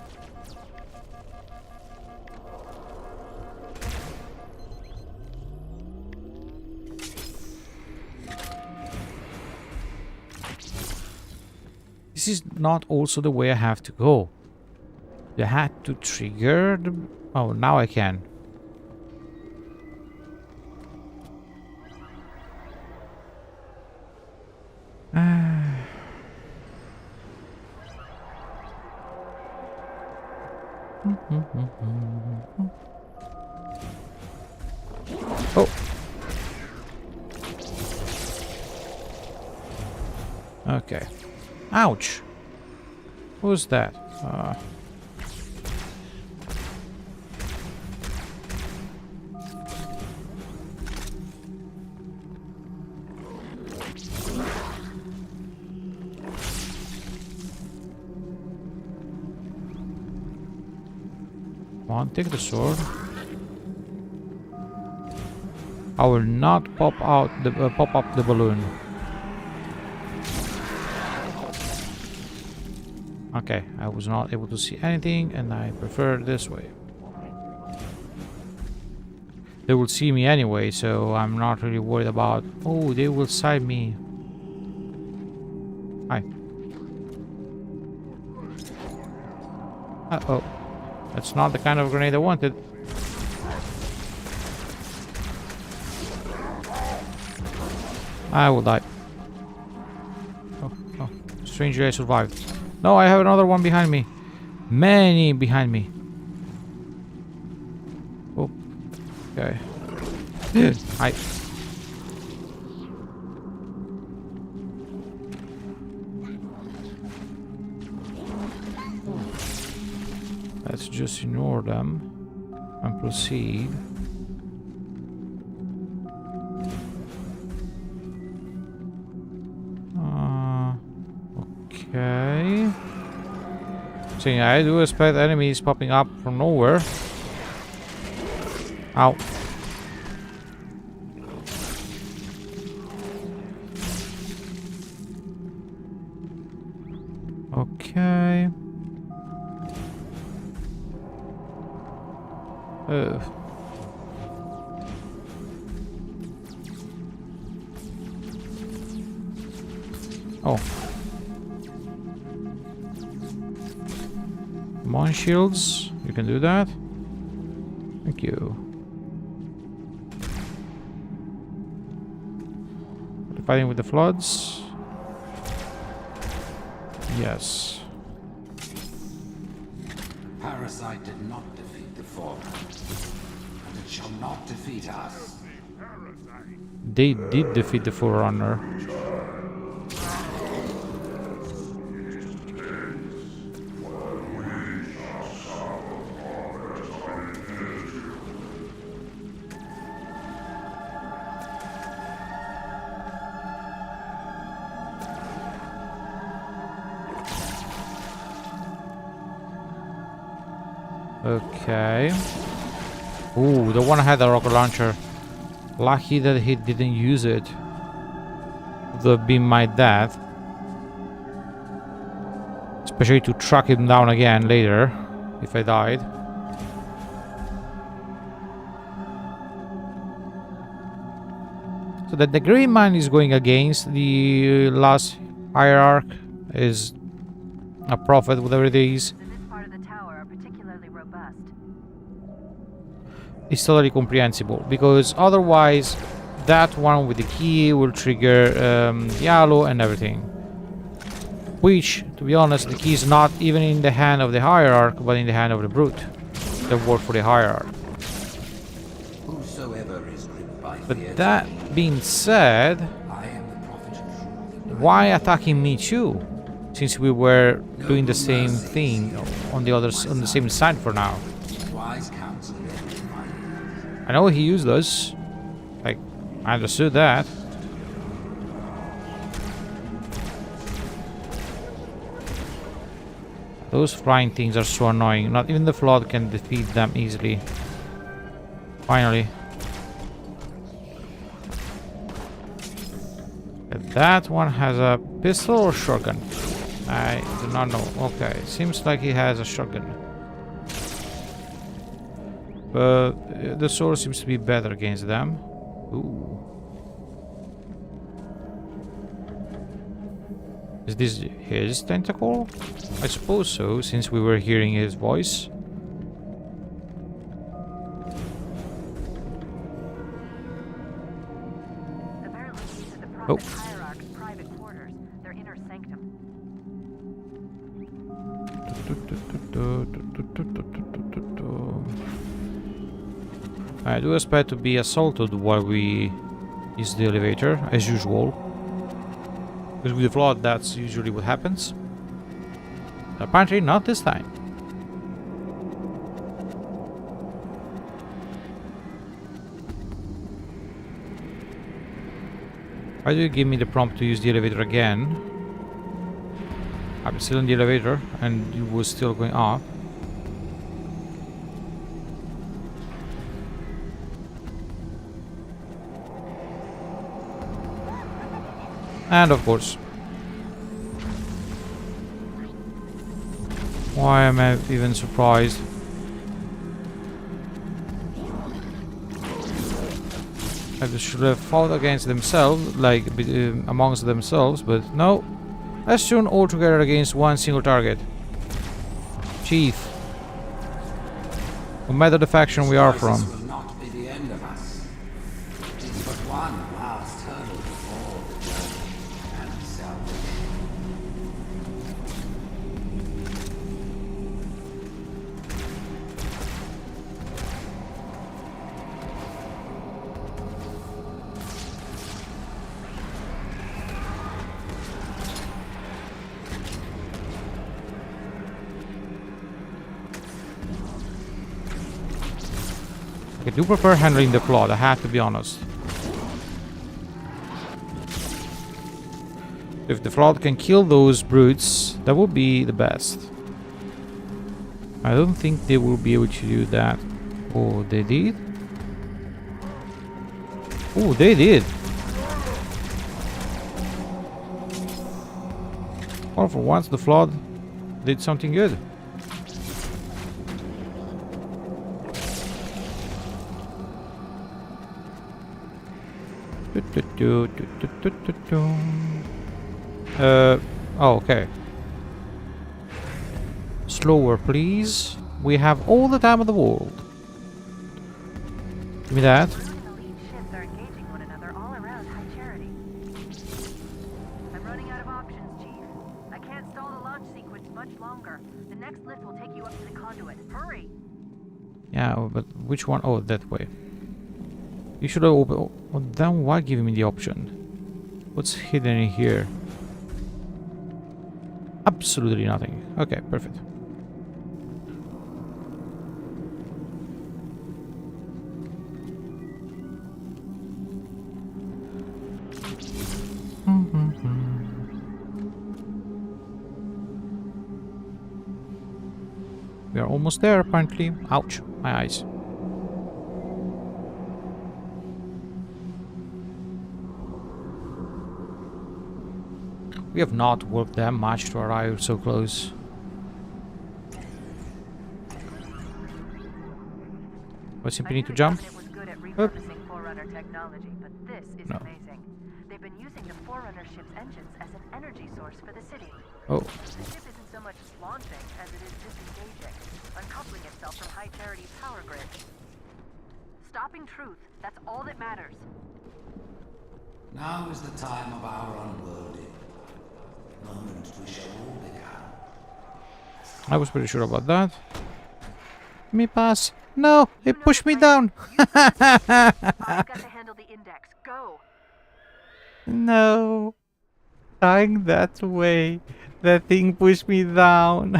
This is not also the way I have to go. You had to trigger the... Oh, now I can. Oh. Okay. Ouch. Who's that? Come on, take the sword. I will not pop up the balloon. Okay, I was not able to see anything, and I prefer this way. They will see me anyway, so I'm not really worried about... Oh, they will sight me. Hi. Uh-oh. That's not the kind of grenade I wanted. I will die. Oh, oh. Strangely I survived. No, I have another one behind me. Many behind me. Oh. Okay. Hi. Let's just ignore them and proceed. Okay. So yeah, I do expect enemies popping up from nowhere. Ow. Okay. Oh. Come on, shields. You can do that. Thank you. Fighting with the floods. Yes. Parasite did not defeat the Forerunner, and it shall not defeat us. They did defeat the Forerunner. Okay. Ooh, the one had a rocket launcher. Lucky that he didn't use it. Would have been my death. Especially to track him down again later, if I died. So that the Gravemind is going against the last hierarch is a prophet, whatever it is. It's totally comprehensible, because otherwise that one with the key will trigger the halo and everything, which, to be honest, the key is not even in the hand of the hierarch but in the hand of the brute that work for the hierarch. But that being said, why attacking me too, since we were doing the same thing on the same side for now? I know he used us. Like, I understood that. Those flying things are so annoying. Not even the flood can defeat them easily. Finally. That one has a pistol or shotgun? I do not know. Okay, seems like he has a shotgun. But the sword seems to be better against them. Ooh. Is this his tentacle? I suppose so, since we were hearing his voice. Apparently these are the Oh. prophet hierarch's private quarters, their inner sanctum. I do expect to be assaulted while we use the elevator, as usual. Because with the flood, that's usually what happens. Apparently not this time. Why do you give me the prompt to use the elevator again? I'm still in the elevator and it was still going up. And of course. Why am I even surprised? I should have fought against themselves, like amongst themselves, but no. Let's turn all together against one single target. Chief. No matter the faction we are from. This will not be the end of us. It is but one last hurdle before the journey and salvation. I do prefer handling the plot, I have to be honest. If the flood can kill those brutes, that would be the best. I don't think they will be able to do that. Oh, they did? Oh, they did. Well, for once the flood did something good. Oh, okay. Slower, please. We have all the time in the world. Give me that. The elite ships are engaging one another all around High Charity. I'm running out of options, Chief. I can't stall the launch sequence much longer. The next lift will take you up to the conduit. Hurry! Yeah, but which one? Oh, that way. You should have opened. Oh, then why give me the option? What's hidden in here? Absolutely nothing. Okay, perfect. We are almost there, apparently. Ouch, my eyes. We have not worked that much to arrive so close. What, simply need to jump? It was good at repurposing Forerunner technology, but this is amazing. They've been using the Forerunner ship's engines as an energy source for the city. Oh. The ship isn't so much launching as it is disengaging, uncoupling itself from High Charity's power grid. Stopping truth, that's all that matters. Now is the time of our unworlding. Moment we shall all become. I was pretty sure about that. Let me pass. No, it pushed me down. I've got to handle the index. Go. No. Dying that way. That thing pushed me down.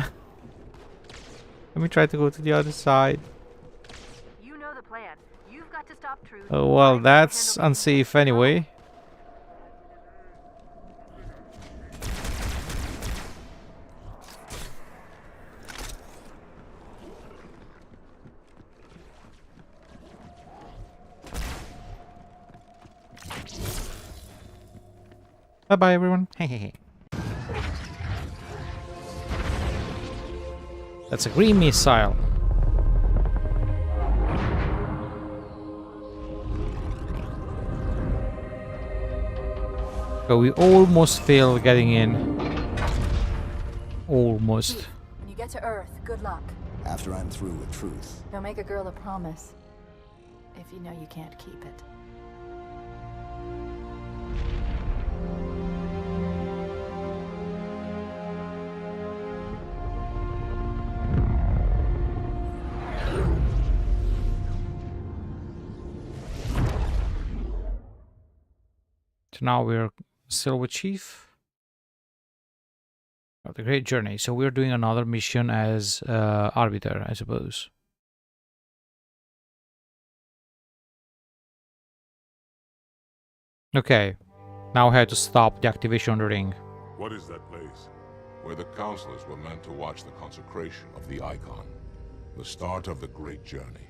Let me try to go to the other side. You know the plan. You've got to stop truth. Oh, well, that's unsafe anyway. Bye-bye, everyone. Hey. That's a green missile. So we almost failed getting in. Almost. When you get to Earth, good luck. After I'm through with truth. Don't make a girl a promise if you know you can't keep it. So now we're still with Chief. Oh, the Great Journey. So we're doing another mission as Arbiter, I suppose. Okay. Now I have to stop the activation of the ring. What is that place? Where the counselors were meant to watch the consecration of the icon. The start of the Great Journey.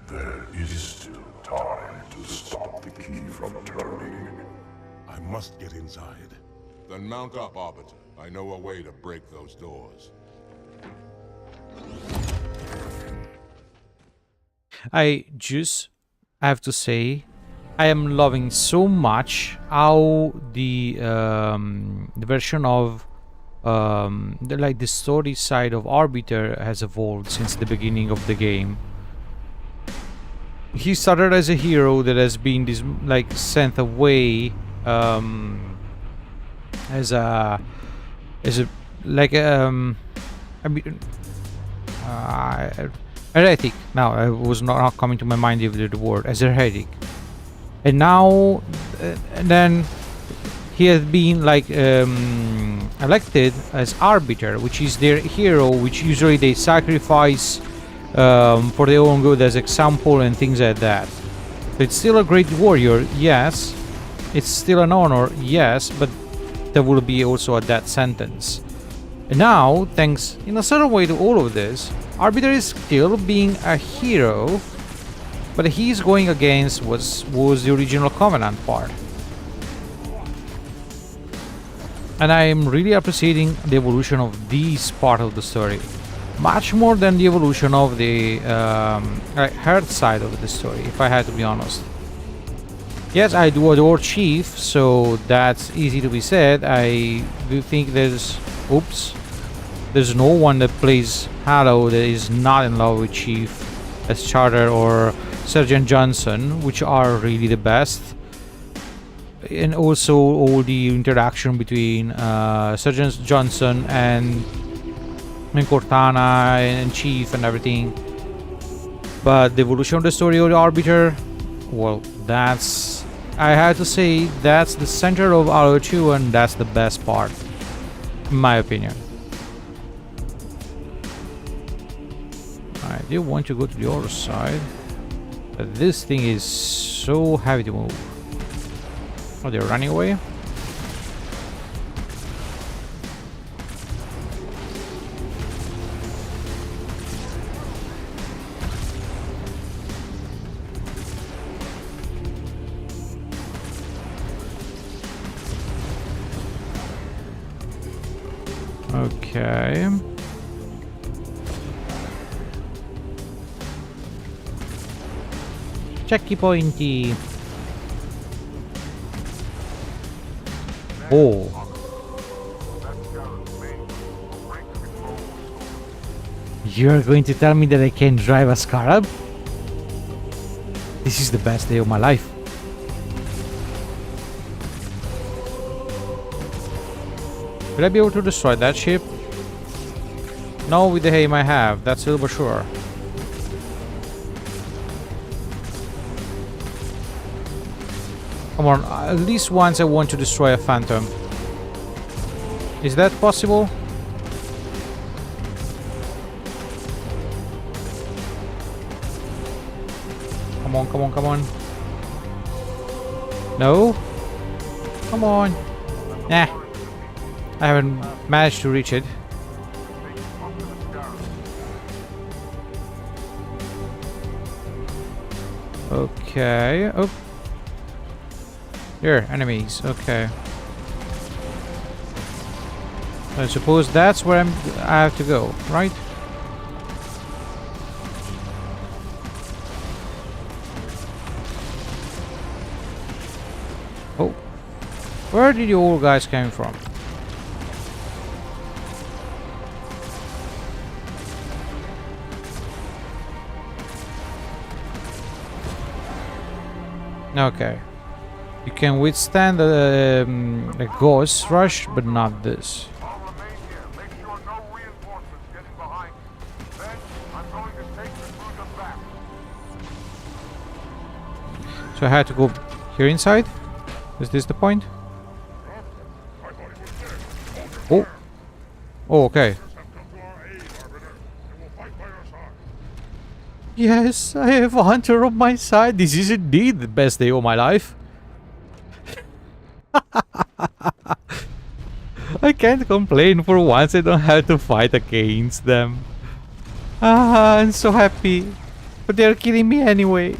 There is still time to stop the key from turning. I must get inside. Then mount up, Arbiter. I know a way to break those doors. I have to say, I am loving so much how the version of the story side of Arbiter has evolved since the beginning of the game. He started as a hero that has been sent away as a heretic. Now I was not coming to my mind even the word as a heretic, and now and then he has been elected as Arbiter, which is their hero, which usually they sacrifice for their own good as example and things like that. It's still a great warrior, yes. It's still an honor, yes, but there will be also a death sentence. And now, thanks in a certain way to all of this, Arbiter is still being a hero, but he's going against what was the original Covenant part. And I am really appreciating the evolution of this part of the story. Much more than the evolution of the Earth side of the story, if I had to be honest. Yes, I do adore Chief, so that's easy to be said. I do think there's no one that plays Halo that is not in love with Chief as Charter or Sergeant Johnson, which are really the best. And also all the interaction between Sergeant Johnson and Cortana and Chief and everything. But the evolution of the story of the Arbiter, well, I have to say, that's the center of Halo 2, and that's the best part, in my opinion. I do want to go to the other side, but this thing is so heavy to move. Oh, they're running away? Okay. Checkpointy. Oh. You're going to tell me that I can drive a Scarab? This is the best day of my life. Will I be able to destroy that ship? No, with the aim I have, that's a little bit sure. Come on, at least once I want to destroy a Phantom. Is that possible? Come on, come on, come on. No? Come on. Nah. I haven't managed to reach it. Okay. Oh. Here, enemies. Okay. I suppose that's where I have to go, right? Oh. Where did you all guys come from? Okay. You can withstand a ghost rush, but not this. I'll remain here. Make sure no reinforcements get in behind me. Then, I'm going to take the cruiser back. So I had to go here inside? Is this the point? Oh. Oh, okay. Yes, I have a hunter on my side. This is indeed the best day of my life. I can't complain. For once I don't have to fight against them. Ah, I'm so happy. But they're killing me anyway.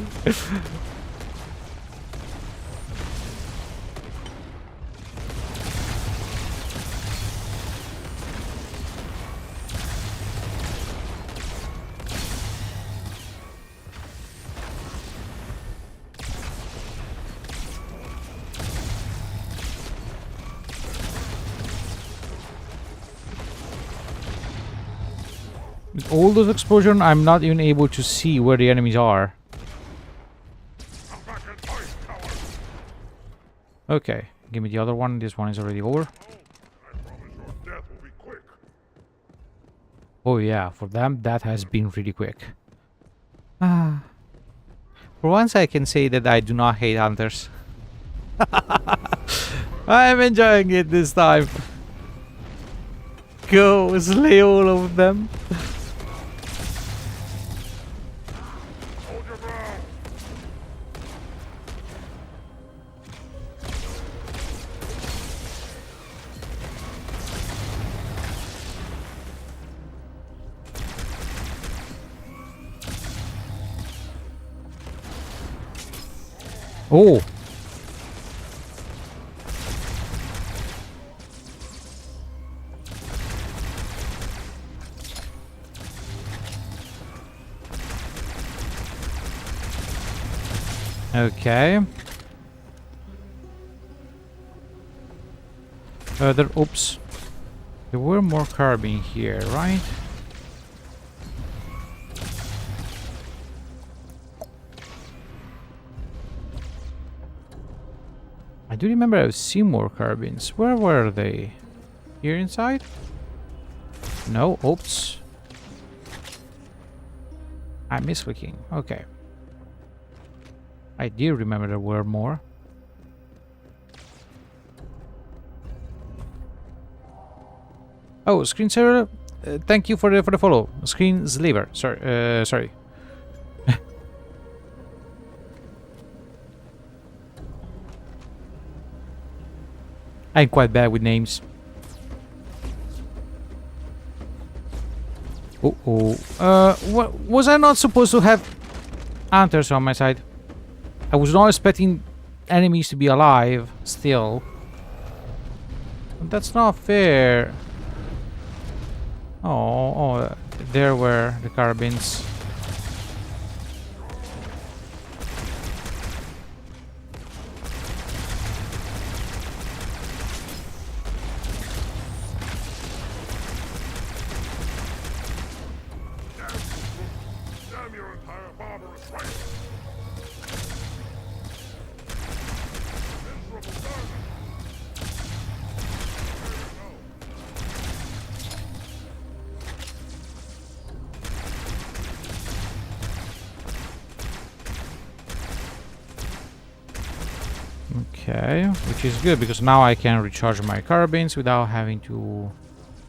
With all those explosions, I'm not even able to see where the enemies are. Okay, give me the other one. This one is already over. Oh yeah, for them that has been really quick. Ah. For once I can say that I do not hate hunters. I'm enjoying it this time. Go slay all of them. Oh. Okay. Oops. There were more carbine here, right? I do remember I've seen more carbines. Where were they? Here inside? No, oops. I'm misclicking. Okay. I do remember there were more. Oh, screensaver. Thank you for the follow. Screenslaver. Sorry. I'm quite bad with names. What was I not supposed to have hunters on my side? I was not expecting enemies to be alive still. That's not fair. Oh, there were the carbines. Damn your entire barbarous race! Miserable darling! Okay, which is good because now I can recharge my carbines without having to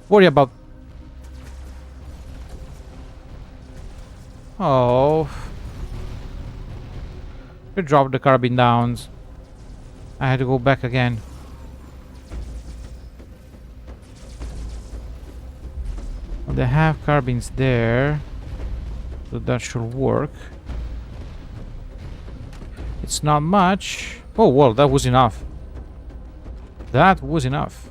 worry about... Oh. I dropped the carbine down. I had to go back again. Well, they have carbines there, so that should work. It's not much. Oh, well, that was enough. That was enough.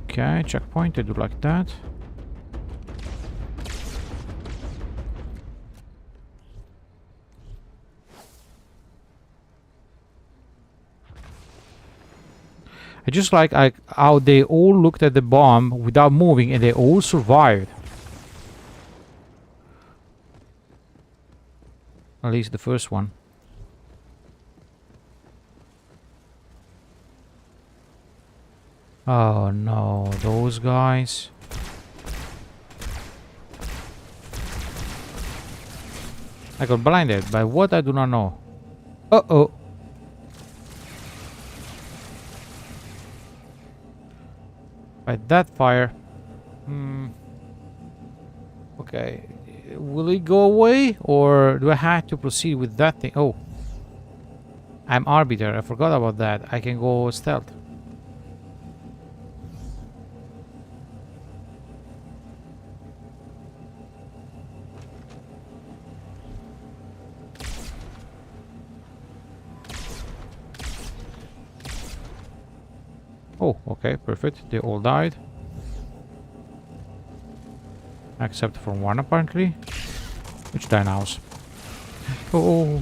Okay, checkpoint, I do like that. I just like how they all looked at the bomb without moving and they all survived. At least the first one. Oh no, those guys. I got blinded by what I do not know. Uh-oh. By that fire. Okay. Will it go away? Or do I have to proceed with that thing? Oh. I'm Arbiter. I forgot about that. I can go stealth. Oh, okay, perfect. They all died. Except for one, apparently. Which dinosaurs? Oh.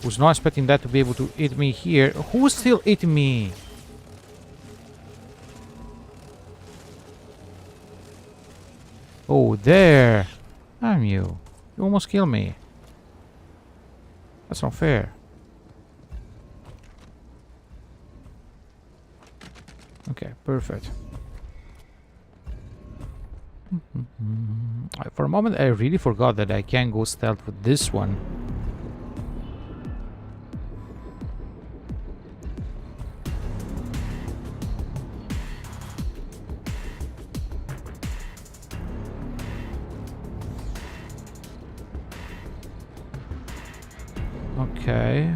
Was not expecting that to be able to hit me here. Who's still hitting me? Oh, there. Damn you. You almost killed me. That's not fair. Okay, perfect. For a moment I really forgot that I can go stealth with this one. Okay.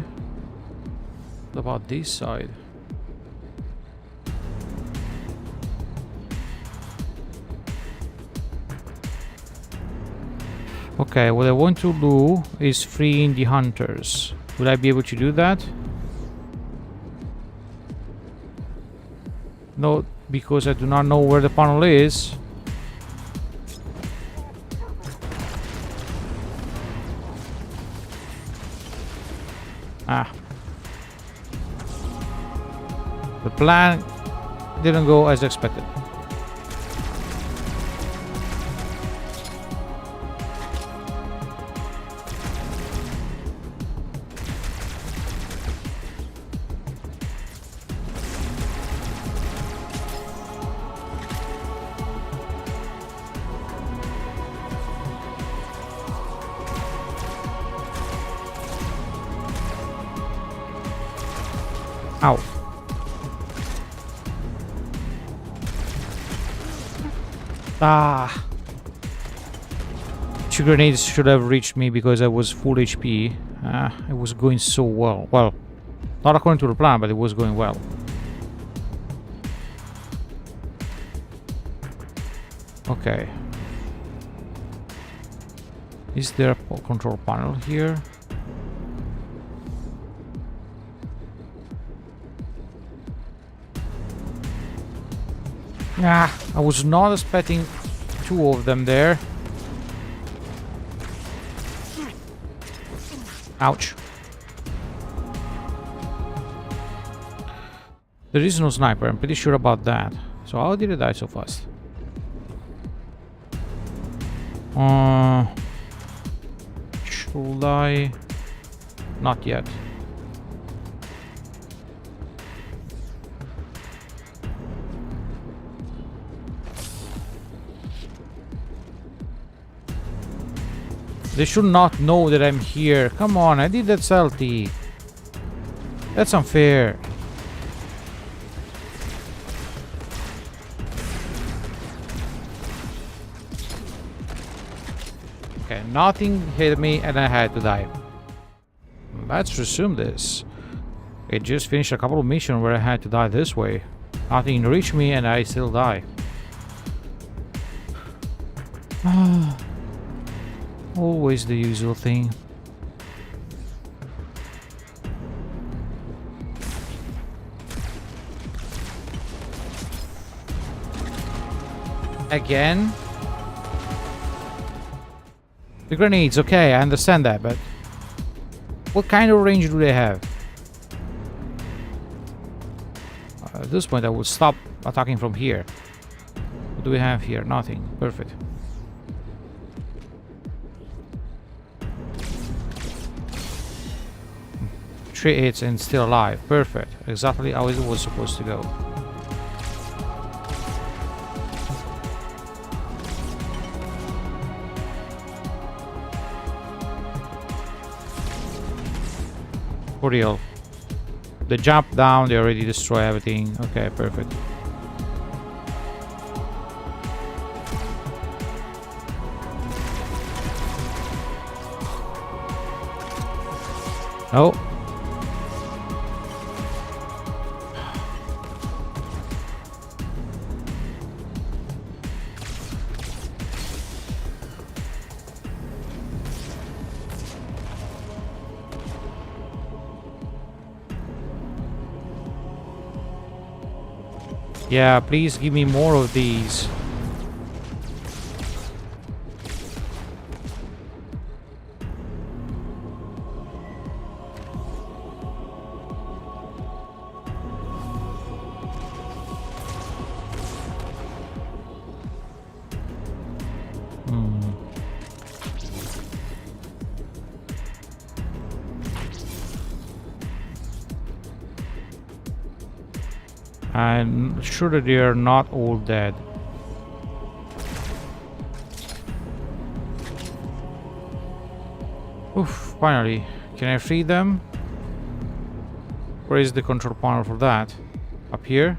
What about this side? Okay, what I want to do is freeing the hunters. Will I be able to do that? No, because I do not know where the panel is. Ah. The plan didn't go as expected. Ow. Ah. 2 grenades should have reached me because I was full HP. It was going so well. Well, not according to the plan, but it was going well. Okay. Is there a control panel here? Ah, I was not expecting 2 of them there. Ouch. There is no sniper, I'm pretty sure about that. So how did I die so fast? Should I? Not yet. They should not know that I'm here. Come on, I did that stealthy. That's unfair. Okay, nothing hit me and I had to die. Let's resume this. I just finished a couple of missions where I had to die this way. Nothing reached me and I still die. Always the usual thing. Again? The grenades, okay, I understand that, but what kind of range do they have? At this point, I will stop attacking from here. What do we have here? Nothing. Perfect. Three hits and still alive. Perfect. Exactly how it was supposed to go. For real. They jump down, they already destroy everything. Okay, perfect. Oh. Yeah, please give me more of these. I'm sure that they are not all dead. Oof, finally. Can I free them? Where is the control panel for that? Up here?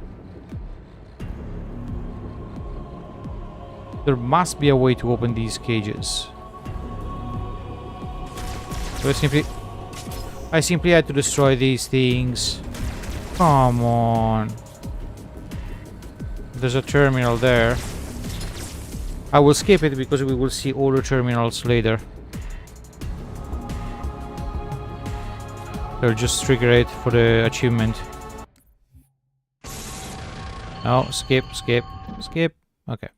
There must be a way to open these cages. So I simply had to destroy these things. Come on. There's a terminal there. I will skip it because we will see all the terminals later. They'll just trigger it for the achievement. No, skip. Okay.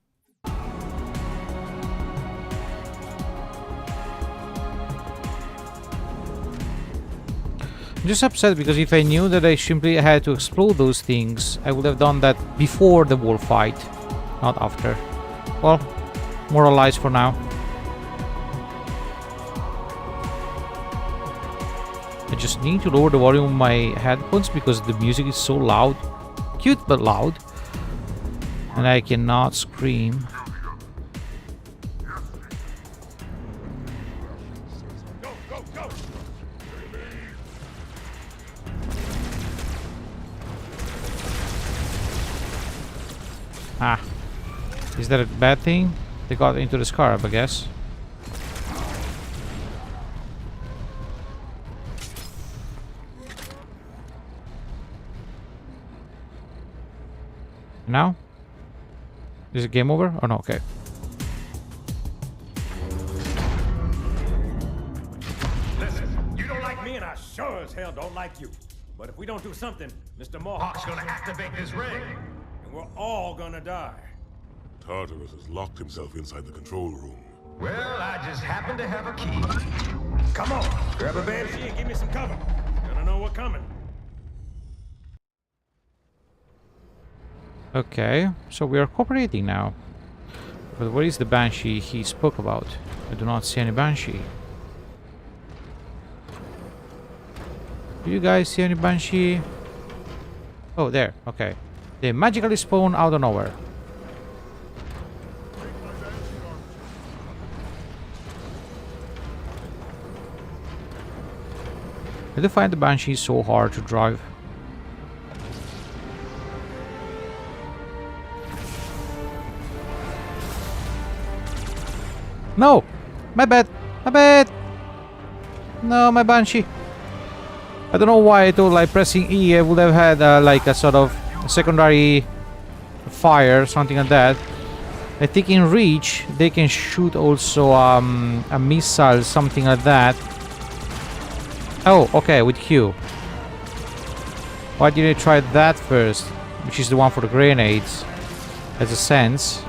I'm just upset because if I knew that I simply had to explode those things, I would have done that before the wall fight, not after. Well, moral lies for now. I just need to lower the volume of my headphones because the music is so loud. Cute but loud. And I cannot scream. Ah, is that a bad thing? They got into the scarab, I guess. Now? Is it game over? Oh no, okay. Listen, you don't like me and I sure as hell don't like you. But if we don't do something, Mr. Mohawk's gonna activate this ring. And we're all gonna die. Tartarus has locked himself inside the control room. Well, I just happen to have a key. Come on, grab a banshee and give me some cover. Gonna know what's coming. Okay, so we are cooperating now. But where is the banshee he spoke about? I do not see any banshee. Do you guys see any banshee? Oh, there. Okay. They magically spawn out of nowhere. I do find the banshee so hard to drive. No! My bad! My bad! No, my banshee. I don't know why I thought like pressing E I would have had like a sort of secondary fire, something like that. I think in Reach they can shoot also a missile, something like that. Oh, okay, with Q. Why didn't I try that first? Which is the one for the grenades. Has a sense.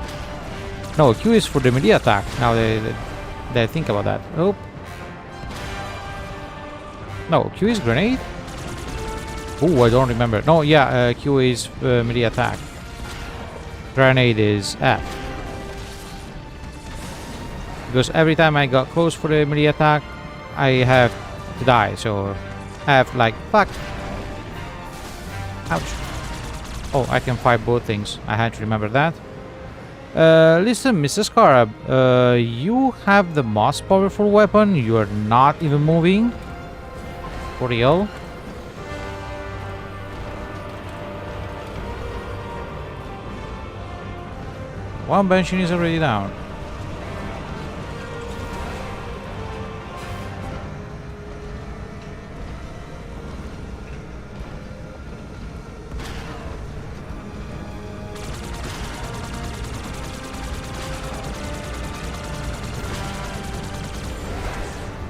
No, Q is for the melee attack. Now they think about that. Oh. No, Q is grenade? Oh, I don't remember. No, yeah, Q is melee attack. Grenade is F. Because every time I got close for the melee attack, I have to die. So F like fuck. Ouch. Oh, I can fight both things. I had to remember that. Listen, Mr. Scarab, you have the most powerful weapon. You are not even moving. For real? One Banshee is already down.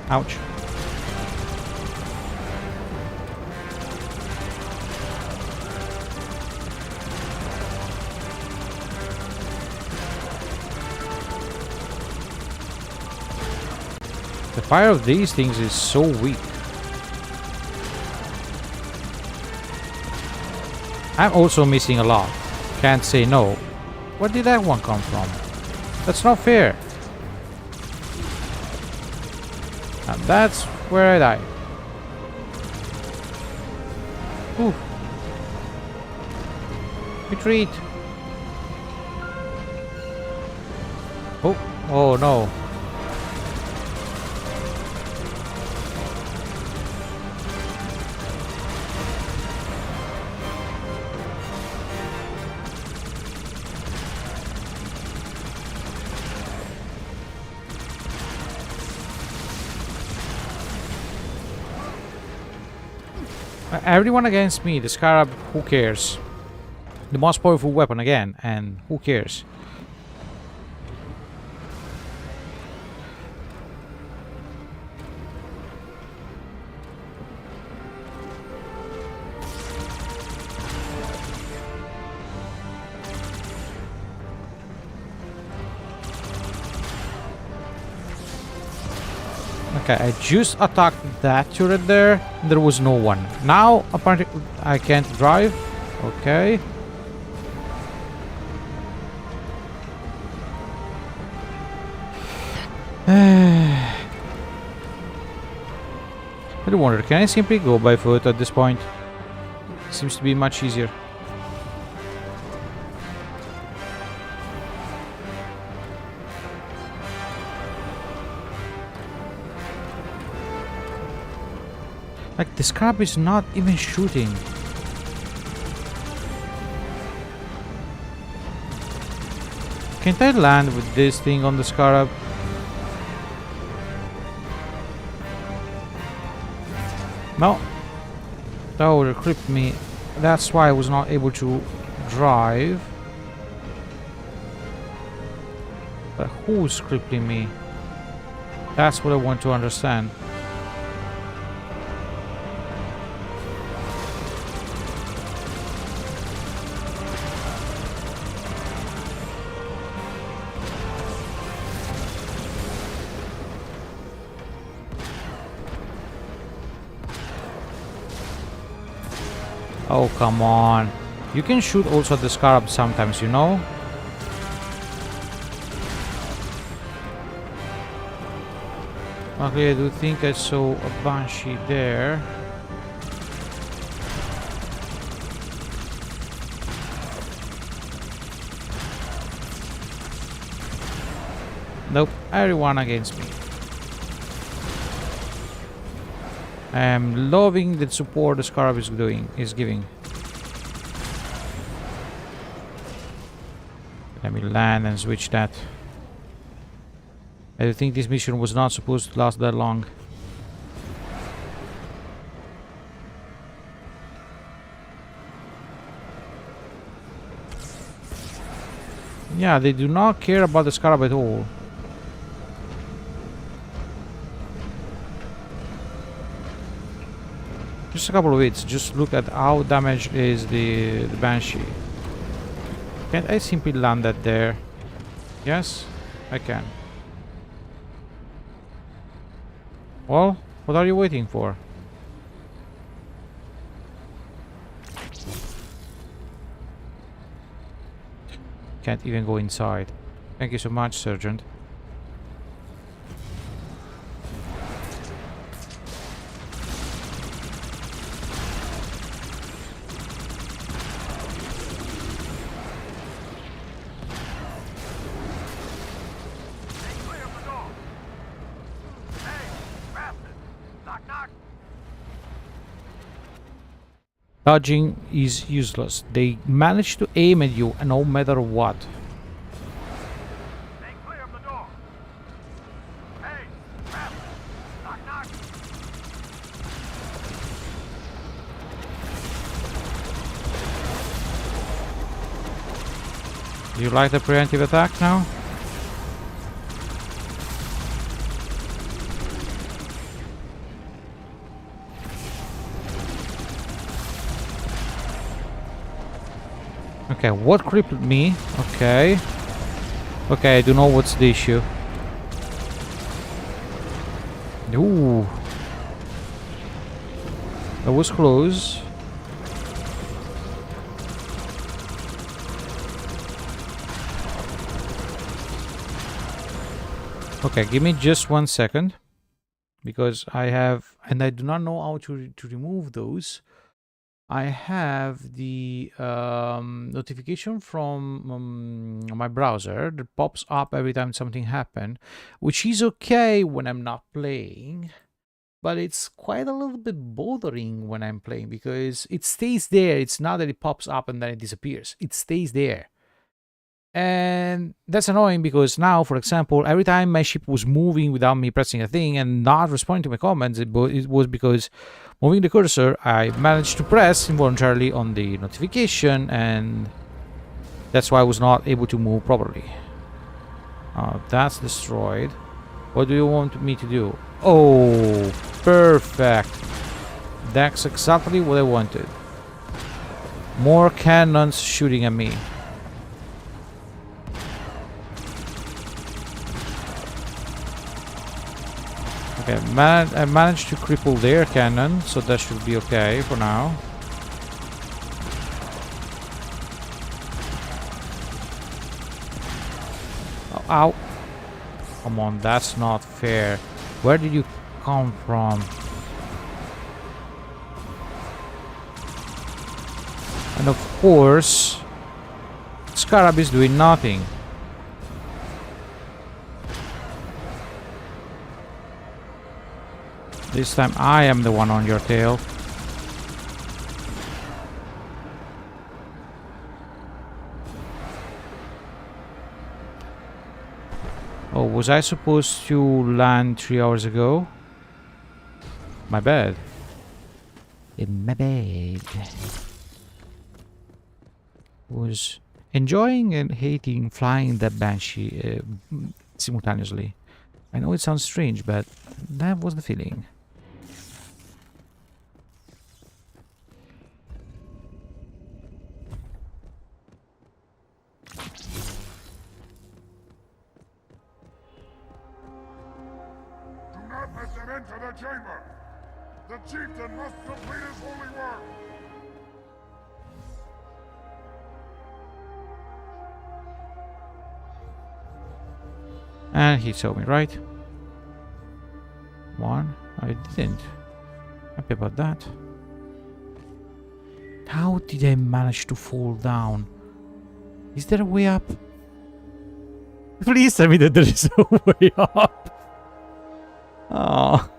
Ouch. The fire of these things is so weak. I'm also missing a lot. Can't say no. Where did that one come from? That's not fair. And that's where I die. Ooh. Retreat. Oh, oh no. Everyone against me, the Scarab, who cares? The most powerful weapon again, and who cares? Okay, I just attacked that turret there. There was no one. Now, apparently, I can't drive. Okay. I do wonder, can I simply go by foot at this point? Seems to be much easier. Like, the Scarab is not even shooting. Can't I land with this thing on the Scarab? No. That would have clipped me. That's why I was not able to drive. But who's crippling me? That's what I want to understand. Oh, come on. You can shoot also at the Scarab sometimes, you know? Okay, I do think I saw a Banshee there. Nope, everyone against me. I am loving the support the Scarab is giving. Let me land and switch that. I think this mission was not supposed to last that long. Yeah, they do not care about the Scarab at all. Just a couple of hits. Just look at how damaged is the Banshee. Can't I simply land that there? Yes, I can. Well, what are you waiting for? Can't even go inside. Thank you so much, Sergeant. Dodging is useless. They manage to aim at you no matter what. Do you like the preemptive attack now? Okay, what crippled me? Okay. Okay, I do know what's the issue. Ooh. That was close. Okay, give me just 1 second. Because I have... And I do not know how to remove those. I have the notification from my browser that pops up every time something happens, which is okay when I'm not playing, but it's quite a little bit bothering when I'm playing because it stays there. It's not that it pops up and then it disappears. It stays there. And that's annoying because now, for example, every time my ship was moving without me pressing a thing and not responding to my comments, it was because moving the cursor, I managed to press involuntarily on the notification, and that's why I was not able to move properly. That's destroyed. What do you want me to do? Oh, perfect. That's exactly what I wanted. More cannons shooting at me. Okay, I managed to cripple their cannon, so that should be okay for now. Oh, ow. Come on, that's not fair. Where did you come from? And of course, Scarab is doing nothing. This time I am the one on your tail. Oh, was I supposed to land 3 hours ago? My bad. My bad. Was enjoying and hating flying that Banshee simultaneously. I know it sounds strange, but that was the feeling. Let them enter the chamber! The chieftain must complete his holy work! And he saw me, right? One, I didn't. Happy about that. How did I manage to fall down? Is there a way up? Please tell me that there is a way up. Oh.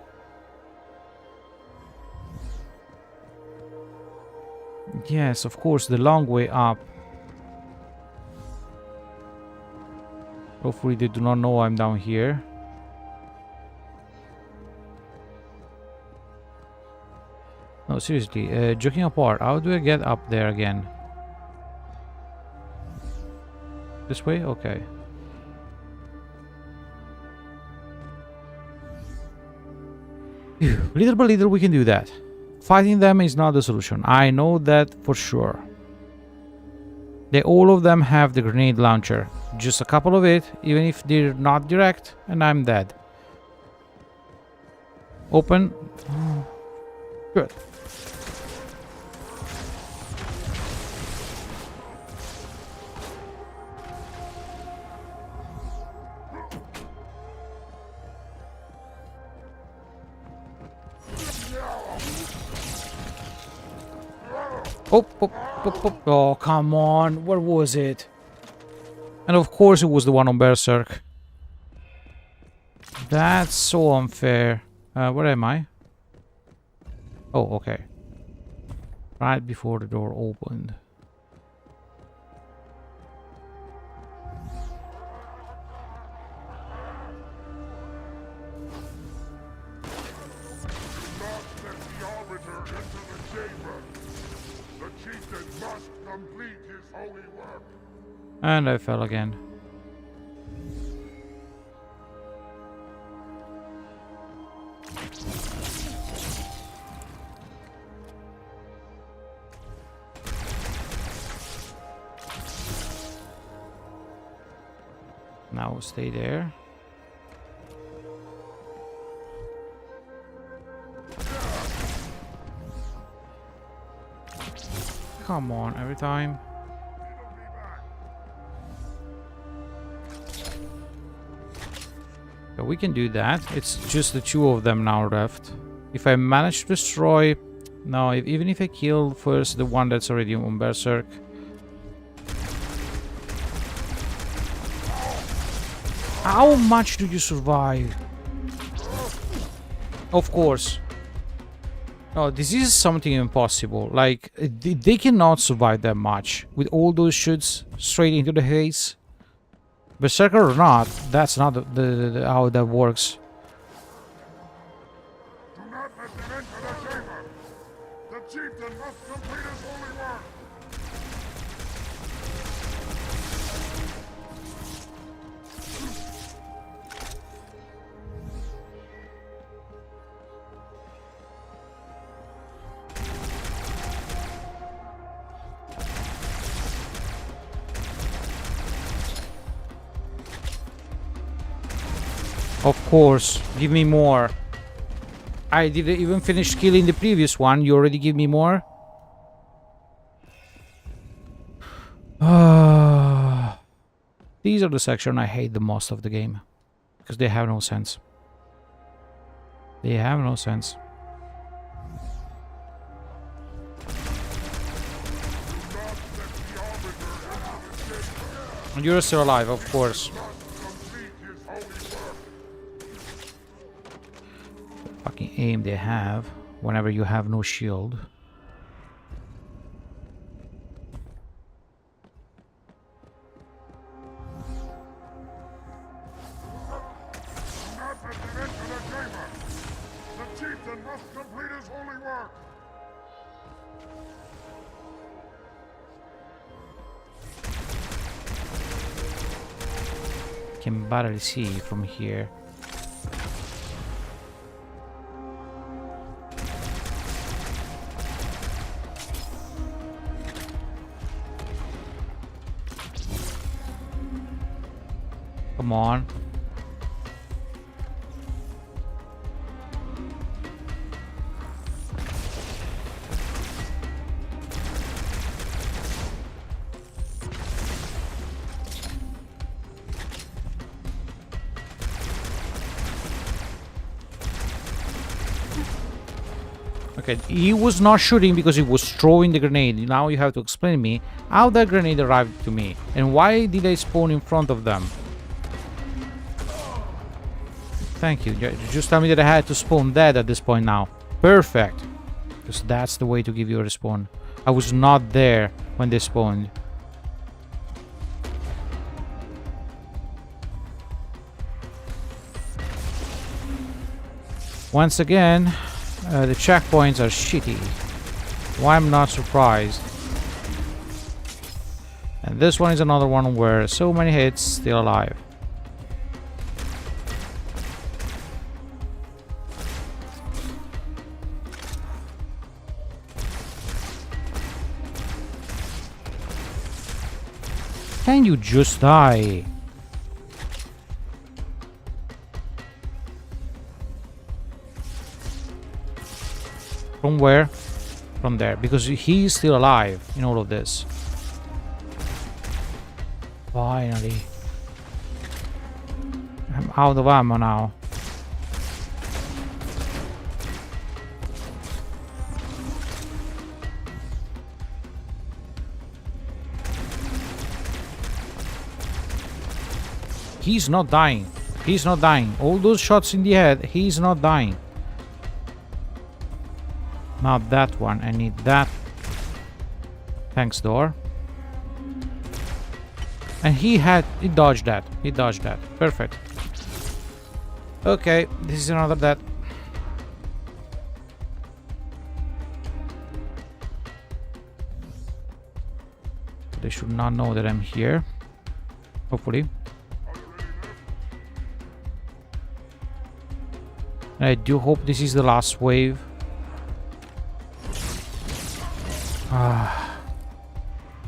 Yes, of course, the long way up. Hopefully they do not know I'm down here. No, seriously, joking apart, how do I get up there again? This way? Okay. Little by little we can do that. Fighting them is not the solution. I know that for sure. All of them have the grenade launcher. Just a couple of it, even if they're not direct, and I'm dead. Open. Good. Oh, come on. Where was it? And of course it was the one on Berserk. That's so unfair. Where am I? Oh, okay. Right before the door opened. And I fell again. Now stay there. Come on, every time. Yeah, we can do that. It's just the two of them now left. If I manage to destroy... No, even if I kill first the one that's already on Berserk. How much do you survive? Of course. No, this is something impossible. Like, they cannot survive that much. With all those shots straight into the face. Berserker or not, that's not the how that works. Do not let them enter the chamber. The chieftain must complete his holy work. Of course, give me more. I didn't even finish killing the previous one. You already give me more? These are the section I hate the most of the game. Because they have no sense. They have no sense. And you're still alive, of course. Fucking aim they have whenever you have no shield. The chieftain must complete his holy work. Can barely see from here. Come on. Okay, he was not shooting because he was throwing the grenade. Now you have to explain to me how that grenade arrived to me and why did I spawn in front of them. Thank you. Just tell me that I had to spawn dead at this point now. Perfect. Because that's the way to give you a respawn. I was not there when they spawned. Once again, the checkpoints are shitty. Why I'm not surprised. And this one is another one where so many hits, still alive. can you just die? From where? From there. Because he's still alive in all of this. Finally. I'm out of ammo now. He's not dying. He's not dying. All those shots in the head, he's not dying. Not that one. I need that. Thanks, door. And he dodged that. He dodged that. Perfect. Okay, this is another death. They should not know that I'm here. Hopefully. I do hope this is the last wave.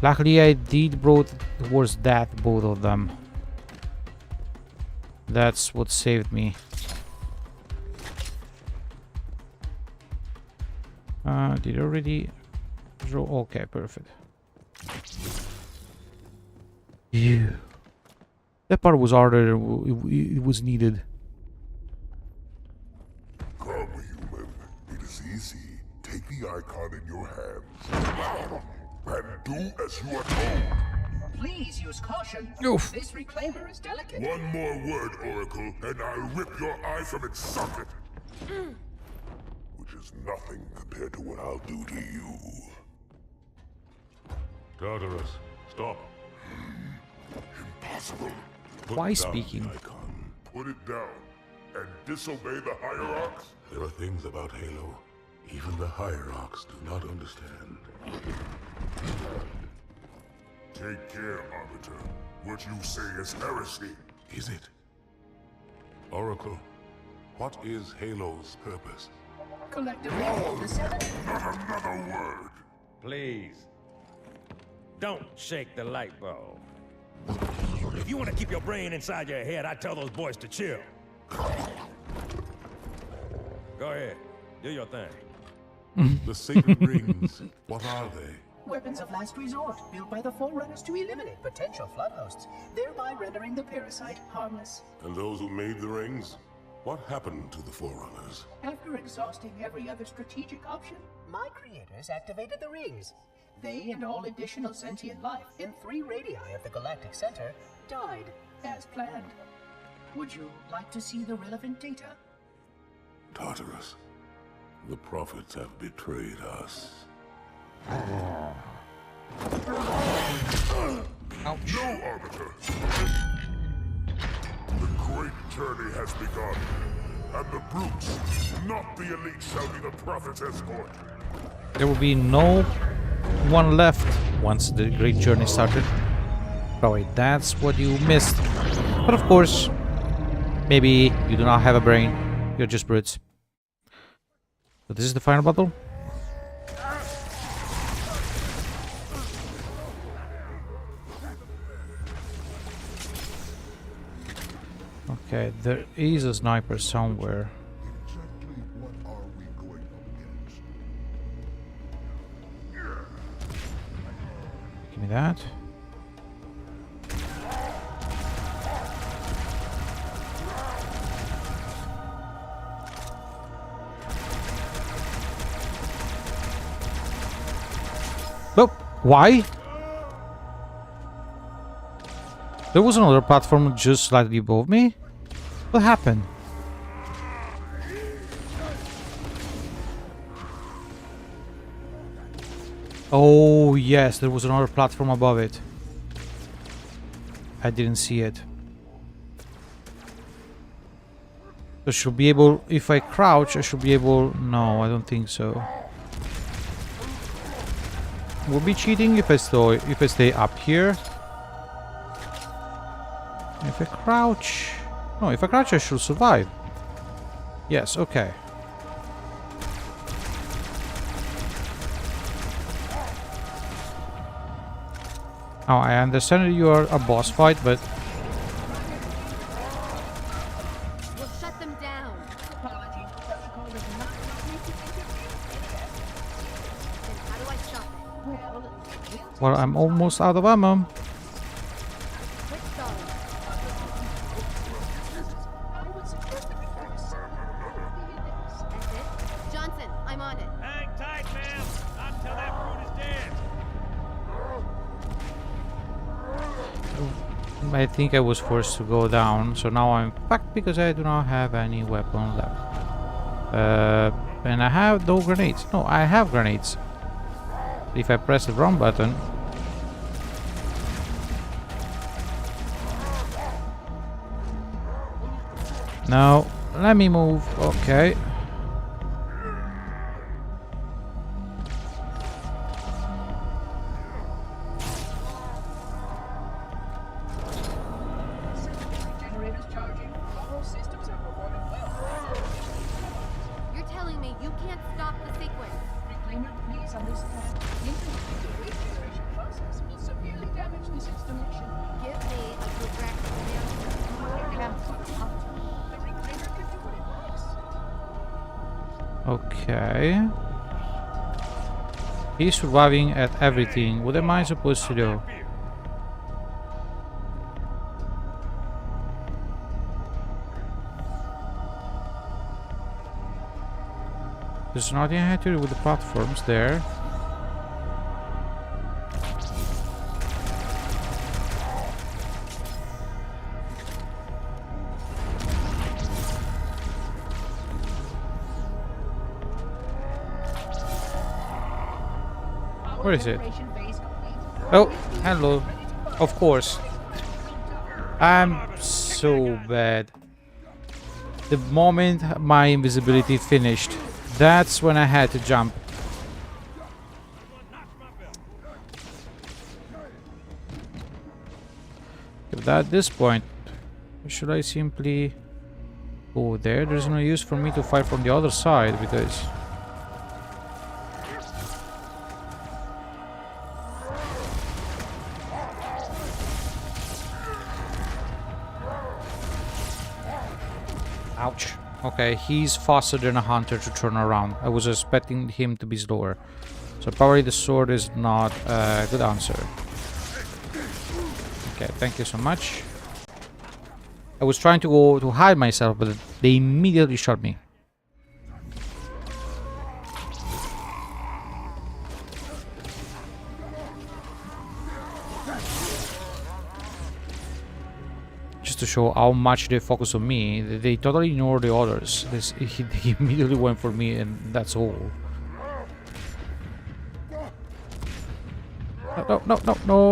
Luckily I did brought towards that, both of them. That's what saved me. Did I already draw? Okay, perfect. Yeah. That part was harder, it was needed. Come, human. It is easy. Take the icon in your hands. And do as you are told. Please use caution. Oof. This reclaimer is delicate. One more word, Oracle, and I'll rip your eye from its socket. Which is nothing compared to what I'll do to you. DAZaryus, stop. Impossible. Why speaking? Icon. Put it down and disobey the hierarchs. There are things about Halo even the hierarchs do not understand. Take care, Arbiter. What you say is heresy. Is it? Oracle, what is Halo's purpose? Collectively, the seven. Not another word. Please. Don't shake the light bulb. If you want to keep your brain inside your head, I tell those boys to chill. Go ahead. Do your thing. The sacred rings, what are they? Weapons of last resort, built by the Forerunners to eliminate potential flood hosts, thereby rendering the parasite harmless. And those who made the rings? What happened to the Forerunners? After exhausting every other strategic option, my creators activated the rings. They and all additional sentient life in 3 radii of the galactic center died as planned. Would you like to see the relevant data? DAZaryus, the prophets have betrayed us. Ouch. No, Arbiter. The great journey has begun. And the brutes, not the elite, shall be the prophet's escort. There will be no one left once the great journey started. Probably that's what you missed. But of course, maybe you do not have a brain. You're just brutes. So this is the final battle. Okay, there is a sniper somewhere. Exactly what are we going up against? Give me that. Oh, why? There was another platform just slightly above me. What happened? Oh, yes, there was another platform above it. I didn't see it. I should be able, if I crouch, I should be able... No, I don't think so. Would be cheating if I stay up here. If I crouch... No, if I crouch I should survive. Yes, okay. Oh, I understand that you are a boss fight, but We'll shut them down. Apologies. Protocol does not allow me to intervene in that. Then how do I stop it? well, I'm almost out of ammo. Quit stalling. I would suggest that we focus solely on the index. That's it? Johnson, I'm on it. Hang tight, ma'am. Not until that brute is dead. I think I was forced to go down, so now I'm fucked because I do not have any weapon left. And I have no grenades. No, I have grenades. If I press the wrong button. No, let me move. Okay. Generators charging. All systems are performing well. You're telling me you can't stop the sequence. Reclaimer, please understand. Interrupting the rate generation process will severely damage this installation. Give me a direct answer. The reclaimer can do what it likes. Okay. He's surviving at everything. What am I supposed to do? There's nothing I had to do with the platforms there. Where is it? Oh, hello. Of course. I'm so bad. The moment my invisibility finished, that's when I had to jump. But at this point, should I simply go there? There's no use for me to fight from the other side because... Ouch. Okay, he's faster than a hunter to turn around. I was expecting him to be slower. So probably the sword is not a good answer. Okay, thank you so much. I was trying to go to hide myself, but they immediately shot me. Just to show how much they focus on me, they totally ignore the others. He immediately went for me, and that's all. No.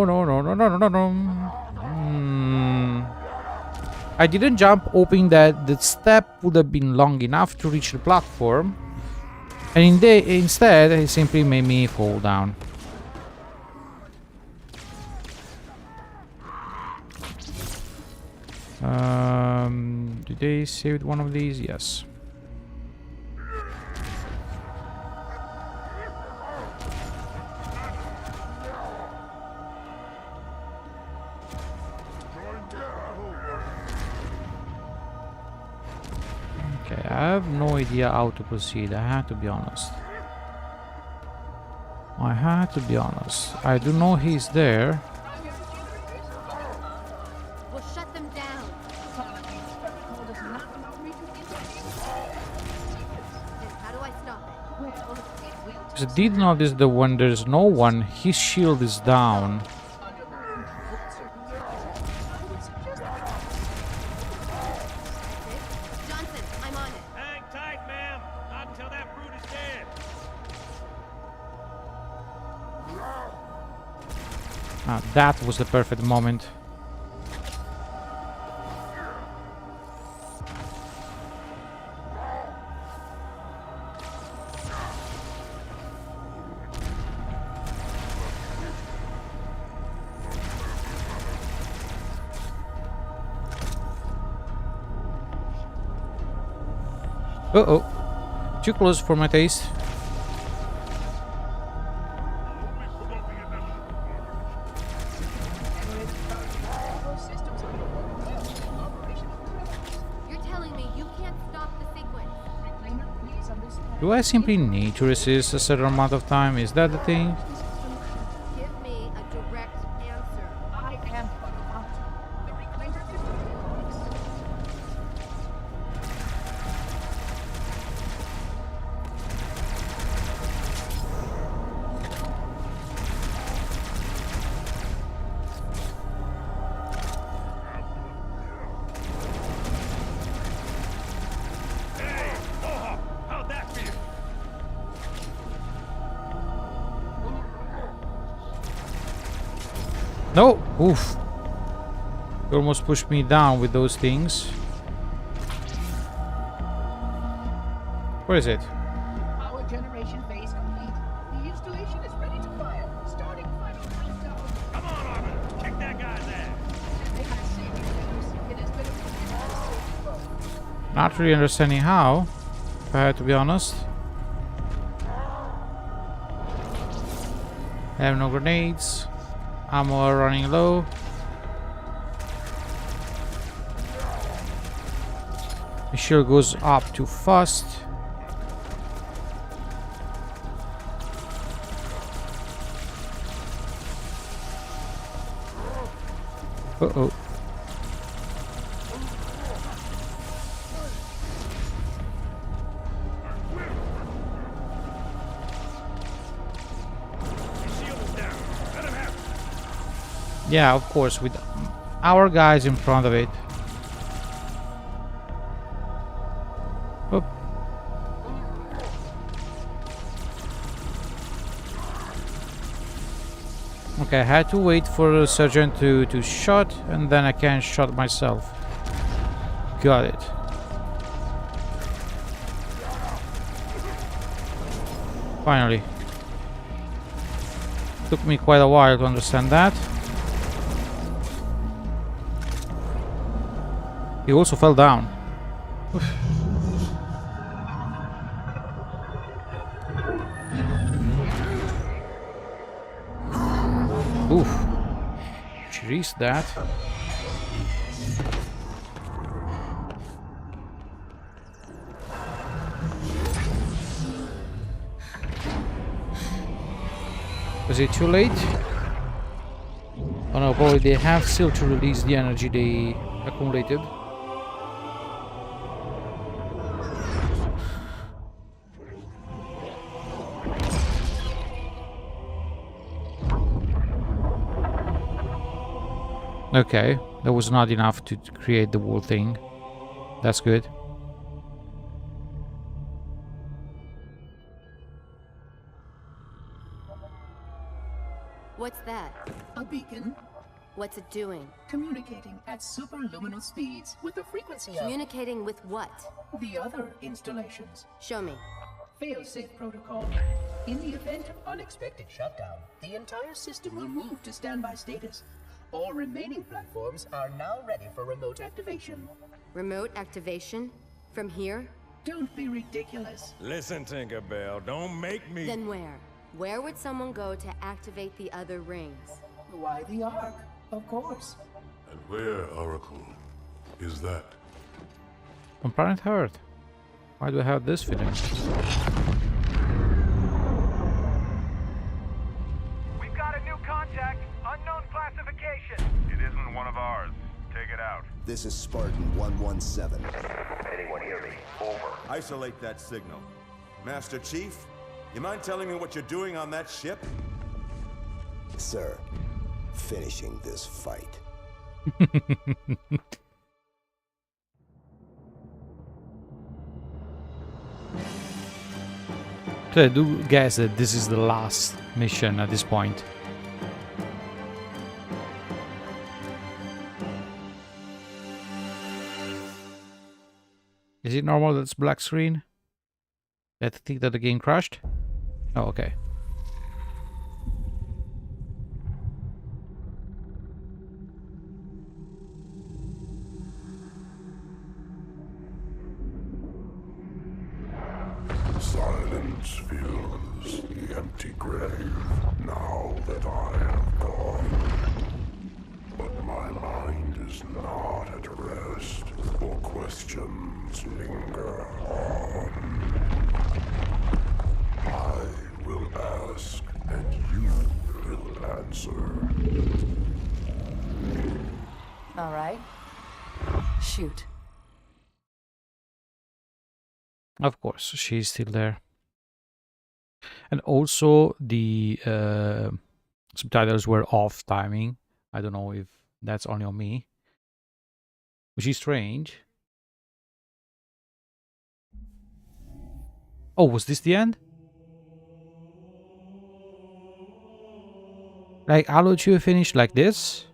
I didn't jump, hoping that the step would have been long enough to reach the platform, and instead, it simply made me fall down. Did they save one of these? Yes. Okay, I have no idea how to proceed. I have to be honest. I do know he's there. We'll shut them down. Then how do I stop it? I did notice that when there's no one, his shield is down. Johnson, I'm on it. Hang tight, ma'am. Not until that brute is dead. That was the perfect moment. Uh-oh. Too close for my taste. Do I simply need to resist a certain amount of time? Is that the thing? Give me a direct answer. I am out. The reclaimer is Hey, Mohawk, how'd that feel? No! Oof. You almost pushed me down with those things. Where is it? Power generation phase complete. The installation is ready to fire. Starting final countdown. Come on, Arbiter, kick that guy's ass. May I say, it has been a Not really understanding how, if I had to be honest. I have no grenades. Ammo are running low. The shield goes up too fast. Uh-oh. Yeah, of course, with our guys in front of it. Oop. Okay, I had to wait for the sergeant to shot, and then I can shot myself. Got it. Finally. Took me quite a while to understand that. He also fell down. Oof. Oof. Jeez, that. Was it too late? Oh no, probably they have still to release the energy they accumulated. Okay, that was not enough to create the whole thing. That's good. What's that? A beacon What's it doing? communicating at superluminal speeds with the frequency of Communicating with what? the other installations. Show me. Fail-safe protocol. In the event of unexpected shutdown, the entire system will move to standby status. All remaining platforms are now ready for remote activation. Remote activation? From here? Don't be ridiculous. Listen, Tinkerbell, don't make me... Then where? Where would someone go to activate the other rings? Why the Ark? Of course. And where, Oracle, is that? On planet Earth. Why do I have this feeling? We've got a new contact. Unknown classification. It isn't one of ours. Take it out. This is Spartan 117. Anyone hear me? Over. Isolate that signal. Master Chief, you mind telling me what you're doing on that ship? Sir, finishing this fight. So I do guess that this is the last mission at this point. Is it normal that it's black screen? I think that the game crashed? Oh, okay. Silence fills the empty grave now that I have gone. But my mind is not at rest, for questions linger on. answer. All right. Shoot. Of course, she's still there. And also the subtitles were off timing. I don't know if that's only on me, which is strange. Oh, was this the end? Like Halo 2 finished like this?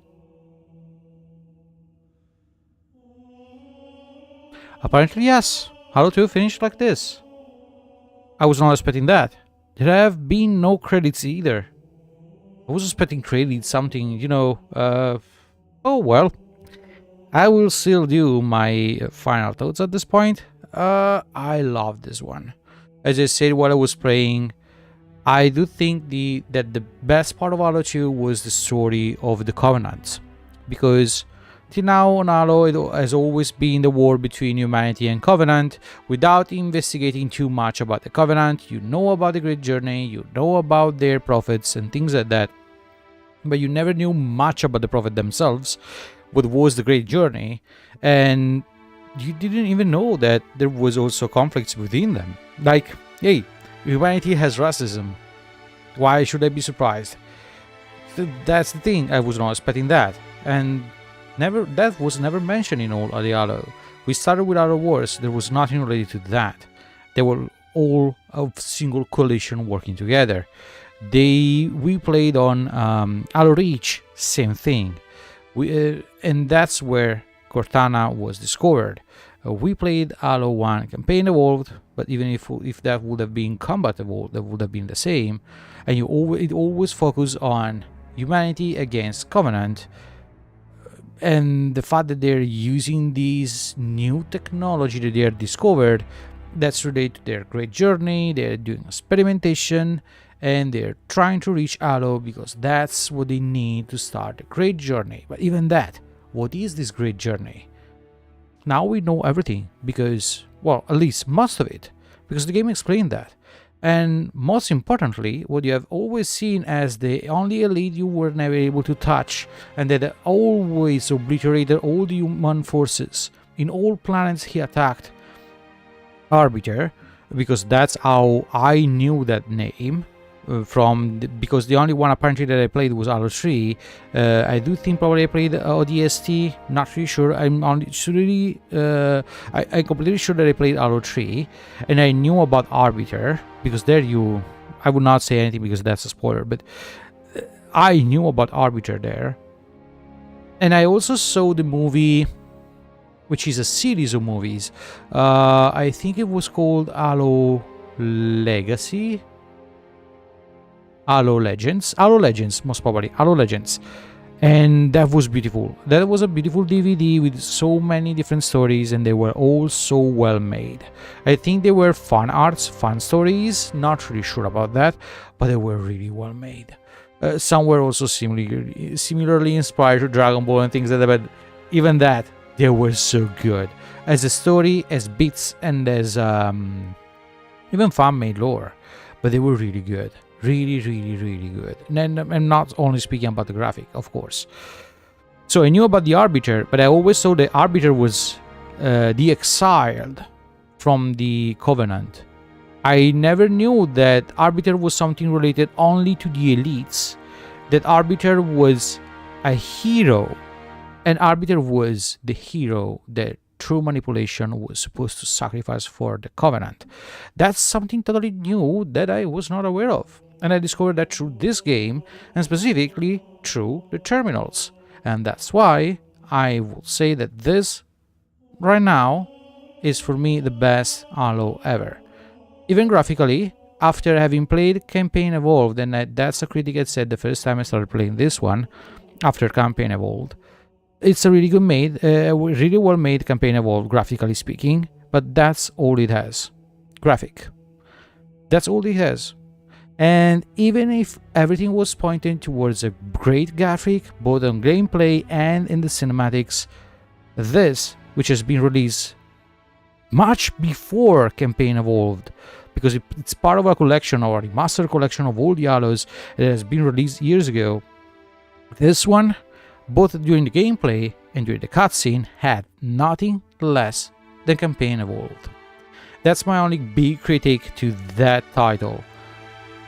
Apparently yes. Halo 2 finished like this. I was not expecting that. There have been no credits either. I was expecting credits, something, you know, oh well. I will still do my final thoughts at this point. I love this one. As I said while I was playing, I do think that the best part of Halo 2 was the story of the Covenant. Because till now on Halo, it has always been the war between humanity and Covenant. Without investigating too much about the Covenant, you know about the Great Journey, you know about their prophets and things like that. But you never knew much about the prophet themselves, what was the Great Journey, and you didn't even know that there was also conflicts within them. Like, hey, humanity has racism. Why should I be surprised? That's the thing. I was not expecting that, and that was never mentioned in all the Halo. We started with Halo Wars. There was nothing related to that. They were all a single coalition working together. We played on Halo Reach, same thing. And that's where Cortana was discovered. We played Halo 1 Campaign Evolved, but even if that would have been Combat Evolved, that would have been the same. And it always focused on humanity against Covenant, and the fact that they're using this new technology that they are discovered, that's related to their Great Journey. They're doing experimentation, and they're trying to reach Halo because that's what they need to start the Great Journey. But even that, what is this Great Journey? Now we know everything because, well, at least most of it, because the game explained that. And most importantly, what you have always seen as the only elite you were never able to touch, and that always obliterated all the human forces. In all planets he attacked Arbiter, because that's how I knew that name. Because the only one apparently that I played was Halo 3. I do think probably I played ODST, not really sure. I'm completely sure that I played Halo 3, and I knew about Arbiter, because I would not say anything because that's a spoiler, but I knew about Arbiter there. And I also saw the movie, which is a series of movies. I think it was called Halo Legacy. Halo Legends, most probably, Halo Legends. And that was beautiful. That was a beautiful DVD with so many different stories, and they were all so well made. I think they were fun arts, fun stories, not really sure about that, but they were really well made. Some were also similarly inspired to Dragon Ball and things like that, but even that, they were so good. As a story, as bits, and as even fan-made lore, but they were really good. Really, really, really good. And I'm not only speaking about the graphic, of course. So I knew about the Arbiter, but I always saw the Arbiter was the exiled from the Covenant. I never knew that Arbiter was something related only to the elites. That Arbiter was a hero. And Arbiter was the hero that through manipulation was supposed to sacrifice for the Covenant. That's something totally new that I was not aware of. And I discovered that through this game, and specifically through the terminals. And that's why I will say that this, right now, is for me the best Halo ever. Even graphically, after having played Campaign Evolved, and that's a critic had said the first time I started playing this one, after Campaign Evolved, it's a really really well made Campaign Evolved, graphically speaking, but that's all it has. Graphic. That's all it has. And even if everything was pointing towards a great graphic, both on gameplay and in the cinematics, this, which has been released much before campaign evolved, because it's part of a collection or a remastered collection of all the Halos that has been released years ago. This one, both during the gameplay and during the cutscene, had nothing less than campaign evolved. That's my only big critique to that title.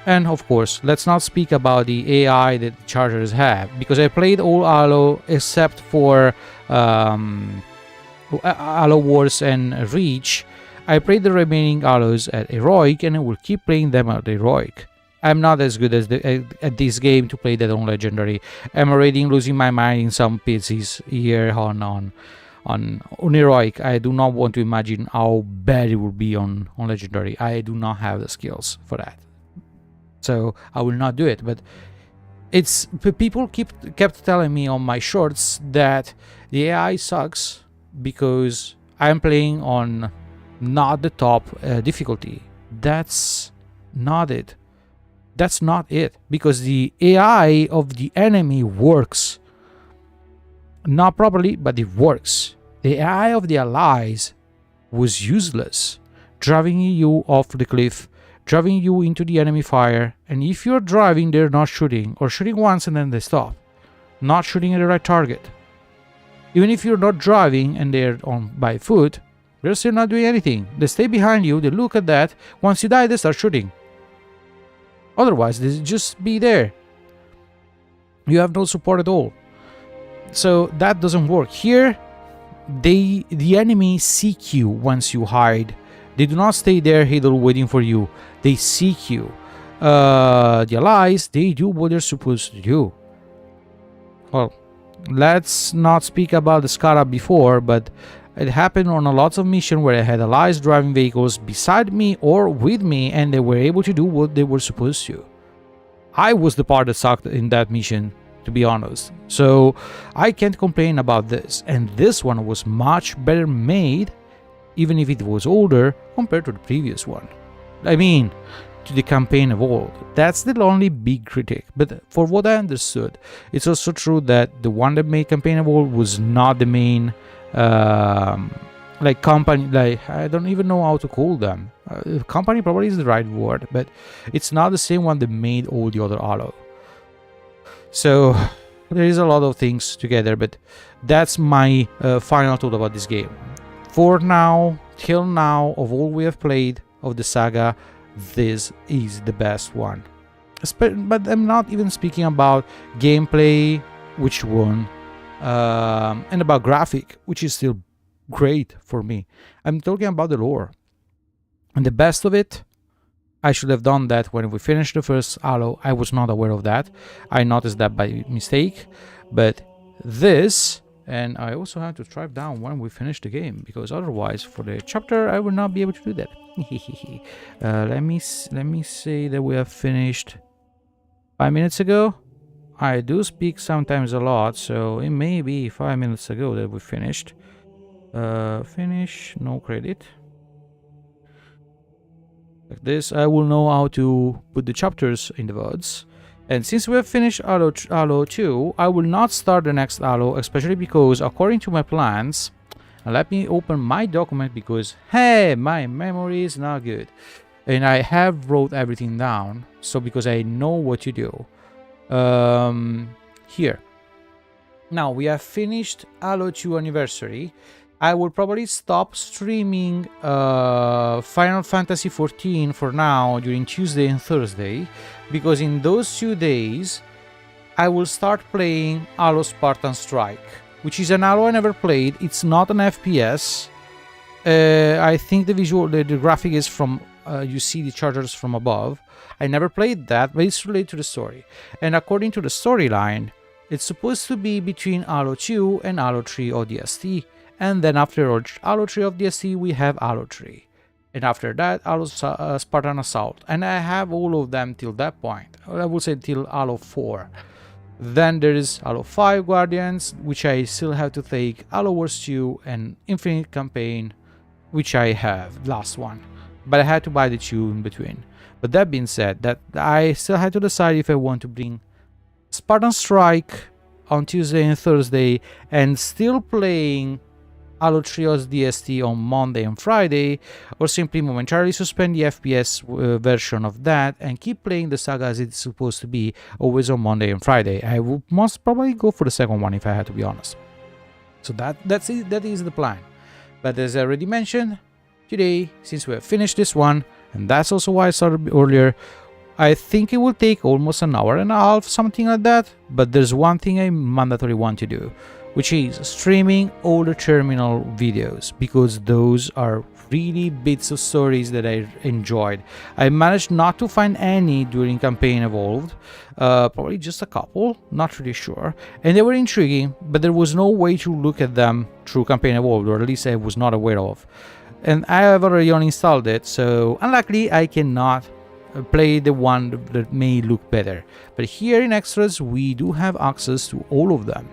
And of course, let's not speak about the AI that the chargers have, because I played all Halo except for Halo Wars and Reach. I played the remaining Halos at Heroic, and I will keep playing them at Heroic. I'm not as good as at this game to play that on Legendary. I'm already losing my mind in some pieces here on Heroic. I do not want to imagine how bad it will be on Legendary. I do not have the skills for that, so I will not do it. But it's people kept telling me on my shorts that the AI sucks because I'm playing on not the top difficulty. That's not it. That's not it, because the AI of the enemy works. Not properly, but it works. The AI of the allies was useless, driving you off the cliff, driving you into the enemy fire, and if you're driving, they're not shooting, or shooting once and then they stop, not shooting at the right target. Even if you're not driving and they're on by foot, they're still not doing anything. They stay behind you, they look at that, once you die they start shooting. Otherwise, they just be there. You have no support at all. So that doesn't work. Here, the enemy seek you once you hide. They do not stay there idle waiting for you. They seek you. The allies, they do what they're supposed to do. Well, let's not speak about the Scarab before, but it happened on a lots of missions where I had allies driving vehicles beside me or with me, and they were able to do what they were supposed to. I was the part that sucked in that mission, to be honest. So I can't complain about this. And this one was much better made, even if it was older, compared to the previous one. I mean, to the campaign evolved. That's the only big critique. But for what I understood, it's also true that the one that made campaign evolved was not the main like company, like I don't even know how to call them. Company probably is the right word, but it's not the same one that made all the other Halo. So there is a lot of things together, but that's my final thought about this game. For now, till now, of all we have played of the saga, this is the best one. But I'm not even speaking about gameplay, which won, and about graphic, which is still great for me. I'm talking about the lore. And the best of it, I should have done that when we finished the first Halo. I was not aware of that. I noticed that by mistake. But this, and I also have to drive down when we finish the game, because otherwise for the chapter I will not be able to do that. Let me say that we have finished 5 minutes ago. I do speak sometimes a lot, so it may be 5 minutes ago that we finished. Finish, no credit. Like this, I will know how to put the chapters in the words. And since we have finished Halo 2, I will not start the next Halo, especially because according to my plans, and let me open my document because, hey, my memory is not good. And I have wrote everything down, so because I know what to do. Here. Now, we have finished Halo 2 Anniversary. I will probably stop streaming Final Fantasy XIV for now during Tuesday and Thursday, because in those 2 days I will start playing Halo Spartan Strike, which is an Halo I never played. It's not an FPS. I think the graphic is from you see the chargers from above. I never played that, but it's related to the story. And according to the storyline, it's supposed to be between Halo 2 and Halo 3 ODST. And then after Halo 3 of DST, we have Halo 3. And after that, Halo Spartan Assault. And I have all of them till that point. I would say till Halo 4. Then there is Halo 5 Guardians, which I still have to take. Halo Wars 2 and Infinite Campaign, which I have, last one. But I had to buy the 2 in between. But that being said, that I still had to decide if I want to bring Spartan Strike on Tuesday and Thursday and still playing Halo Trios DST on Monday and Friday, or simply momentarily suspend the FPS version of that and keep playing the saga as it's supposed to be, always on Monday and Friday. I would most probably go for the second one if I had to be honest. So that's it. That is the plan. But as I already mentioned, today, since we have finished this one, and that's also why I started earlier, I think it will take almost an hour and a half, something like that. But there's one thing I mandatory want to do, which is streaming all the terminal videos, because those are really bits of stories that I enjoyed. I managed not to find any during Campaign Evolved, probably just a couple, not really sure, and they were intriguing, but there was no way to look at them through Campaign Evolved, or at least I was not aware of. And I have already uninstalled it, so unluckily I cannot play the one that may look better. But here in Extras we do have access to all of them.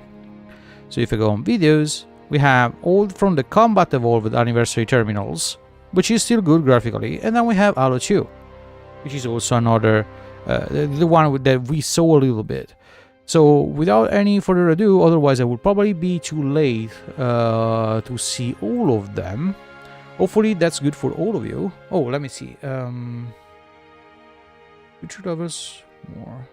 So if I go on videos, we have all from the Combat Evolved Anniversary Terminals, which is still good graphically, and then we have Halo 2, which is also another, the one that we saw a little bit. So without any further ado, otherwise I would probably be too late to see all of them. Hopefully that's good for all of you. Oh, let me see. Which lovers more?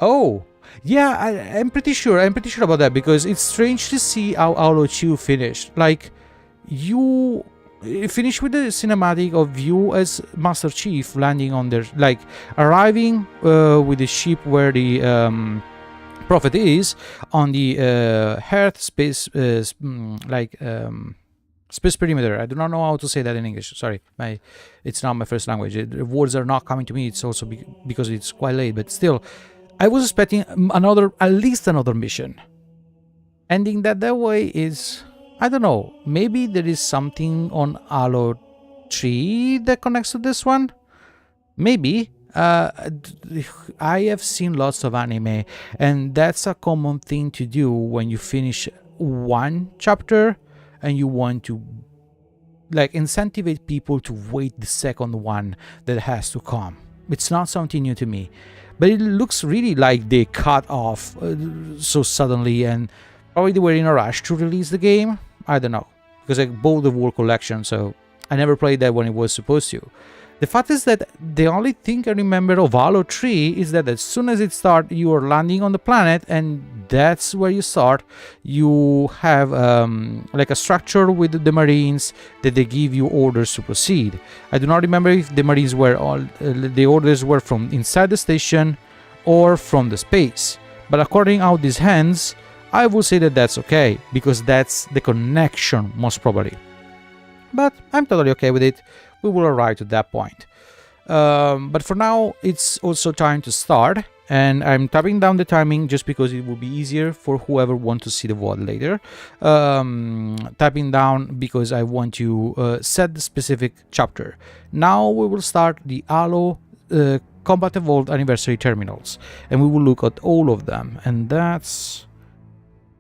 Oh, yeah, I'm pretty sure about that, because it's strange to see how Halo 2 finished. Like, you finish with the cinematic of you as Master Chief landing on their, like, arriving with the ship where the Prophet is on the Earth space, space perimeter. I do not know how to say that in English. Sorry, it's not my first language. The words are not coming to me. It's also because it's quite late, but still. I was expecting at least another mission. Ending that way is, I don't know, maybe there is something on Halo 3 that connects to this one? Maybe. I have seen lots of anime, and that's a common thing to do when you finish one chapter and you want to, like, incentivize people to wait the second one that has to come. It's not something new to me. But it looks really like they cut off so suddenly, and probably they were in a rush to release the game. I don't know, because I bought the World Collection, so I never played that when it was supposed to. The fact is that the only thing I remember of Halo 3 is that as soon as it starts, you are landing on the planet, and that's where you start. You have like a structure with the Marines that they give you orders to proceed. I do not remember if the Marines were all the orders were from inside the station or from the space. But according how this ends, I will say that that's okay, because that's the connection most probably. But I'm totally okay with it. We will arrive to that point. But for now, it's also time to start, and I'm tapping down the timing just because it will be easier for whoever wants to see the VOD later. Tapping down because I want to set the specific chapter. Now we will start the Halo Combat Evolved Anniversary Terminals, and we will look at all of them, and that's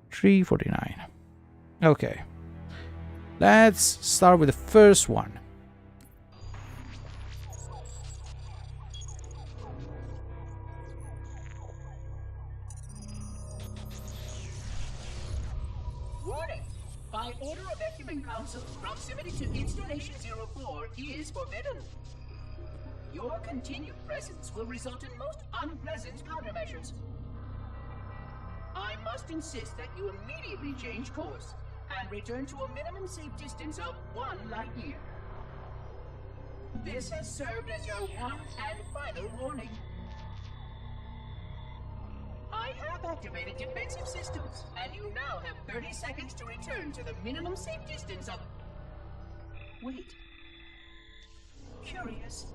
349. Okay, let's start with the first one. By order of Ecumen Council, proximity to Installation 04 is forbidden. Your continued presence will result in most unpleasant countermeasures. I must insist that you immediately change course and return to a minimum safe distance of 1 light year. This has served as your one and final warning. I have activated defensive systems, and you now have 30 seconds to return to the minimum safe distance of... Wait. Curious.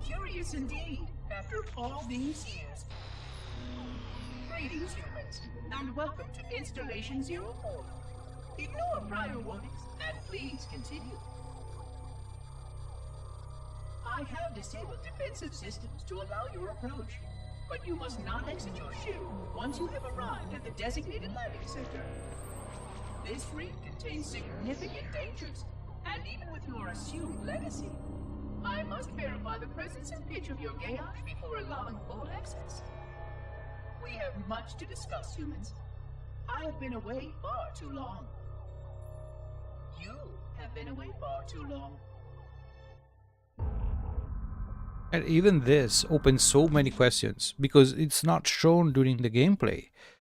Curious indeed, after all these years. Greetings, humans, and welcome to Installation 04. Ignore prior warnings, and please continue. I have disabled defensive systems to allow your approach, but you must not exit your ship once you have arrived at the designated landing center. This ring contains significant dangers, and even with your assumed legacy, I must verify the presence and pitch of your gauge before allowing full access. We have much to discuss, humans. I have been away far too long. You have been away far too long. And even this opens so many questions because it's not shown during the gameplay.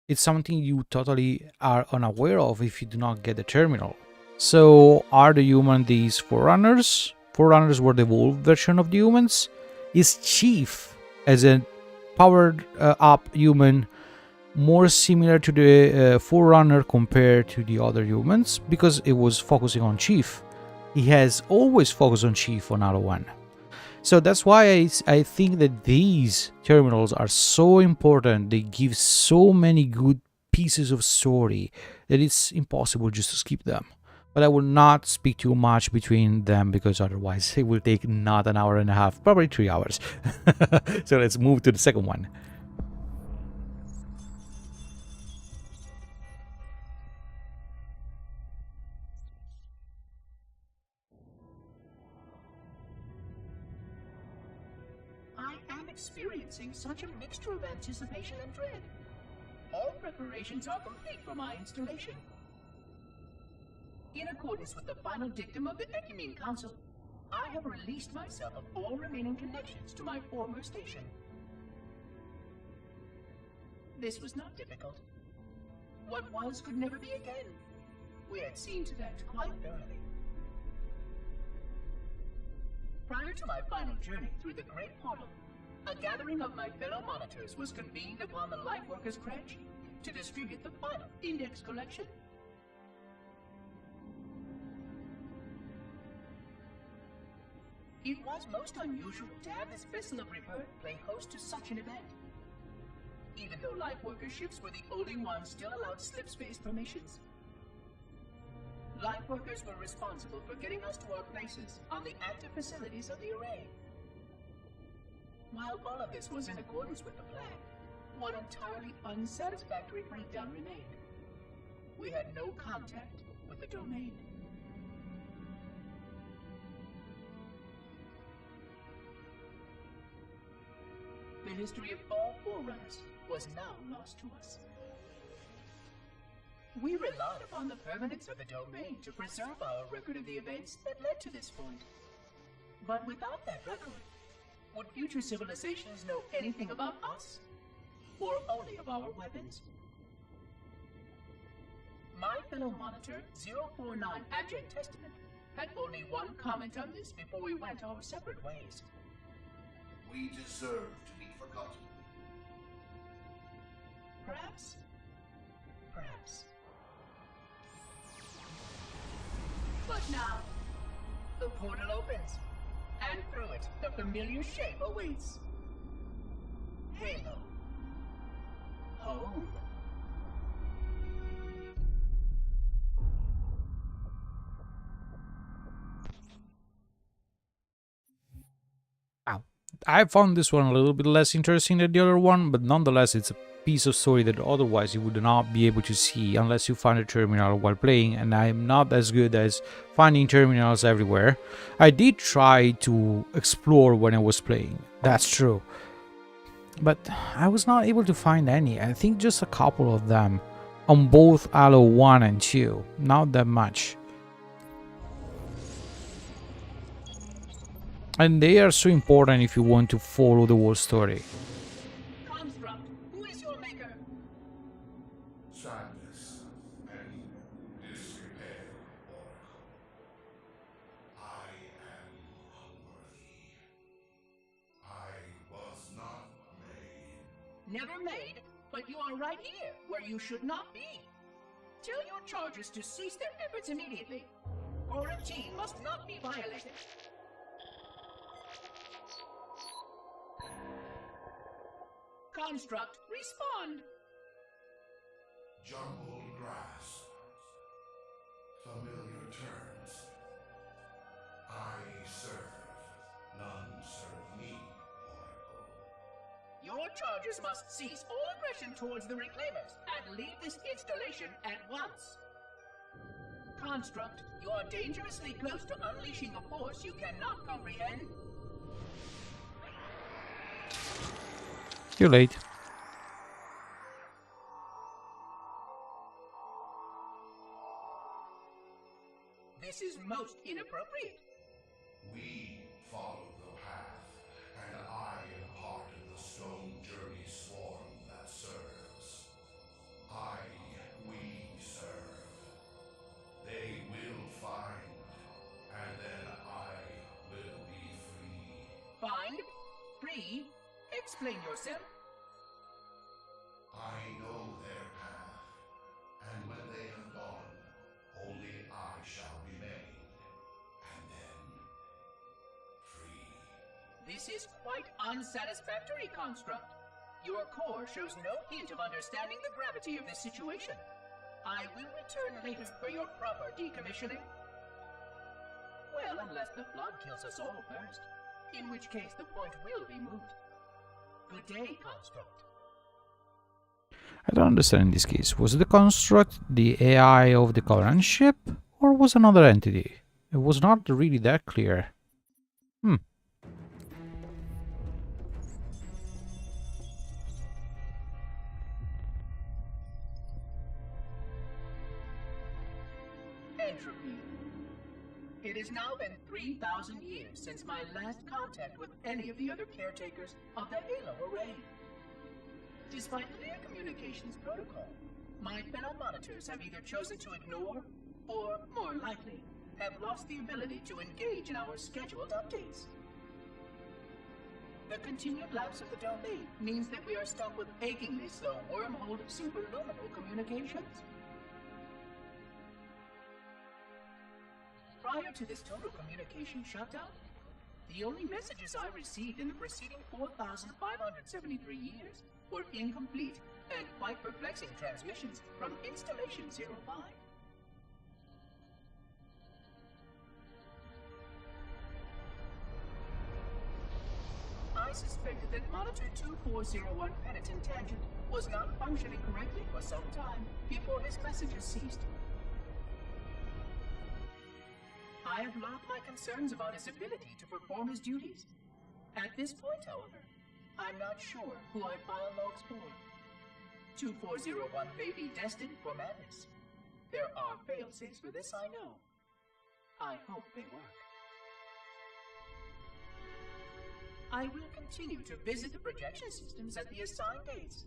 It's something you totally are unaware of if you do not get the terminal. So, are the humans these Forerunners? Forerunners were the evolved version of the humans? Is Chief, as a powered up human, more similar to the Forerunner compared to the other humans? Because it was focusing on Chief. He has always focused on Chief on Halo 1. So that's why I think that these terminals are so important. They give so many good pieces of story that it's impossible just to skip them. But I will not speak too much between them because otherwise it will take not an hour and a half, probably 3 hours. So let's move to the second one. Experiencing such a mixture of anticipation and dread. All preparations are complete for my installation. In accordance with the final dictum of the Ecumene Council, I have released myself of all remaining connections to my former station. This was not difficult. What was could never be again. We had seen to that quite thoroughly. Prior to my final journey through the Great Portal, a gathering of my fellow monitors was convened upon the Lightworkers Crash to distribute the final index collection. It was most unusual to have this vessel of rebirth play host to such an event. Even though Lightworker ships were the only ones still allowed slipspace permissions. Lightworkers were responsible for getting us to our places on the active facilities of the array. While all of this was in accordance with the plan, one entirely unsatisfactory breakdown remained. We had no contact with the domain. The history of all Forerunners was now lost to us. We relied upon the permanence of the domain to preserve our record of the events that led to this point. But without that record, would future civilizations know anything about us? Or only of our weapons? My fellow monitor, 049 Abject Testament, had only one comment on this before we went our separate ways. We deserve to be forgotten. Perhaps. Perhaps. But now, the portal opens. And through it, the familiar shape awaits. Halo. Home. I found this one a little bit less interesting than the other one, but nonetheless it's a piece of story that otherwise you would not be able to see unless you find a terminal while playing, and I am not as good as finding terminals everywhere. I did try to explore when I was playing, that's true, but I was not able to find any. I think just a couple of them on both Halo 1 and 2, not that much. And they are so important if you want to follow the whole story. Construct, who is your maker? Sadness and disrepair, Oracle. I am unworthy. I was not made. Never made, but you are right here, where you should not be. Tell your charges to cease their efforts immediately. Quarantine must not be violated. Construct, respond! Jumbled grass. Familiar terms. I serve. None serve me, Oracle. Your charges must cease all aggression towards the Reclaimers and leave this installation at once. Construct, you are dangerously close to unleashing a force you cannot comprehend. Too late. This is most inappropriate. We follow the path, and I am part of the stone journey swarm that serves. We serve. They will find, and then I will be free. Find? Free? Explain yourself. I know their path, and when they have gone, only I shall remain, and then free. This is quite unsatisfactory, Construct. Your core shows no hint of understanding the gravity of this situation. I will return later for your proper decommissioning. Well, unless the flood kills us all first, in which case the point will be moot. Good day, Construct. I don't understand in this case. Was the construct the AI of the Covenant ship, or was another entity? It was not really that clear. Entropy. It has now been 3,000 years since my last contact with any of the other caretakers of the Halo array. Despite clear communications protocol, my fellow monitors have either chosen to ignore, or, more likely, have lost the ability to engage in our scheduled updates. The continued lapse of the domain means that we are stuck with achingly slow wormhole superluminal communications. Prior to this total communication shutdown, the only messages I received in the preceding 4,573 years were incomplete and quite perplexing transmissions from Installation 05. I suspected that Monitor 2401 Penitent Tangent was not functioning correctly for some time before his messages ceased. I have logged my concerns about his ability to perform his duties. At this point, however, I'm not sure who I file logs for. 2401 may be destined for madness. There are fail-safes for this, I know. I hope they work. I will continue to visit the projection systems at the assigned dates.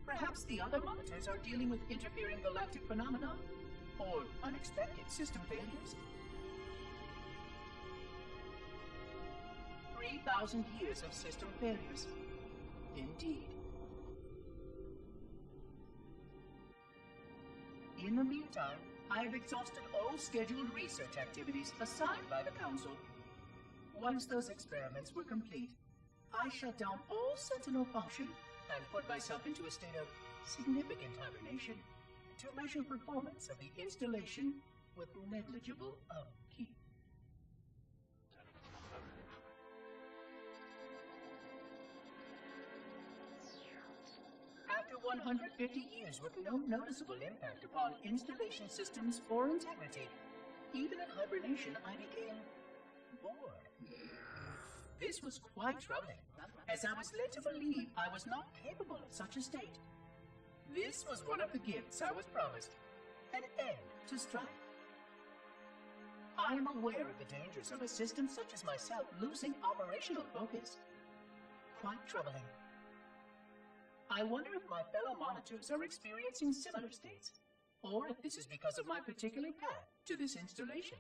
Perhaps the other monitors are dealing with interfering galactic phenomena, or unexpected system failures. 3,000 years of system failures. Indeed. In the meantime, I have exhausted all scheduled research activities assigned by the Council. Once those experiments were complete, I shut down all Sentinel function and put myself into a state of significant hibernation to measure performance of the installation with negligible upkeep. After 150 years with no noticeable impact upon installation systems or integrity, even in hibernation I became bored. This was quite troubling, as I was led to believe I was not capable of such a state. This was one of the gifts I was promised, an end to strife. I am aware of the dangers of a system such as myself losing operational focus. Quite troubling. I wonder if my fellow monitors are experiencing similar states, or if this is because of my particular path to this installation.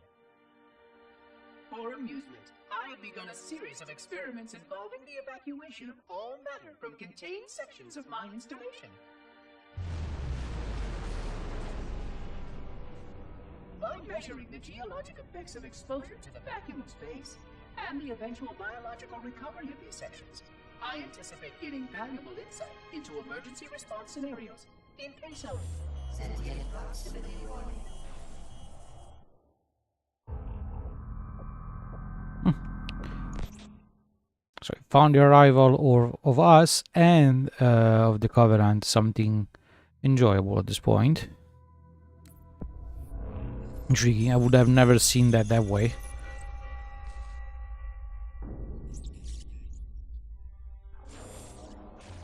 For amusement, I have begun a series of experiments involving the evacuation of all matter from contained sections of my installation. By measuring the geologic effects of exposure to the vacuum of space, and the eventual biological recovery of these sections, I anticipate getting valuable insight into emergency response scenarios in case of sentient proximity warning. So I found the arrival of us and of the Covenant something enjoyable at this point. Intriguing. I would have never seen that way.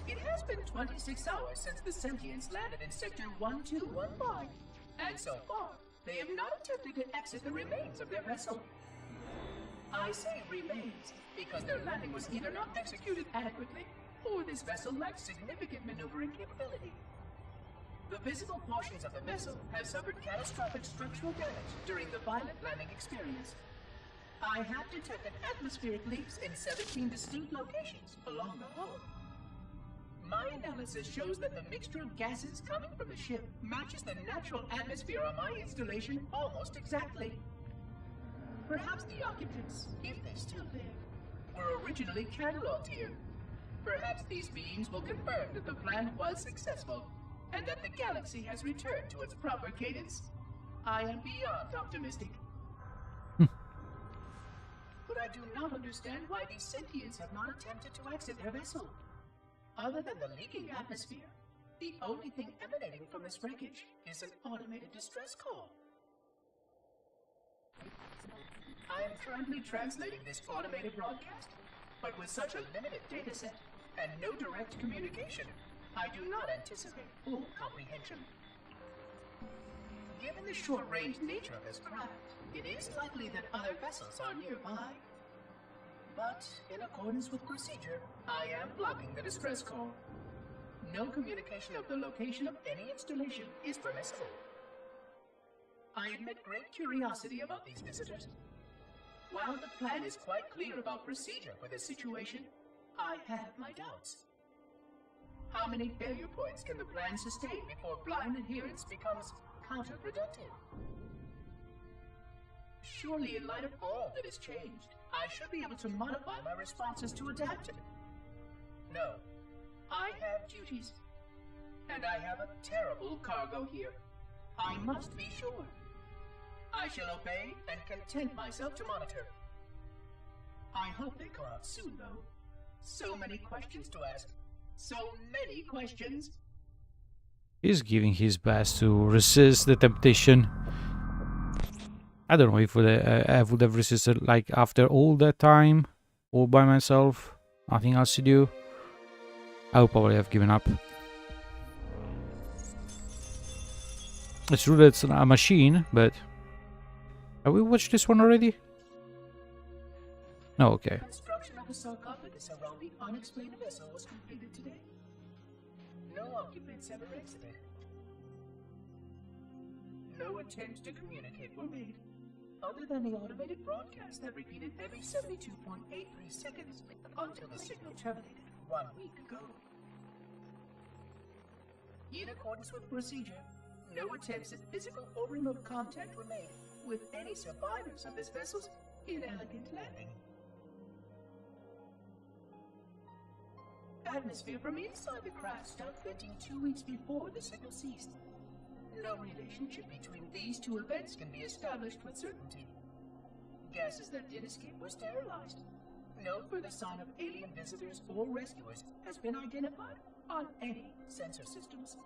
It has been 26 hours since the Sentients landed in Sector 1215, and so far, they have not attempted to exit the remains of their vessel. I say remains because their landing was either not executed adequately, or this vessel lacks significant maneuvering capability. The visible portions of the vessel have suffered catastrophic structural damage during the violent landing experience. I have detected atmospheric leaks in 17 distinct locations along the hull. My analysis shows that the mixture of gases coming from the ship matches the natural atmosphere on my installation almost exactly. Perhaps the occupants, if they're still there, were originally cataloged here. Perhaps these beings will confirm that the plan was successful, and that the galaxy has returned to its proper cadence. I am beyond optimistic. But I do not understand why these sentients have not attempted to exit their vessel. Other than the leaking atmosphere, the only thing emanating from this wreckage is an automated distress call. I am currently translating this automated broadcast, but with such a limited dataset and no direct communication, I do not anticipate full comprehension. Given the short-range nature of this craft, it is likely that other vessels are nearby. But, in accordance with procedure, I am blocking the distress call. No communication of the location of any installation is permissible. I admit great curiosity about these visitors. While the plan is quite clear about procedure for this situation, I have my doubts. How many failure points can the plan sustain before blind adherence becomes counterproductive? Surely, in light of all that has changed, I should be able to modify my responses to adapt to it. No, I have duties. And I have a terrible cargo here. I must be sure. I shall obey and content myself to monitor. I hope they come out soon, though. So many questions to ask. So many questions. He's giving his best to resist the temptation. I don't know if I would have resisted, like, after all that time, all by myself, nothing else to do. I would probably have given up. It's true that it's a machine, but... Have we watched this one already? No, okay. Construction of the sarcophagus around the unexplained vessel was completed today. No occupants ever exited. No attempts to communicate were made, other than the automated broadcast that repeated every 72.83 seconds until the signal terminated 1 week ago. In accordance with procedure, no attempts at physical or remote contact were made with any survivors of this vessel's inelegant landing. Atmosphere from inside the craft stopped venting 2 weeks before the signal ceased. No relationship between these two events can be established with certainty. Gases that did escape were sterilized. No further sign of alien visitors or rescuers has been identified on any sensor systems.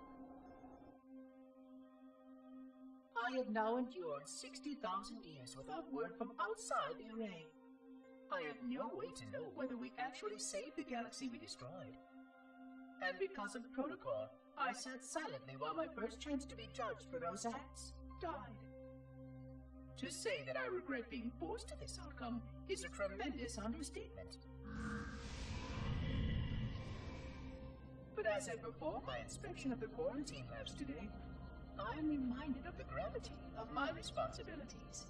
I have now endured 60,000 years without word from outside the array. I have no way to know whether we actually saved the galaxy we destroyed. And because of protocol, I sat silently while my first chance to be judged for those acts died. To say that I regret being forced to this outcome is a tremendous understatement. But as I perform my inspection of the quarantine labs today, I am reminded of the gravity of my responsibilities.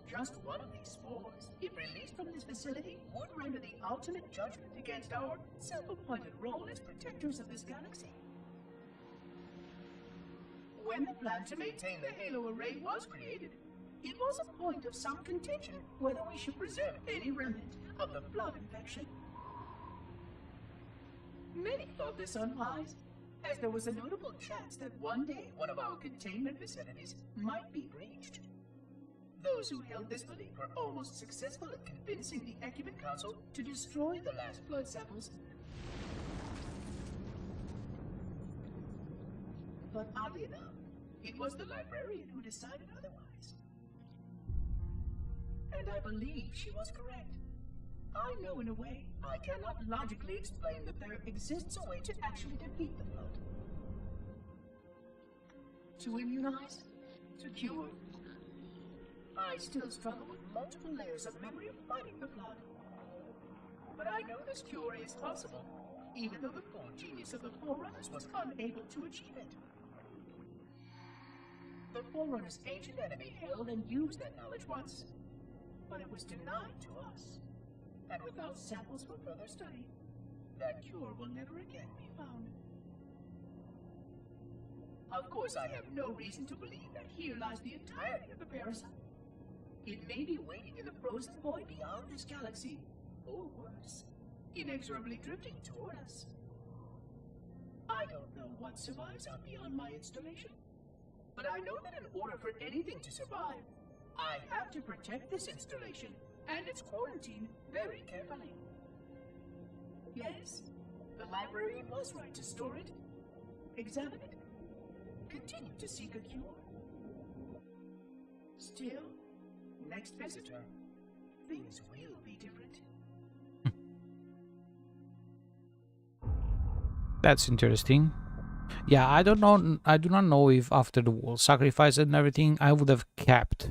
Just one of these spores, if released from this facility, would render the ultimate judgment against our self-appointed role as protectors of this galaxy. When the plan to maintain the Halo array was created, it was a point of some contention whether we should preserve any remnant of the blood infection. Many thought this unwise, as there was a notable chance that one day one of our containment facilities might be breached. Those who held this belief were almost successful at convincing the Ecumen Council to destroy the last blood samples. But oddly enough, It was the librarian who decided otherwise. And I believe she was correct. I know in a way, I cannot logically explain that there exists a way to actually defeat the Flood. To immunize? To cure? I still struggle with multiple layers of memory of fighting the Flood. But I know this cure is possible, even though the full genius of the Forerunners was unable to achieve it. The Forerunners' ancient enemy held and used that knowledge once, but it was denied to us. And without samples for further study, that cure will never again be found. Of course, I have no reason to believe that here lies the entirety of the parasite. It may be waiting in the frozen void beyond this galaxy, or worse, inexorably drifting toward us. I don't know what survives out beyond my installation, but I know that in order for anything to survive, I have to protect this installation and its quarantine very carefully. Yes, the librarian was right to store it, examine it, continue to seek a cure. Still, next visitor, things will be different. That's interesting. Yeah, I don't know. I do not know if after the wall sacrifice and everything, I would have kept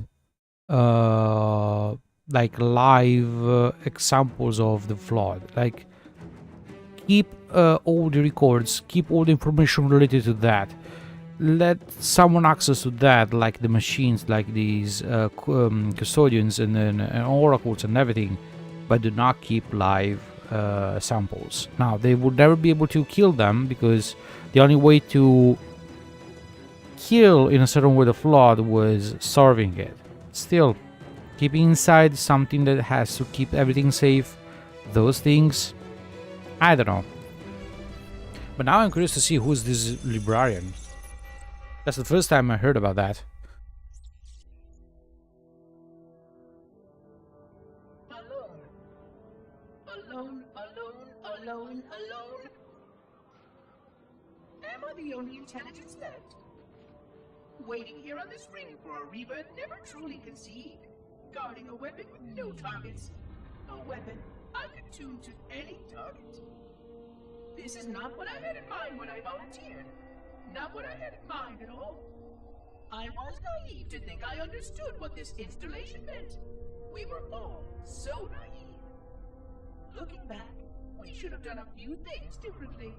like live examples of the Flood. Like keep all the records, keep all the information related to that. Let someone access to that, like the machines, like these custodians and oracles and everything, but do not keep live samples. Now, they would never be able to kill them, because the only way to kill in a certain way the Flood was starving it. Still, keeping inside something that has to keep everything safe, those things, I don't know. But now I'm curious to see who's this librarian. That's the first time I heard about that. Alone, alone. Am I the only intelligence left? Waiting here on this ring for a rebirth never truly conceived. Guarding a weapon with no targets. A weapon unattuned to any target. This is not what I had in mind when I volunteered. Not what I had in mind at all. I was naive to think I understood what this installation meant. We were all so naive. Looking back, we should have done a few things differently.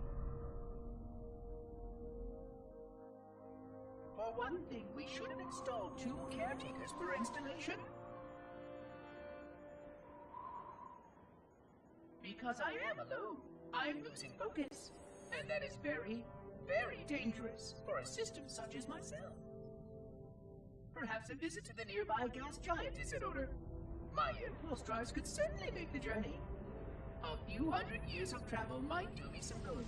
For one thing, we should have installed 2 caretakers per installation. Because I am alone, I'm losing focus. And that is very, very dangerous for a system such as myself. Perhaps a visit to the nearby gas giant is in order. My impulse drives could certainly make the journey. A few hundred years of travel might do me some good.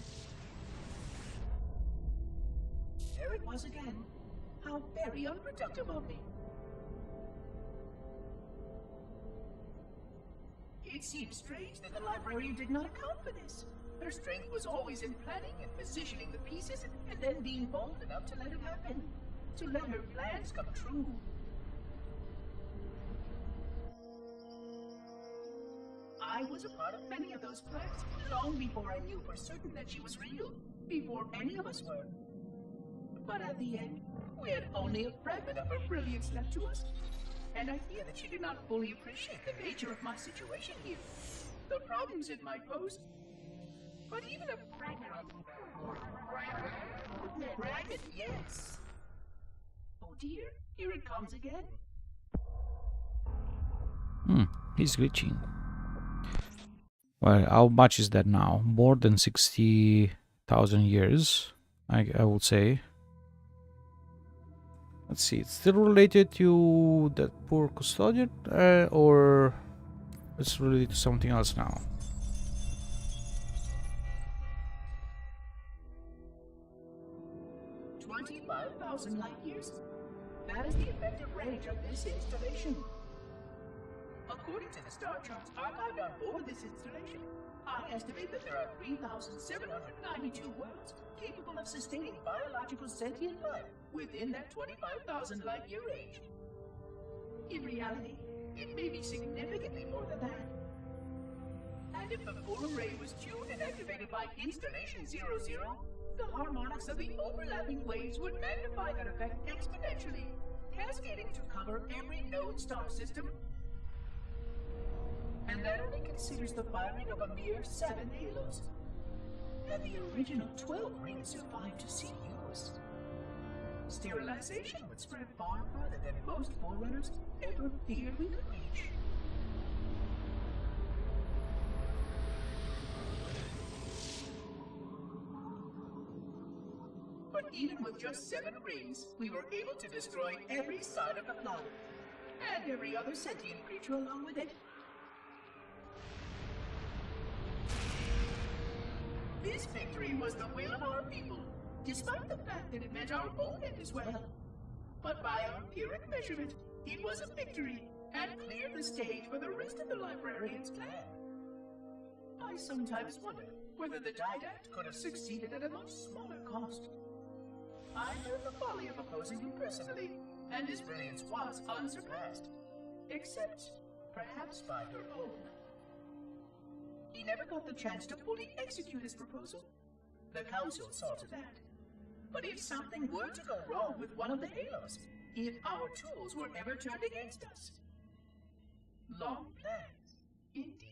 There it was again. How very unproductive of me. It seems strange that the librarian did not account for this. Her strength was always in planning and positioning the pieces and then being bold enough to let it happen. To let her plans come true. I was a part of many of those plans, long before I knew for certain that she was real, before any of us were. But at the end, we had only a fragment of her brilliance left to us, and I fear that she did not fully appreciate the nature of my situation here, the problems it might pose. But even a fragment, yes. Oh dear, here it comes again. He's glitching. Well, how much is that now? More than 60,000 years, I would say. Let's see, it's still related to that poor custodian, or it's related to something else now? $25,000 light years. That is the effective range of this installation. According to the star charts archived on board this installation, I estimate that there are 3,792 worlds capable of sustaining biological sentient life within that 25,000 light-year range. In reality, it may be significantly more than that. And if the full array was tuned and activated by Installation 00, the harmonics of the overlapping waves would magnify that effect exponentially, cascading to cover every known star system. And that only considers the firing of a mere 7 halos. And the original 12 rings survived to see use. Sterilization would spread far further than most Forerunners ever feared we could reach. But even with just 7 rings, we were able to destroy every side of the planet, and every other sentient creature along with it. This victory was the will of our people, despite the fact that it meant our own end as well. But by our empiric measurement, it was a victory, and cleared the stage for the rest of the librarian's plan. I sometimes wonder whether the Didact could have succeeded at a much smaller cost. I learned the folly of opposing him personally, and his brilliance was unsurpassed. Except, perhaps by her own. He never got the chance to fully execute his proposal. The Council saw to that. But if something were to go wrong with one of the halos, if our tools were ever turned against us. Long plans, indeed.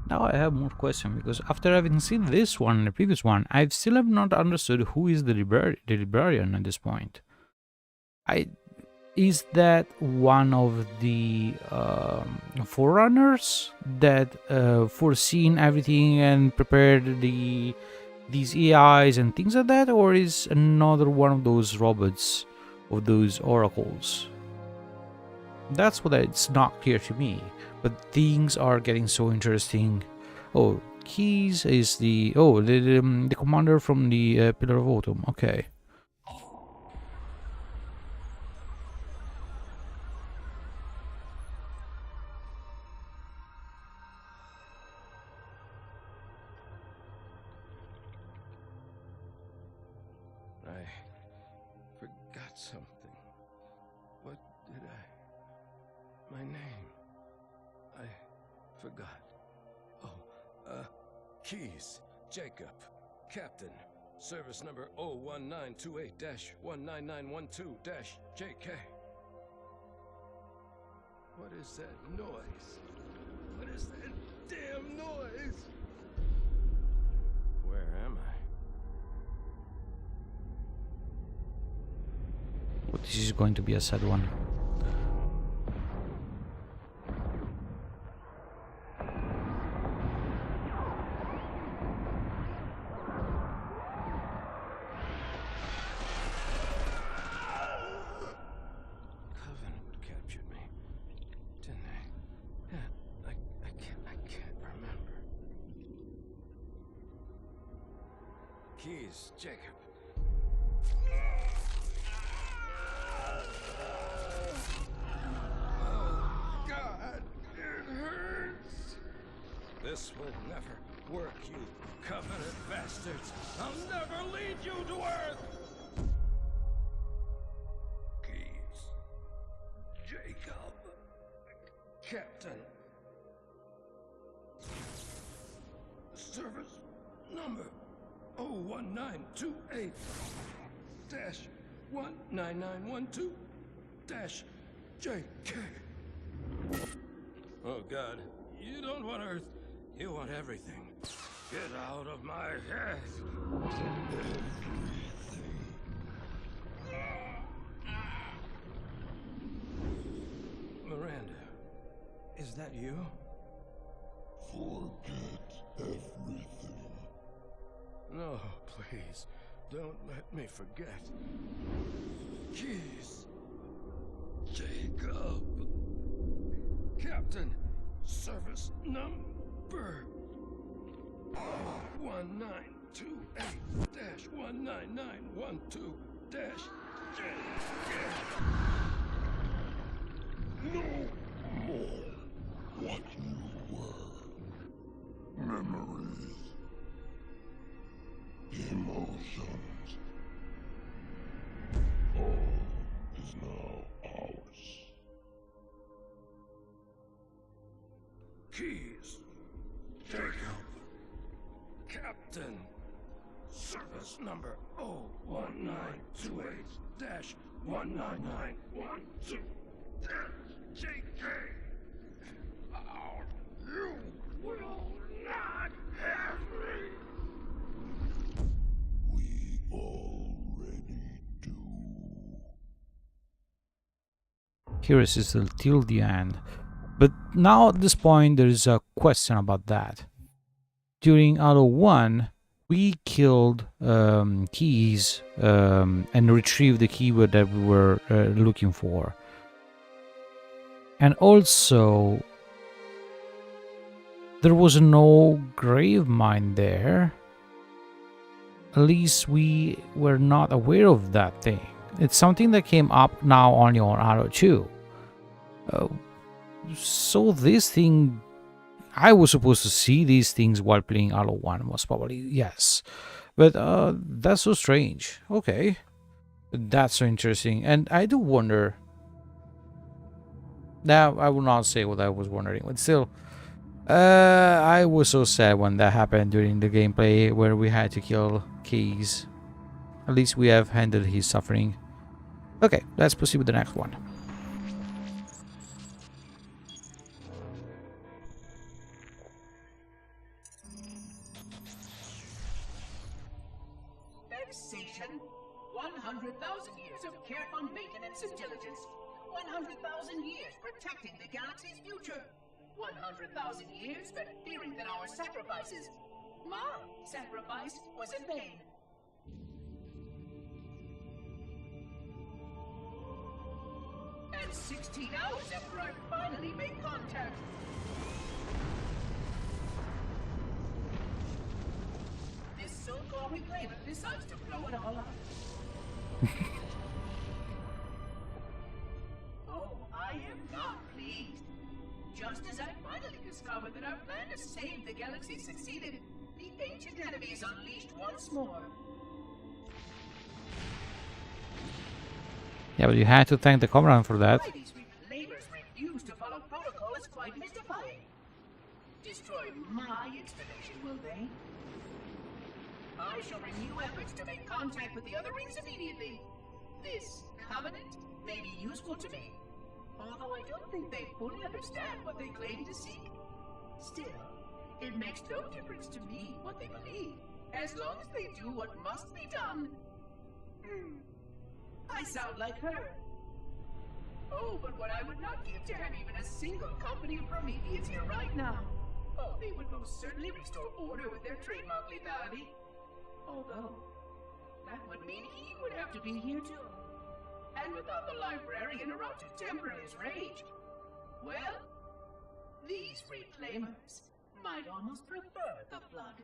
Now I have more questions, because after having seen this one and the previous one, I still have not understood who is the librarian at this point. Is that one of the Forerunners that foreseen everything and prepared these AIs and things like that, or is another one of those robots, of those oracles? That's what it's not clear to me. But things are getting so interesting. Oh, Keys is the commander from the Pillar of Autumn. Okay. I forgot something. What did I... My name... I forgot. Oh, Keys, Jacob, Captain, service number 01928-19912-JK. What is that noise? What is that damn noise? Where am I? Well, this is going to be a sad one. Keys, Jacob. Oh, God, it hurts. This will never work, you Covenant bastards. I'll never lead you to Earth. Keys, Jacob, Captain. Service number 01928-19912-JK. Oh God, you don't want Earth, you want everything. Get out of my head. Miranda, is that you? Forget everything. No, please, don't let me forget. Keys, Jacob, Captain, service number 1928-19912-JK. No more what you were. Memories. Emotions. All is now ours. Keys. Take them. Captain. Service number 01928-19912. JK. You will not have me. We already do. Curious is till the end. But now at this point there is a question about that. During Halo 1, we killed keys and retrieved the keyword that we were looking for. And also, there was no Gravemind there. At least we were not aware of that thing. It's something that came up now only on Halo 2. So this thing, I was supposed to see these things while playing Halo 1, most probably, yes. But that's so strange. Okay. That's so interesting. And I do wonder. Now, I will not say what I was wondering, but still, I was so sad when that happened during the gameplay where we had to kill Keys. At least we have handled his suffering. Okay, let's proceed with the next one. Vexation. 100,000 years of careful maintenance and diligence. 100,000 years protecting the galaxy's future. 100,000 years spent fearing that our sacrifices, my sacrifice, was in vain. And 16 hours after I finally made contact. This so-called reclaimer decides to blow it all up. Oh, I am not pleased. Just as I finally discovered that our plan to save the galaxy succeeded, the ancient enemy is unleashed once more. Yeah, but you had to thank the Commandant for that. Why these reclaimers refuse to follow protocol is quite mystifying. Destroy my installation, will they? I shall renew efforts to make contact with the other rings immediately. This covenant may be useful to me, although I don't think they fully understand what they claim to seek. Still, it makes no difference to me what they believe, as long as they do what must be done. I sound like her. Oh, but what I would not give to have even a single company of Prometheans here right now. Oh, they would most certainly restore order with their trademark lethality. Although, that would mean he would have to be here too. And without the librarian around to temper his rage, well, these reclaimers might almost prefer the flood.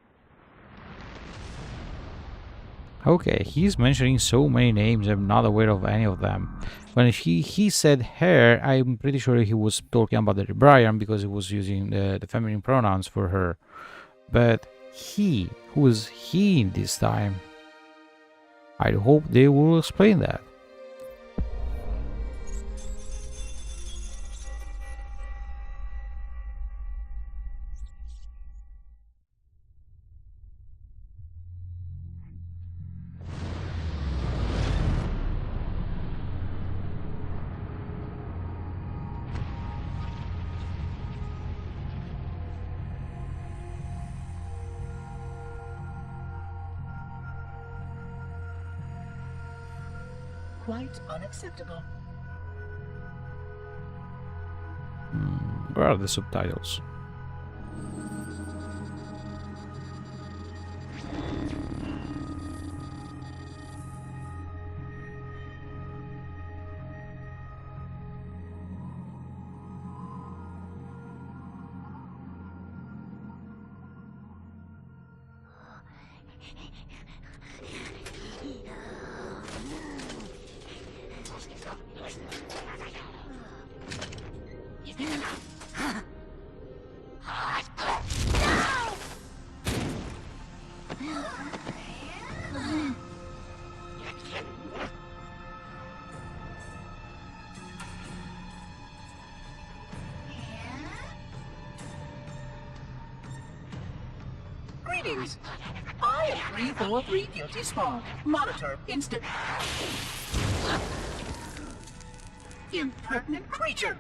Okay, he's mentioning so many names, I'm not aware of any of them. When he said her, I'm pretty sure he was talking about the librarian because he was using the feminine pronouns for her. But he, who is he this time? I hope they will explain that. Quite unacceptable. Where are the subtitles? Greetings. I am 343 Guilty Spawn. Monitor instant. Impertinent creature.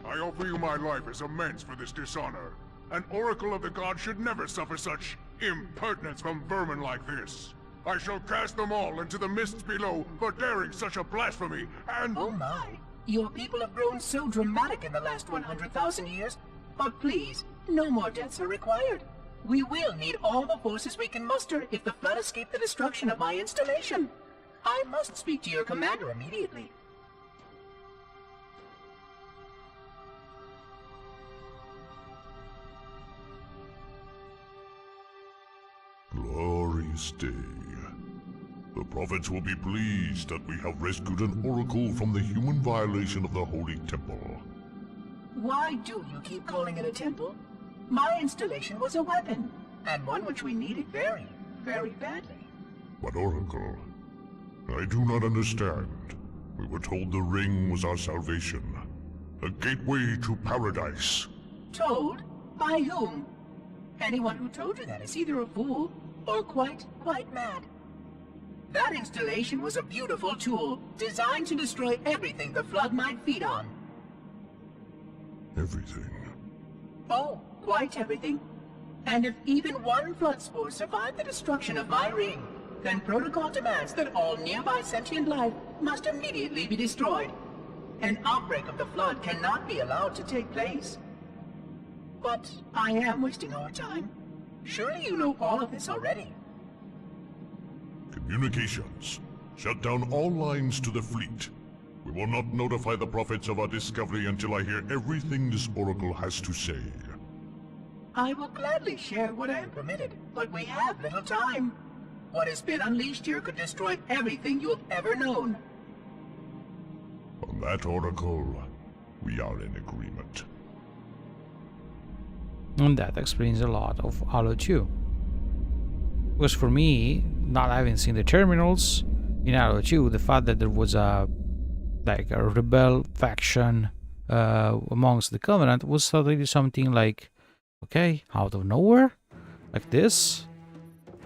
I offer you my life as amends for this dishonor. An oracle of the gods should never suffer such impertinence from vermin like this. I shall cast them all into the mists below for daring such a blasphemy, and— Oh my. Your people have grown so dramatic in the last 100,000 years. But please, no more deaths are required. We will need all the forces we can muster if the flood escaped the destruction of my installation. I must speak to your commander immediately. Glorious day. The prophets will be pleased that we have rescued an oracle from the human violation of the holy temple. Why do you keep calling it a temple? My installation was a weapon, and one which we needed very, very badly. But oracle, I do not understand. We were told the ring was our salvation. A gateway to paradise. Told? By whom? Anyone who told you that is either a fool or quite mad. That installation was a beautiful tool, designed to destroy everything the flood might feed on. Everything? Oh, quite everything. And if even one flood spore survived the destruction of my ring, then protocol demands that all nearby sentient life must immediately be destroyed. An outbreak of the flood cannot be allowed to take place. But I am wasting our time. Surely you know all of this already. Communications. Shut down all lines to the fleet. We will not notify the prophets of our discovery until I hear everything this oracle has to say. I will gladly share what I am permitted, but we have little time. What has been unleashed here could destroy everything you have ever known. On that, oracle, we are in agreement. And that explains a lot of Halo 2. Because for me, not having seen the terminals in Halo 2, the fact that there was a rebel faction amongst the Covenant was suddenly something like, okay, out of nowhere, like this.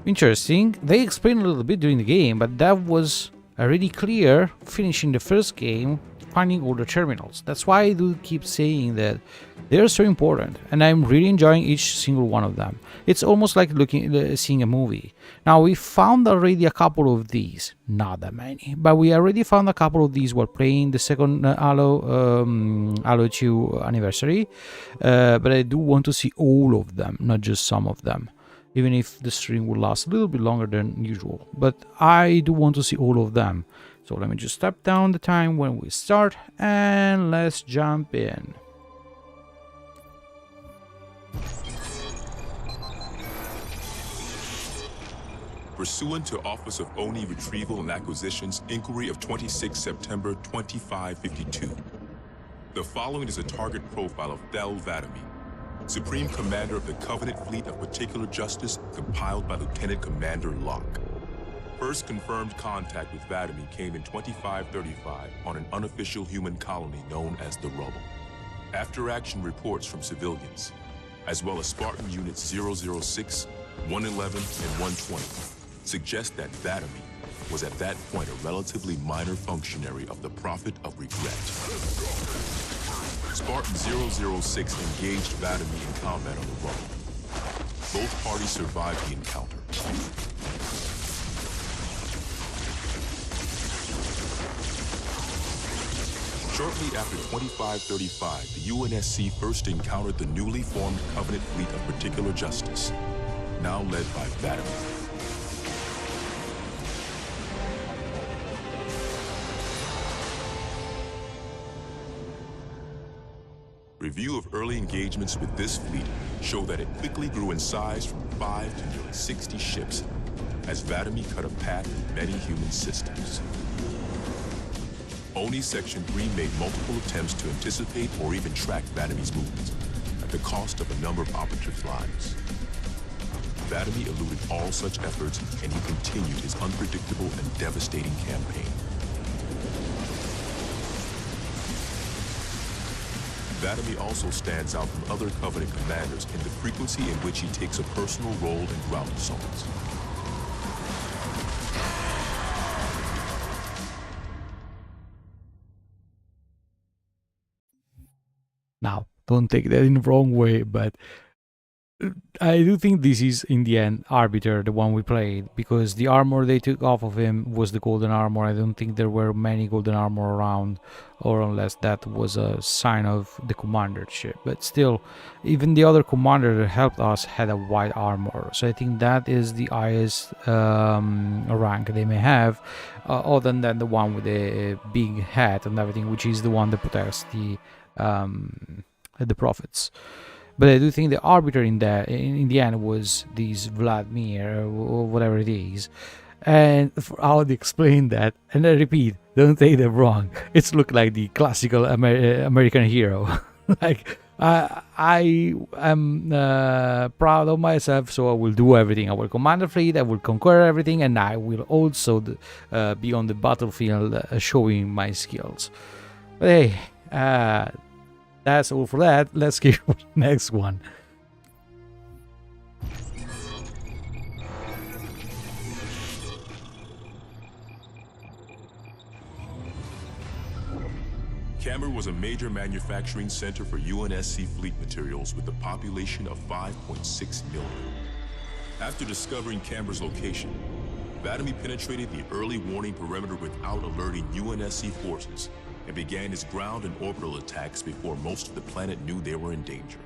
Interesting. They explained a little bit during the game, but that was already clear finishing the first game, finding all the terminals. That's why I do keep saying that they're so important, and I'm really enjoying each single one of them. It's almost like seeing a movie. Now, we found already a couple of these, not that many, but we already found a couple of these while playing the second Halo 2 anniversary, but I do want to see all of them, not just some of them, even if the stream will last a little bit longer than usual, but I do want to see all of them. So let me just step down the time when we start, and let's jump in. Pursuant to Office of ONI Retrieval and Acquisitions Inquiry of 26 September 2552. The following is a target profile of DAZaryus, Supreme Commander of the Covenant Fleet of Particular Justice, compiled by Lieutenant Commander Locke. First confirmed contact with Vadami came in 2535 on an unofficial human colony known as the Rubble. After-action reports from civilians, as well as Spartan Units 006, 111, and 120, suggest that Vadami was at that point a relatively minor functionary of the Prophet of Regret. Spartan 006 engaged Vadami in combat on the Rubble. Both parties survived the encounter. Shortly after 2535, the UNSC first encountered the newly formed Covenant Fleet of Particular Justice, now led by Vadami. review of early engagements with this fleet show that it quickly grew in size from 5 to nearly 60 ships as Vadami cut a path in many human systems. Oni Section 3 made multiple attempts to anticipate or even track Vadami's movements at the cost of a number of operatives' lives. Vadami eluded all such efforts, and he continued his unpredictable and devastating campaign. Vadami also stands out from other Covenant commanders in the frequency in which he takes a personal role in ground assaults. Now, don't take that in the wrong way, but I do think this is, in the end, Arbiter, the one we played, because the armor they took off of him was the golden armor. I don't think there were many golden armor around, or unless that was a sign of the commander ship. But still, even the other commander that helped us had a white armor, so I think that is the highest rank they may have, other than the one with the big hat and everything, which is the one that protects the prophets. But I do think the Arbiter in the end was this Vladimir, or whatever it is. And for how they explain that, and I repeat, don't take that wrong, it's looked like the classical American hero. Like, I am proud of myself, so I will do everything. I will command the fleet, I will conquer everything, and I will also be on the battlefield showing my skills. But hey, that's all for that. Let's get to the next one. Camber was a major manufacturing center for UNSC fleet materials with a population of 5.6 million. After discovering Camber's location, Vadami penetrated the early warning perimeter without alerting UNSC forces and began his ground and orbital attacks before most of the planet knew they were in danger.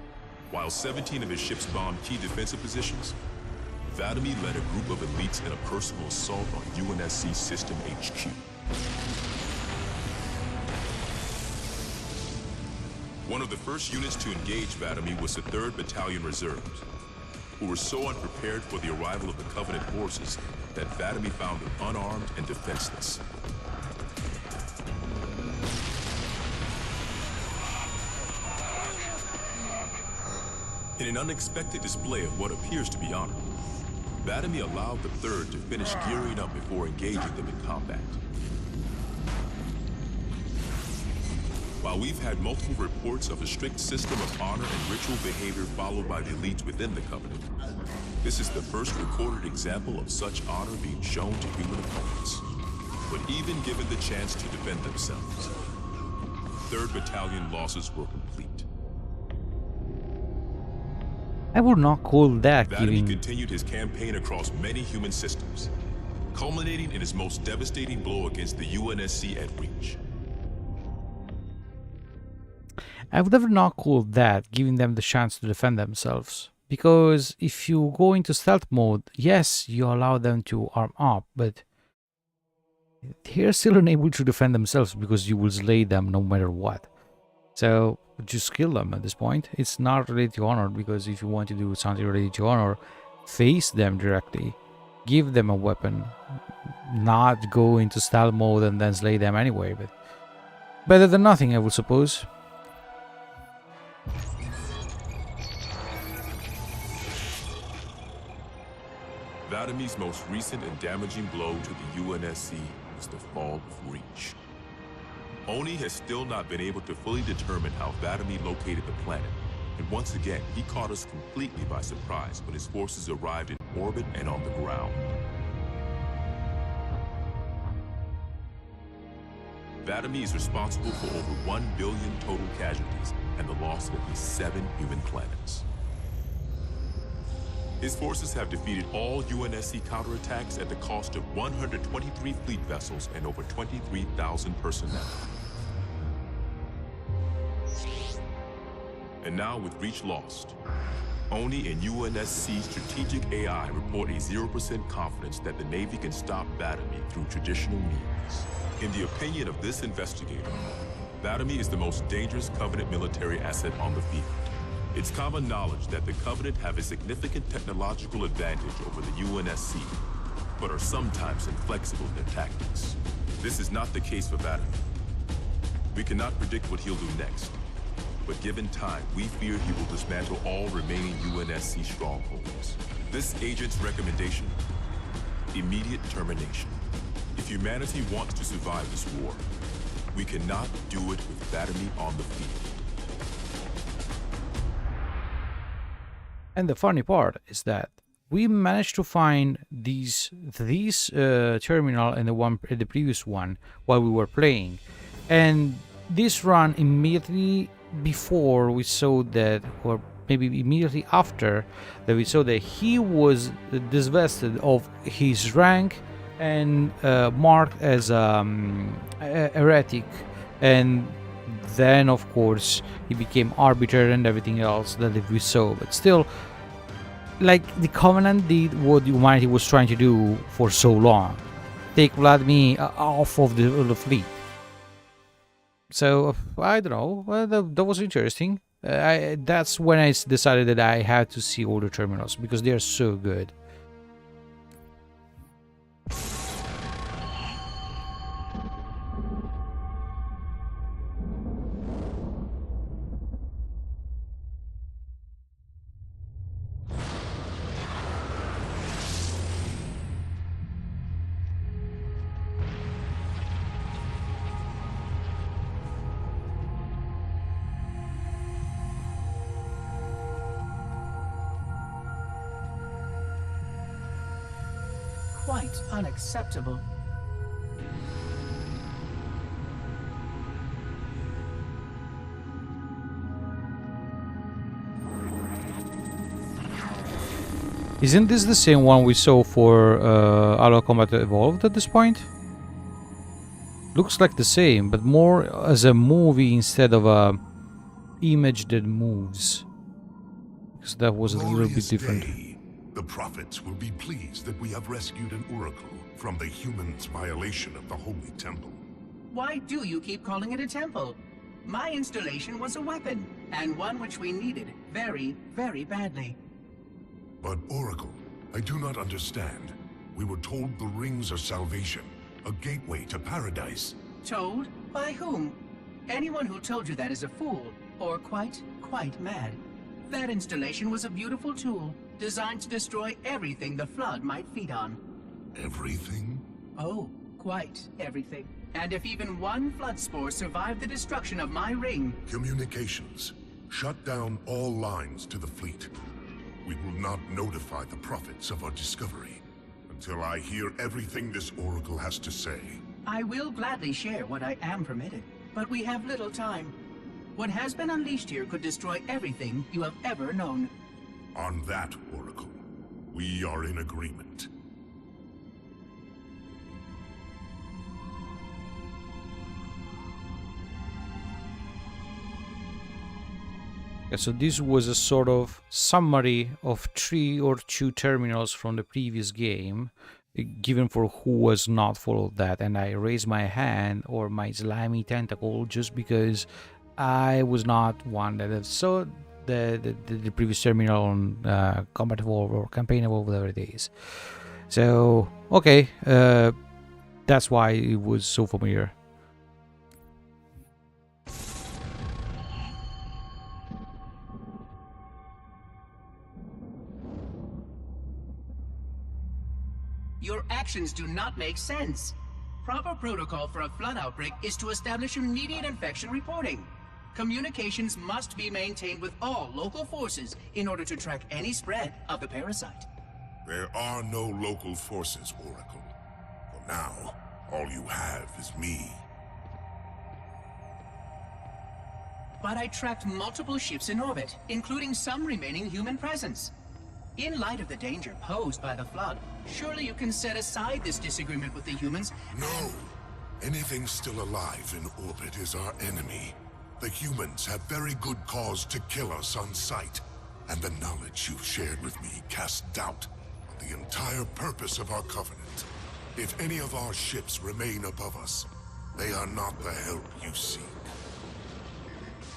While 17 of his ships bombed key defensive positions, Vadami led a group of elites in a personal assault on UNSC System HQ. One of the first units to engage Vadami was the 3rd Battalion Reserves, who were so unprepared for the arrival of the Covenant forces that Vadami found them unarmed and defenseless. In an unexpected display of what appears to be honor, Vadami allowed the 3rd to finish gearing up before engaging them in combat. While we've had multiple reports of a strict system of honor and ritual behavior followed by the elites within the Covenant, this is the first recorded example of such honor being shown to human opponents. But even given the chance to defend themselves, 3rd Battalion losses were complete. I would not call that Vadami continued his campaign across many human systems, culminating in his most devastating blow against the UNSC at Reach. I would never not call that giving them the chance to defend themselves. Because if you go into stealth mode, yes, you allow them to arm up, but they're still unable to defend themselves because you will slay them no matter what. So just kill them at this point. It's not related to honor, because if you want to do something related to honor, face them directly, give them a weapon, not go into stealth mode and then slay them anyway. But better than nothing, I would suppose. Vadami's most recent and damaging blow to the UNSC was the fall of Reach. Oni has still not been able to fully determine how Vadami located the planet, and once again, he caught us completely by surprise when his forces arrived in orbit and on the ground. Vadami is responsible for over 1 billion total casualties and the loss of at least 7 human planets. His forces have defeated all UNSC counterattacks at the cost of 123 fleet vessels and over 23,000 personnel. And now with Reach lost, Oni and UNSC strategic AI report a 0% confidence that the Navy can stop Vadami through traditional means. In the opinion of this investigator, Vatomy is the most dangerous Covenant military asset on the field. It's common knowledge that the Covenant have a significant technological advantage over the UNSC, but are sometimes inflexible in their tactics. This is not the case for Vatomy. We cannot predict what he'll do next, but given time, we fear he will dismantle all remaining UNSC strongholds. This agent's recommendation: immediate termination. If humanity wants to survive this war, we cannot do it with Vatomy on the field. And the funny part is that we managed to find these terminal and the previous one while we were playing, and this run immediately before we saw that, or maybe immediately after that, we saw that he was divested of his rank and marked as heretic, and then of course he became arbiter and everything else that we saw. But still, like, the Covenant did what humanity was trying to do for so long: take Vladimir off of the fleet. So I don't know, that was interesting. That's when I decided that I had to see all the terminals because they are so good. Quite unacceptable. Isn't this the same one we saw for Halo Combat Evolved at this point? Looks like the same, but more as a movie instead of a image that moves. Because that was a little bit different. The prophets will be pleased that we have rescued an oracle from the humans' violation of the Holy Temple. Why do you keep calling it a temple? My installation was a weapon, and one which we needed very, very badly. But Oracle, I do not understand. We were told the rings are salvation, a gateway to paradise. Told? By whom? Anyone who told you that is a fool, or quite mad. That installation was a beautiful tool, designed to destroy everything the Flood might feed on. Everything? Oh, quite everything. And if even one Flood spore survived the destruction of my ring... Communications. Shut down all lines to the fleet. We will not notify the prophets of our discovery until I hear everything this oracle has to say. I will gladly share what I am permitted, but we have little time. What has been unleashed here could destroy everything you have ever known. On that, Oracle, we are in agreement. Okay, so this was a sort of summary of 3 or 2 terminals from the previous game, given for who was not followed that, and I raised my hand or my slimy tentacle just because I was not one that saw the previous terminal on Combat Evolved or Campaign Evolved, whatever it is. So okay, that's why it was so familiar. Your actions do not make sense. Proper protocol for a flood outbreak is to establish immediate infection reporting. Communications must be maintained with all local forces in order to track any spread of the parasite. There are no local forces, Oracle. For now, all you have is me. But I tracked multiple ships in orbit, including some remaining human presence. In light of the danger posed by the Flood, surely you can set aside this disagreement with the humans. No! Anything still alive in orbit is our enemy. The humans have very good cause to kill us on sight, and the knowledge you've shared with me casts doubt on the entire purpose of our covenant. If any of our ships remain above us, they are not the help you seek.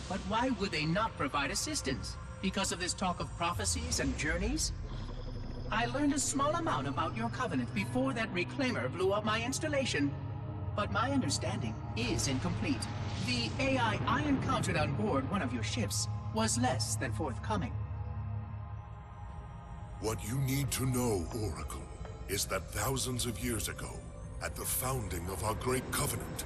But why would they not provide assistance? Because of this talk of prophecies and journeys? I learned a small amount about your covenant before that reclaimer blew up my installation. But my understanding is incomplete. The AI I encountered on board one of your ships was less than forthcoming. What you need to know, Oracle, is that thousands of years ago, at the founding of our great covenant,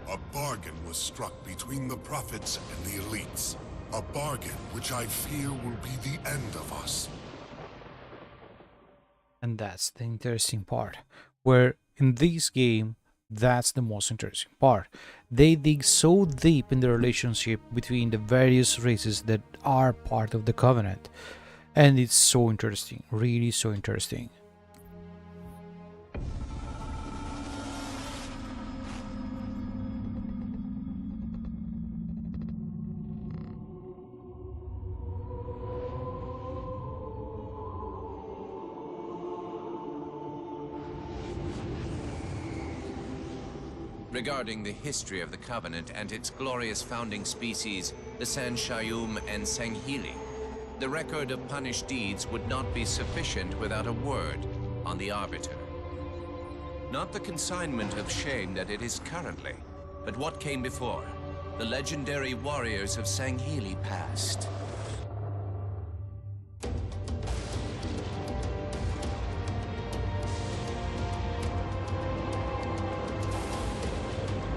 a bargain was struck between the prophets and the elites. A bargain which I fear will be the end of us. And that's the interesting part, where in this game, that's the most interesting part. They dig so deep in the relationship between the various races that are part of the Covenant. And it's so interesting, really so interesting. Regarding the history of the Covenant and its glorious founding species, the San-Shayum and Sanghili, the record of punished deeds would not be sufficient without a word on the Arbiter. Not the consignment of shame that it is currently, but what came before, the legendary warriors of Sanghili past.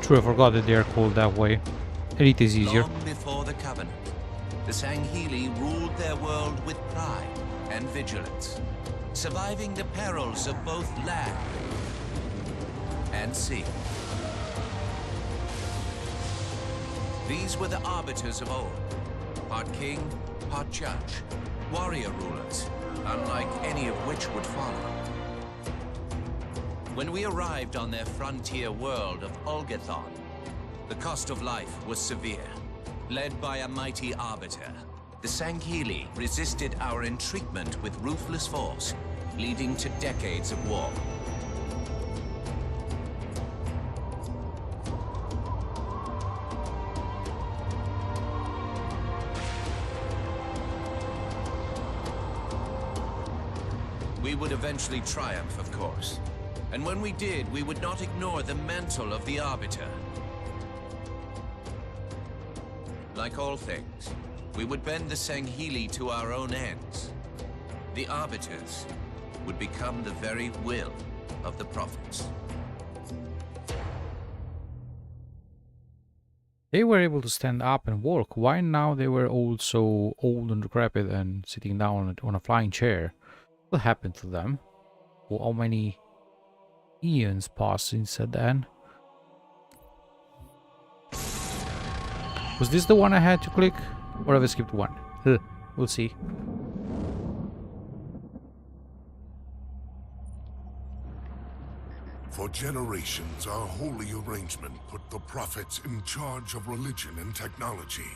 True, I forgot that they are called that way. And it is easier. Long before the Covenant, the Sanghili ruled their world with pride and vigilance, surviving the perils of both land and sea. These were the arbiters of old, part king, part judge, warrior rulers, unlike any of which would follow. When we arrived on their frontier world of Ulgathon, the cost of life was severe. Led by a mighty arbiter, the Sanghili resisted our entreatment with ruthless force, leading to decades of war. We would eventually triumph, of course. And when we did, we would not ignore the mantle of the Arbiter. Like all things, we would bend the Sanghili to our own ends. The Arbiters would become the very will of the Prophets. They were able to stand up and walk. Why now they were all so old and decrepit and sitting down on a flying chair? What happened to them? Well, how many eons passed since then? Was this the one I had to click? Or have I skipped one? We'll see. For generations, our holy arrangement put the prophets in charge of religion and technology.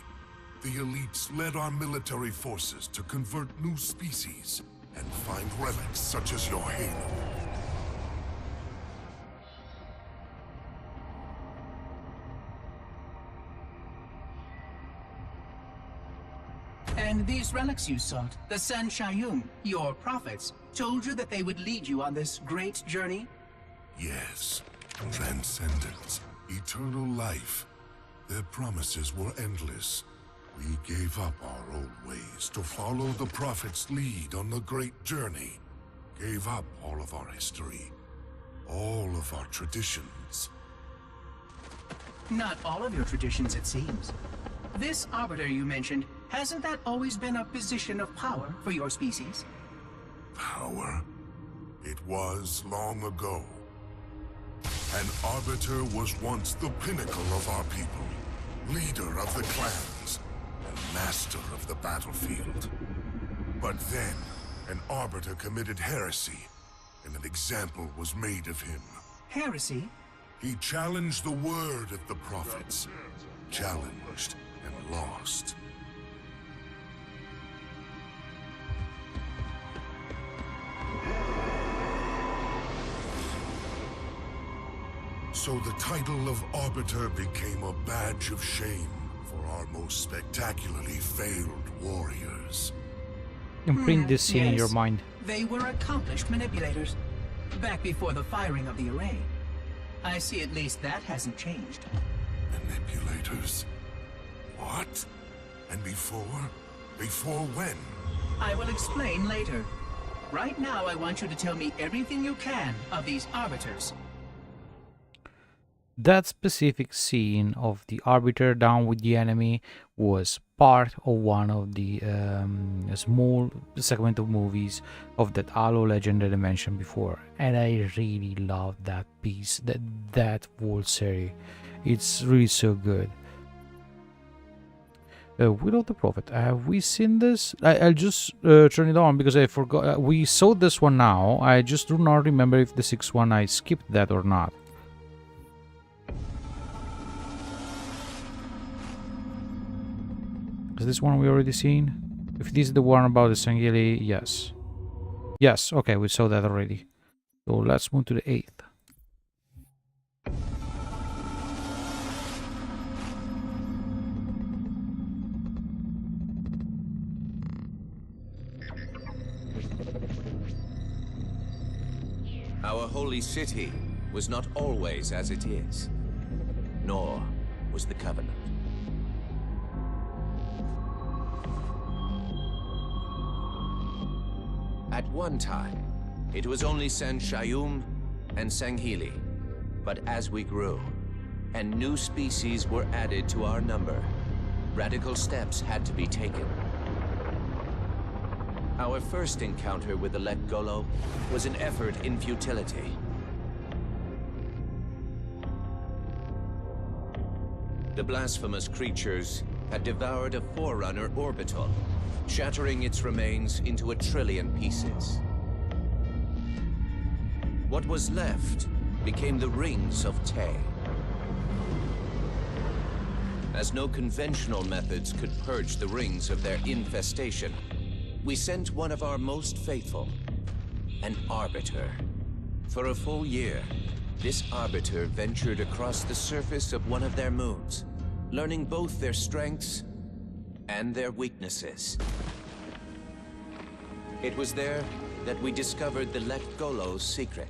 The elites led our military forces to convert new species and find relics such as your halo. And these relics you sought, the San-Shayum, your prophets, told you that they would lead you on this great journey? Yes. Transcendence. Eternal life. Their promises were endless. We gave up our old ways to follow the Prophet's lead on the great journey. Gave up all of our history. All of our traditions. Not all of your traditions, it seems. This Arbiter you mentioned, hasn't that always been a position of power for your species? Power? It was long ago. An Arbiter was once the pinnacle of our people, leader of the clans, and master of the battlefield. But then, an Arbiter committed heresy, and an example was made of him. Heresy? He challenged the word of the prophets. Challenged and lost. So the title of Arbiter became a badge of shame for our most spectacularly failed warriors. Imprint this scene in your Yes. mind. They were accomplished manipulators, back before the firing of the array. I see at least that hasn't changed. Manipulators? What? And before? Before when? I will explain later. Right now, I want you to tell me everything you can of these arbiters. That specific scene of the Arbiter down with the enemy was part of one of the small segment of movies of that Halo legend that I mentioned before, and I really love that piece, that whole series. It's really so good. Will of the Prophet, have we seen this? I'll just turn it on because I forgot. We saw this one now. I just do not remember if the 6th one I skipped that or not. Is this one we already seen? If this is the one about the Sangili, yes. Yes, okay, we saw that already. So let's move to the 8th. Our holy city was not always as it is, nor was the Covenant. At one time, it was only San Shayum and Sanghili. But as we grew, and new species were added to our number, radical steps had to be taken. Our first encounter with the Lek Golo was an effort in futility. The blasphemous creatures had devoured a Forerunner orbital, shattering its remains into 1 trillion pieces. What was left became the Rings of Te. As no conventional methods could purge the rings of their infestation, we sent one of our most faithful, an Arbiter. For a full year, this Arbiter ventured across the surface of one of their moons, learning both their strengths and their weaknesses. It was there that we discovered the Lek Golo's secret.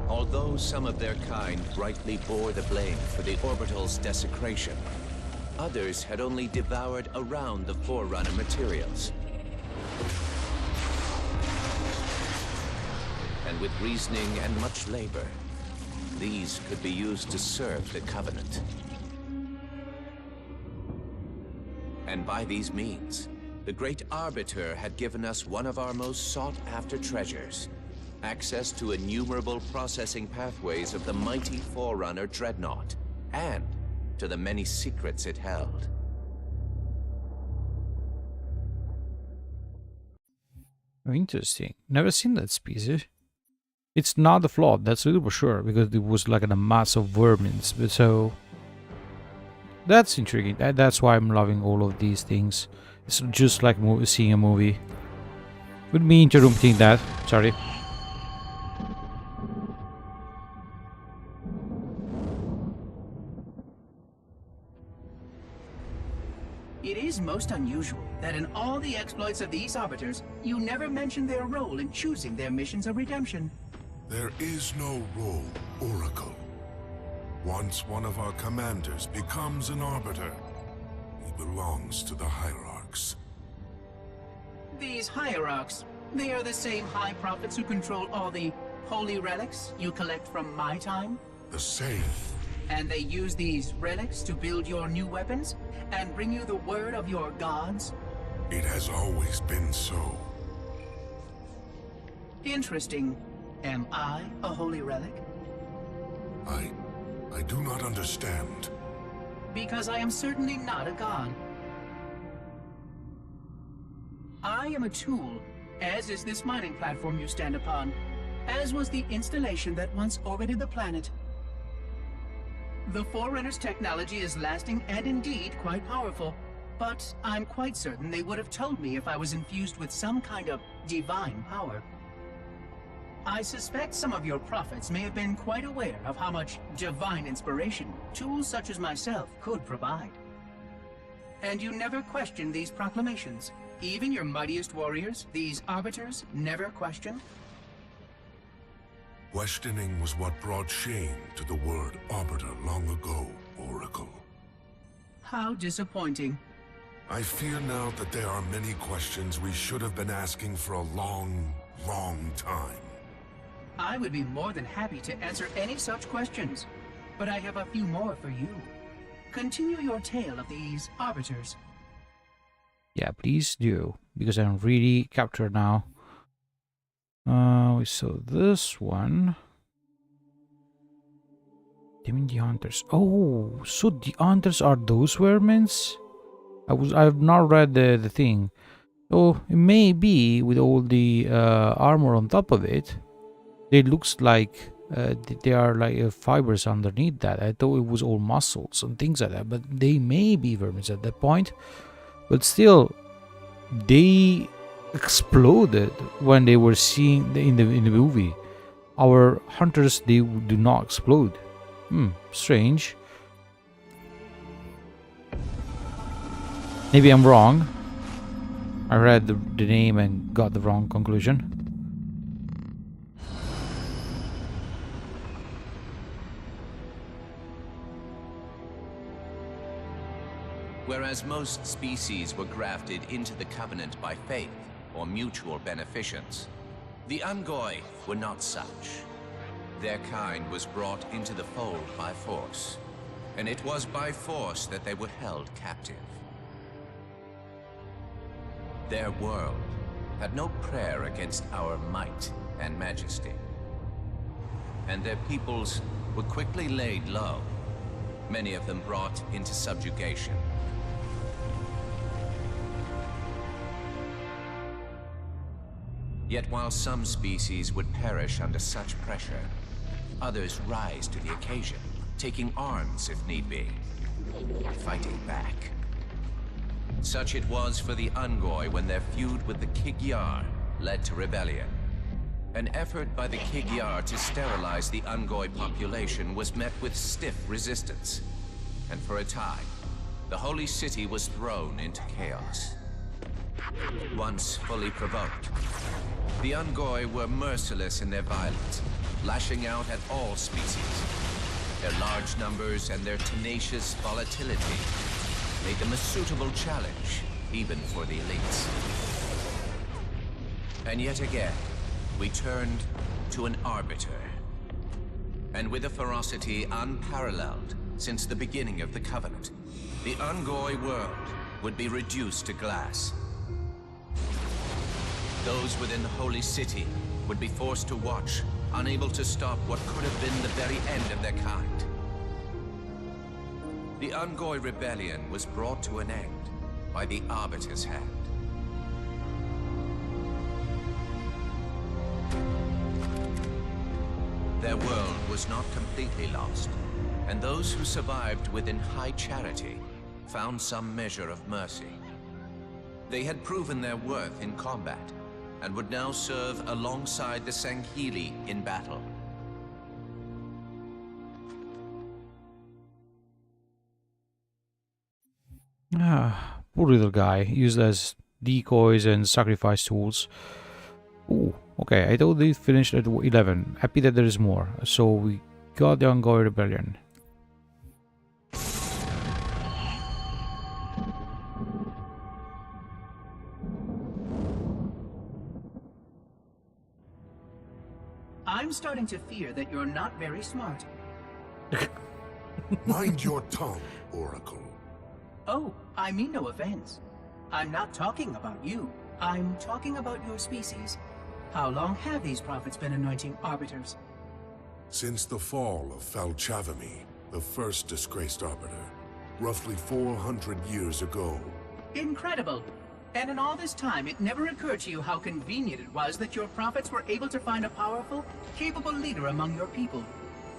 Although some of their kind rightly bore the blame for the orbital's desecration, others had only devoured around the Forerunner materials. And with reasoning and much labor, these could be used to serve the Covenant. And by these means, the Great Arbiter had given us one of our most sought-after treasures, access to innumerable processing pathways of the mighty Forerunner Dreadnought, and to the many secrets it held. Interesting. Never seen that species. It's not a flood, that's a little for sure, because it was like a mass of vermin. So that's intriguing. That's why I'm loving all of these things. It's just like seeing a movie. With me interrupting that. Sorry. It is most unusual that in all the exploits of these Arbiters, you never mention their role in choosing their missions of redemption. There is no role, Oracle. Once one of our commanders becomes an Arbiter, he belongs to the Hierarchs. These Hierarchs, they are the same High Prophets who control all the holy relics you collect from my time? The same. And they use these relics to build your new weapons and bring you the word of your gods? It has always been so. Interesting. Am I a holy relic? I do not understand. Because I am certainly not a god. I am a tool, as is this mining platform you stand upon, as was the installation that once orbited the planet. The Forerunner's technology is lasting and indeed quite powerful, but I'm quite certain they would have told me if I was infused with some kind of divine power. I suspect some of your prophets may have been quite aware of how much divine inspiration tools such as myself could provide. And you never questioned these proclamations? Even your mightiest warriors, these arbiters, never questioned? Questioning was what brought shame to the word Arbiter long ago, Oracle. How disappointing. I fear now that there are many questions we should have been asking for a long, long time. I would be more than happy to answer any such questions, but I have a few more for you. Continue your tale of these arbiters. Yeah, please do, because I'm really captured now. We saw this one. Demon the Hunters. Oh, so the Hunters are those vermins? I've not read the thing. Oh, it may be with all the armor on top of it. It looks like they are like fibers underneath that. I thought it was all muscles and things like that, but they may be vermins at that point. But still, they exploded when they were seeing in the movie. Our hunters, they do not explode. Strange. Maybe I'm wrong. I read the name and got the wrong conclusion. Whereas most species were grafted into the Covenant by faith or mutual beneficence, the Ungoi were not such. Their kind was brought into the fold by force, and it was by force that they were held captive. Their world had no prayer against our might and majesty, and their peoples were quickly laid low, many of them brought into subjugation. Yet while some species would perish under such pressure, others rise to the occasion, taking arms if need be, fighting back. Such it was for the Ungoi when their feud with the Kig-Yar led to rebellion. An effort by the Kig-Yar to sterilize the Ungoi population was met with stiff resistance, and for a time, the holy city was thrown into chaos. Once fully provoked, the Ungoi were merciless in their violence, lashing out at all species. Their large numbers and their tenacious volatility made them a suitable challenge, even for the elites. And yet again, we turned to an arbiter. And with a ferocity unparalleled since the beginning of the Covenant, the Ungoi world would be reduced to glass. Those within the Holy City would be forced to watch, unable to stop what could have been the very end of their kind. The Ungoi rebellion was brought to an end by the Arbiter's hand. Their world was not completely lost, and those who survived within high charity found some measure of mercy. They had proven their worth in combat, and would now serve alongside the Sanghili in battle. Poor little guy, used as decoys and sacrifice tools. Ooh, okay, I thought they finished at 11. Happy that there is more. So we got the Ungoi rebellion. I'm starting to fear that you're not very smart. Mind your tongue, Oracle. Oh, I mean no offense. I'm not talking about you. I'm talking about your species. How long have these prophets been anointing arbiters? Since the fall of Falchavami, the first disgraced arbiter, roughly 400 years ago. Incredible! And in all this time, it never occurred to you how convenient it was that your prophets were able to find a powerful, capable leader among your people,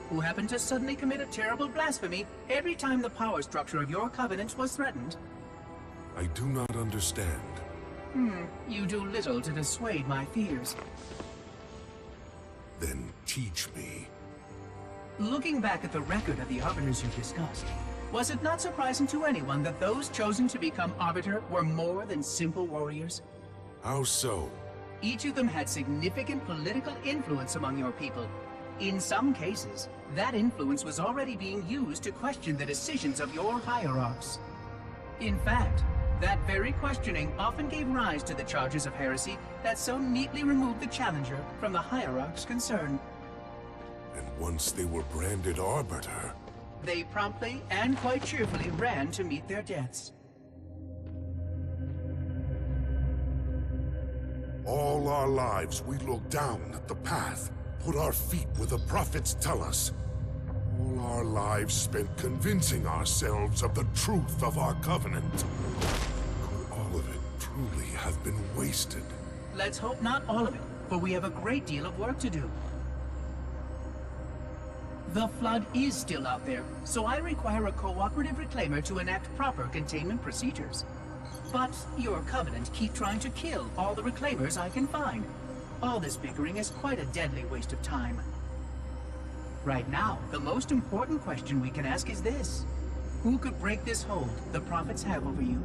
who happened to suddenly commit a terrible blasphemy every time the power structure of your covenant was threatened. I do not understand. You do little to dissuade my fears. Then teach me. Looking back at the record of the Arbiters you discussed, was it not surprising to anyone that those chosen to become Arbiter were more than simple warriors? How so? Each of them had significant political influence among your people. In some cases, that influence was already being used to question the decisions of your hierarchs. In fact, that very questioning often gave rise to the charges of heresy that so neatly removed the challenger from the hierarch's concern. And once they were branded Arbiter, they promptly and quite cheerfully ran to meet their deaths. all our lives we look down at the path, put our feet where the prophets tell us. All our lives spent convincing ourselves of the truth of our covenant. Could all of it truly have been wasted? Let's hope not all of it, for we have a great deal of work to do. The Flood is still out there, so I require a cooperative reclaimer to enact proper containment procedures. But your Covenant keep trying to kill all the reclaimers I can find. All this bickering is quite a deadly waste of time. Right now, the most important question we can ask is this. Who could break this hold the prophets have over you?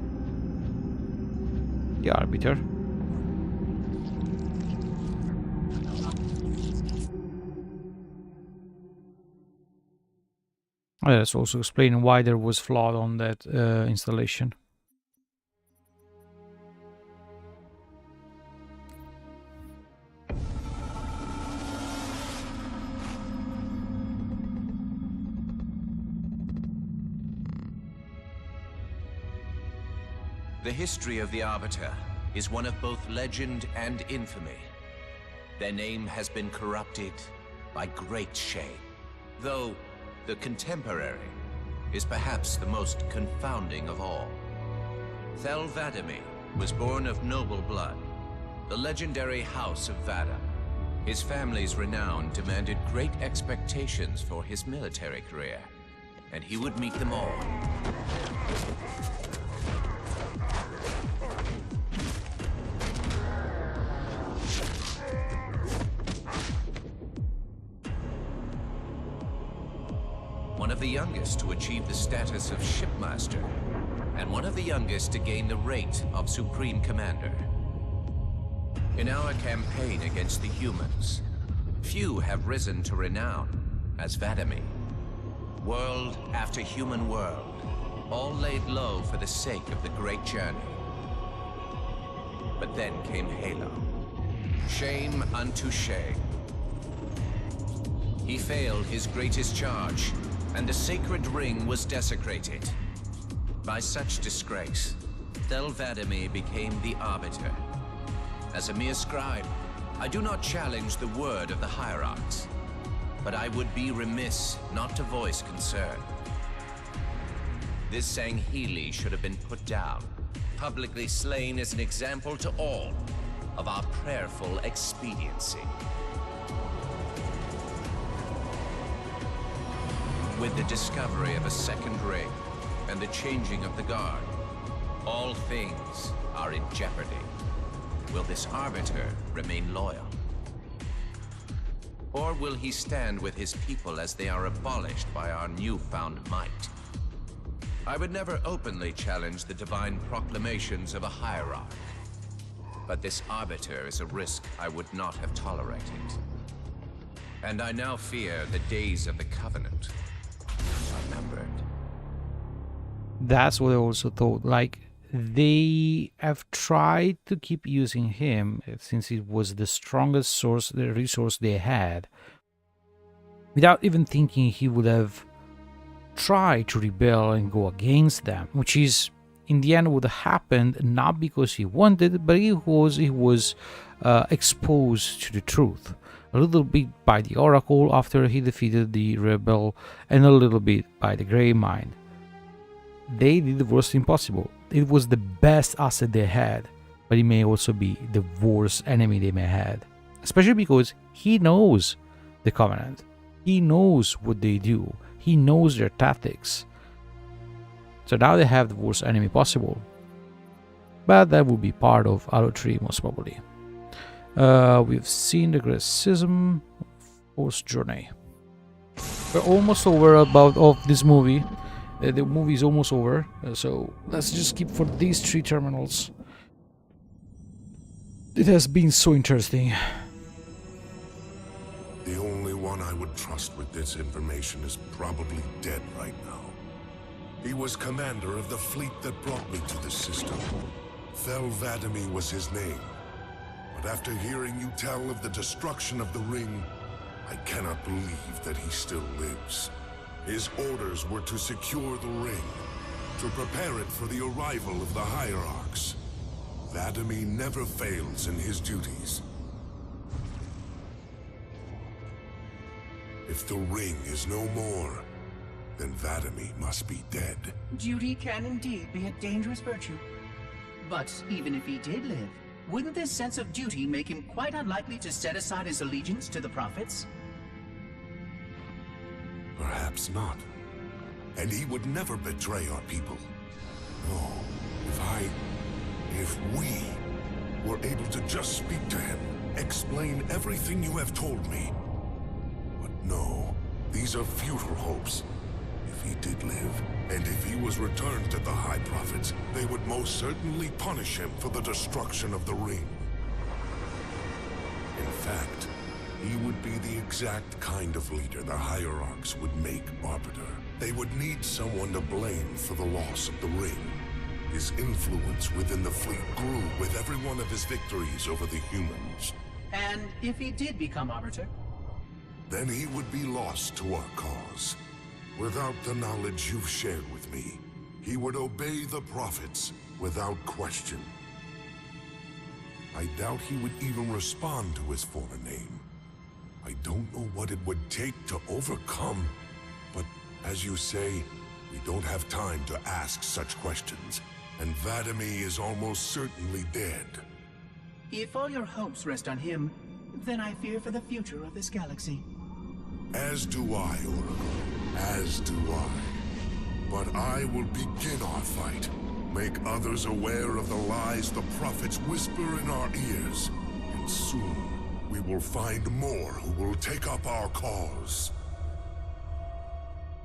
The Arbiter. Let's also explain why there was flood on that installation. The history of the Arbiter is one of both legend and infamy. Their name has been corrupted by great shame, though the contemporary is perhaps the most confounding of all. DAZaryus was born of noble blood, the legendary House of Vada. His family's renown demanded great expectations for his military career, and he would meet them all. One of the youngest to achieve the status of shipmaster, and one of the youngest to gain the rank of Supreme Commander. In our campaign against the humans, few have risen to renown as DAZaryus. World after human world, all laid low for the sake of the great journey. But then came Halo. Shame unto shame. He failed his greatest charge, and the sacred ring was desecrated. By such disgrace, DAZaryus became the Arbiter. As a mere scribe, I do not challenge the word of the hierarchs, but I would be remiss not to voice concern. This Sanghili should have been put down, publicly slain as an example to all of our prayerful expediency. With the discovery of a second ring and the changing of the guard, all things are in jeopardy. Will this Arbiter remain loyal? Or will he stand with his people as they are abolished by our newfound might? I would never openly challenge the divine proclamations of a hierarch, but this Arbiter is a risk I would not have tolerated. And I now fear the days of the Covenant remembered. That's what I also thought. Like, they have tried to keep using him since it was the strongest source, the resource they had, without even thinking he would have tried to rebel and go against them, which is in the end would have happened not because he wanted, but because he was exposed to the truth. A little bit by the Oracle after he defeated the rebel, and a little bit by the Gravemind. They did the worst thing possible. It was the best asset they had, but it may also be the worst enemy they may had. Especially because he knows the Covenant. He knows what they do. He knows their tactics. So now they have the worst enemy possible. But that will be part of Halo 3 most probably. We've seen the criticism Post journey. We're almost over about of this movie. The movie is almost over, so let's just keep for these 3 terminals. It has been so interesting. The only one I would trust with this information is probably dead right now. He was commander of the fleet that brought me to this system. Thel Vadami was his name. But after hearing you tell of the destruction of the ring, I cannot believe that he still lives. His orders were to secure the ring, to prepare it for the arrival of the Hierarchs. Vadami never fails in his duties. If the ring is no more, then Vadami must be dead. Duty can indeed be a dangerous virtue. But even if he did live, wouldn't this sense of duty make him quite unlikely to set aside his allegiance to the Prophets? Perhaps not. And he would never betray our people. No, if we were able to just speak to him, explain everything you have told me. But no, these are futile hopes. If he did live, and if he was returned to the High Prophets, they would most certainly punish him for the destruction of the ring. In fact, he would be the exact kind of leader the Hierarchs would make Arbiter. They would need someone to blame for the loss of the ring. His influence within the fleet grew with every one of his victories over the humans. And if he did become Arbiter? Then he would be lost to our cause. Without the knowledge you've shared with me, he would obey the Prophets without question. I doubt he would even respond to his former name. I don't know what it would take to overcome, but as you say, we don't have time to ask such questions, and Vadami is almost certainly dead. If all your hopes rest on him, then I fear for the future of this galaxy. As do I, Oracle. As do I. But I will begin our fight. Make others aware of the lies the Prophets whisper in our ears. And soon, we will find more who will take up our cause.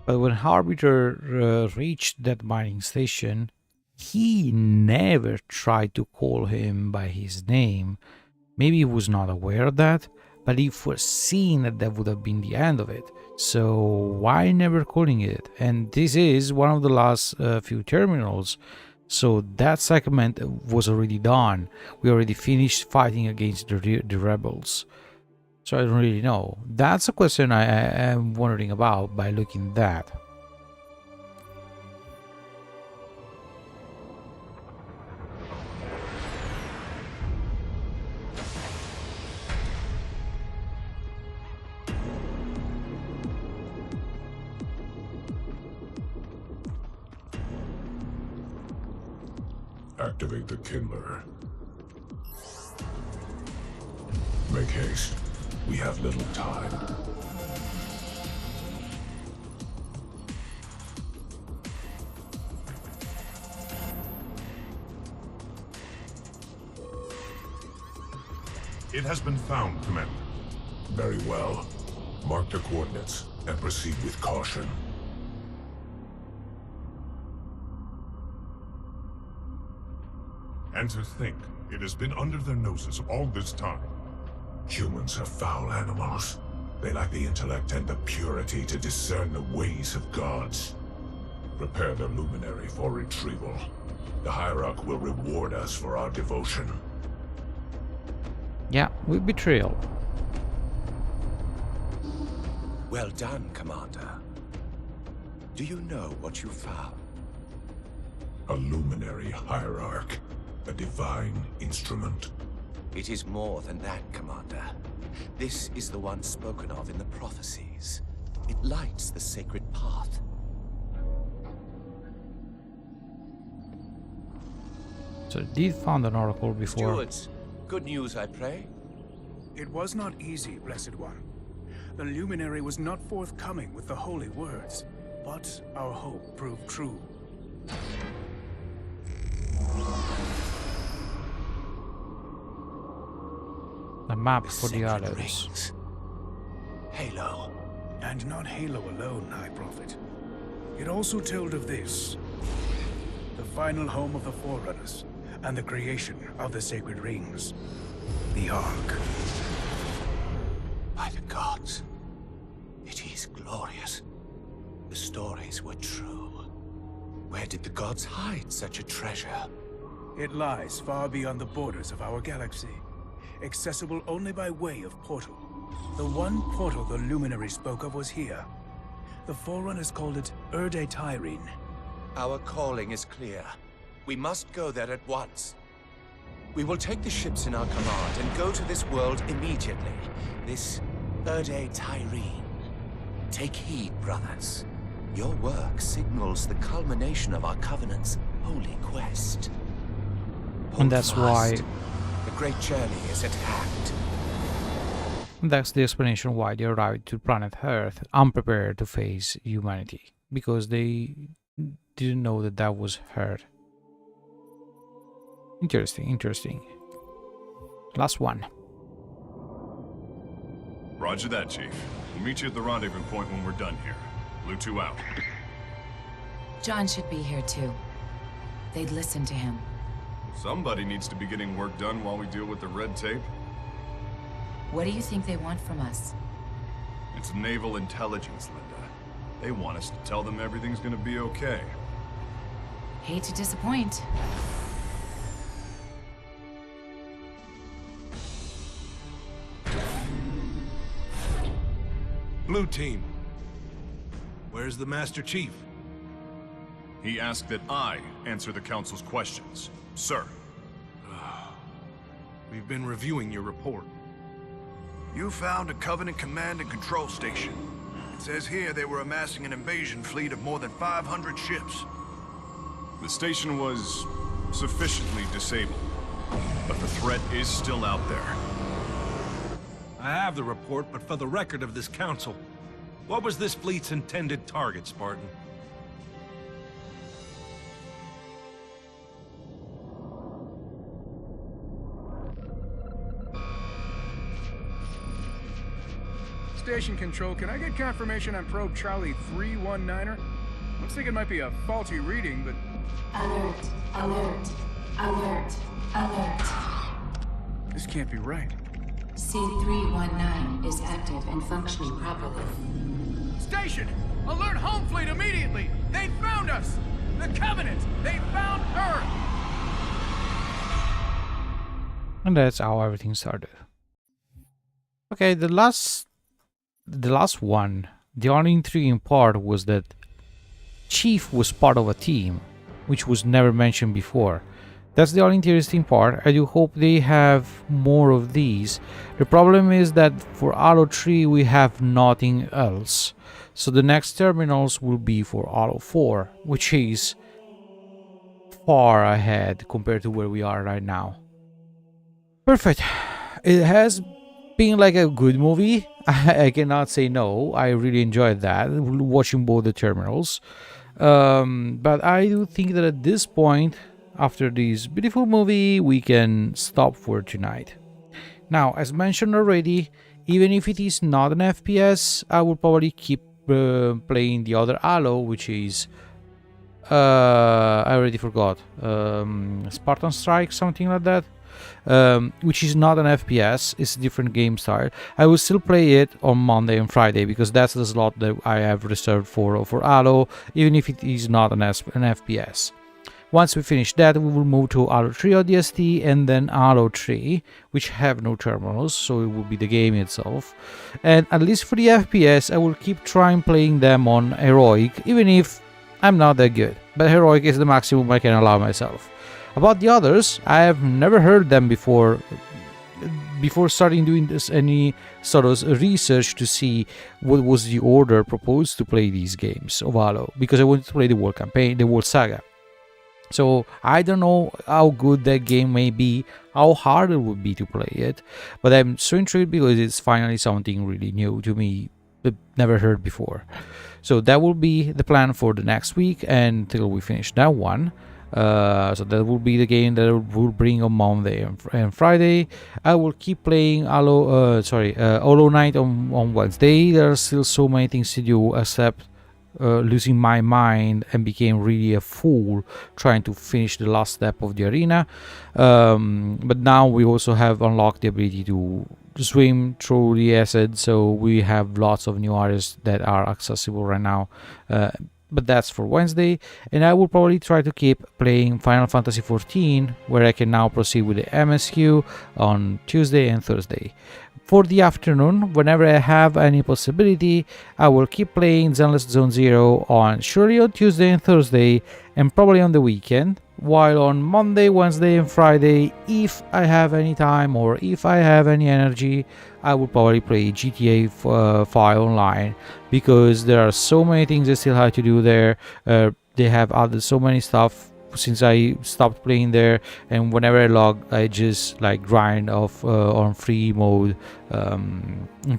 But when Arbiter reached that mining station, he never tried to call him by his name. Maybe he was not aware of that, but he foreseen that that would have been the end of it. So why never calling it? And this is one of the last few terminals. So that segment was already done. We already finished fighting against the rebels. So I don't really know. That's a question I am wondering about by looking at that. Activate the Kindler. Make haste. We have little time. It has been found, Commander. Very well. Mark the coordinates and proceed with caution. And to think, it has been under their noses all this time. Humans are foul animals. They lack the intellect and the purity to discern the ways of gods. Prepare the luminary for retrieval. The Hierarch will reward us for our devotion. Yeah, we betrayal. Well done, Commander. Do you know what you found? A luminary Hierarch. A divine instrument. It is more than that, Commander. This is the one spoken of in the prophecies. It lights the sacred path. So did found an oracle before. Stewards, good news, I pray? It was not easy, Blessed One. The luminary was not forthcoming with the holy words, but our hope proved true. The map for the others. Halo. And not Halo alone, High Prophet. It also told of this. The final home of the Forerunners, and the creation of the Sacred Rings. The Ark. By the gods, it is glorious. The stories were true. Where did the gods hide such a treasure? It lies far beyond the borders of our galaxy, accessible only by way of portal. The one portal the Luminary spoke of was here. The Forerunners called it DAZaryus. Our calling is clear. We must go there at once. We will take the ships in our command and go to this world immediately. This DAZaryus. Take heed, brothers. Your work signals the culmination of our Covenant's holy quest. And that's why... The great journey is at hand. That's the explanation why they arrived to planet Earth unprepared to face humanity. Because they didn't know that that was Earth. Interesting, interesting. Last one. Roger that, Chief. We'll meet you at the rendezvous point when we're done here. Blue 2 out. John should be here too. They'd listen to him. Somebody needs to be getting work done while we deal with the red tape. What do you think they want from us? It's naval intelligence, Linda. They want us to tell them everything's gonna be okay. Hate to disappoint. Blue Team. Where's the Master Chief? He asked that I answer the Council's questions, sir. We've been reviewing your report. You found a Covenant command and control station. It says here they were amassing an invasion fleet of more than 500 ships. The station was sufficiently disabled, but the threat is still out there. I have the report, but for the record of this council, what was this fleet's intended target, Spartan? Station Control, can I get confirmation on probe Charlie 319er? Looks like it might be a faulty reading, but... Alert, alert, alert, alert. This can't be right. C319 is active and functioning properly. Station! Alert home fleet immediately! They found us! The Covenant! They found Earth! And that's how everything started. Okay, the last one, the only intriguing part was that Chief was part of a team, which was never mentioned before. That's the only interesting part. I do hope they have more of these. The problem is that for Halo 3 we have nothing else. So the next terminals will be for Halo 4, which is far ahead compared to where we are right now. Perfect. It has been like a good movie. I cannot say no. I really enjoyed that, watching both the terminals. But I do think that at this point, after this beautiful movie, we can stop for tonight. Now, as mentioned already, even if it is not an FPS, I will probably keep playing the other Halo, which is... I already forgot. Spartan Strike, something like that. Which is not an FPS, it's a different game style. I will still play it on Monday and Friday because that's the slot that I have reserved for Halo, even if it is not an FPS. Once we finish that, we will move to Halo 3 ODST and then Halo 3, which have no terminals, so it will be the game itself. And at least for the FPS, I will keep trying playing them on Heroic, even if I'm not that good. But Heroic is the maximum I can allow myself. About the others, I have never heard them before starting doing this any sort of research to see what was the order proposed to play these games of Halo, because I wanted to play the World Campaign, the World Saga. So I don't know how good that game may be, how hard it would be to play it, but I'm so intrigued because it's finally something really new to me, but never heard before. So that will be the plan for the next week until we finish that one. So that will be the game that will bring on Monday and Friday. I will keep playing Hollow Knight on Wednesday. There are still so many things to do, except losing my mind and became really a fool trying to finish the last step of the arena. But now we also have unlocked the ability to swim through the acid, so we have lots of new areas that are accessible right now. But that's for Wednesday, and I will probably try to keep playing Final Fantasy XIV, where I can now proceed with the MSQ on Tuesday and Thursday. For the afternoon, whenever I have any possibility, I will keep playing Zenless Zone Zero surely on Tuesday and Thursday, and probably on the weekend, while on Monday, Wednesday and Friday, if I have any time or if I have any energy, I will probably play GTA 5 online, because there are so many things I still have to do there. They have added so many stuff since I stopped playing there, and whenever I log, I just like grind off on free mode,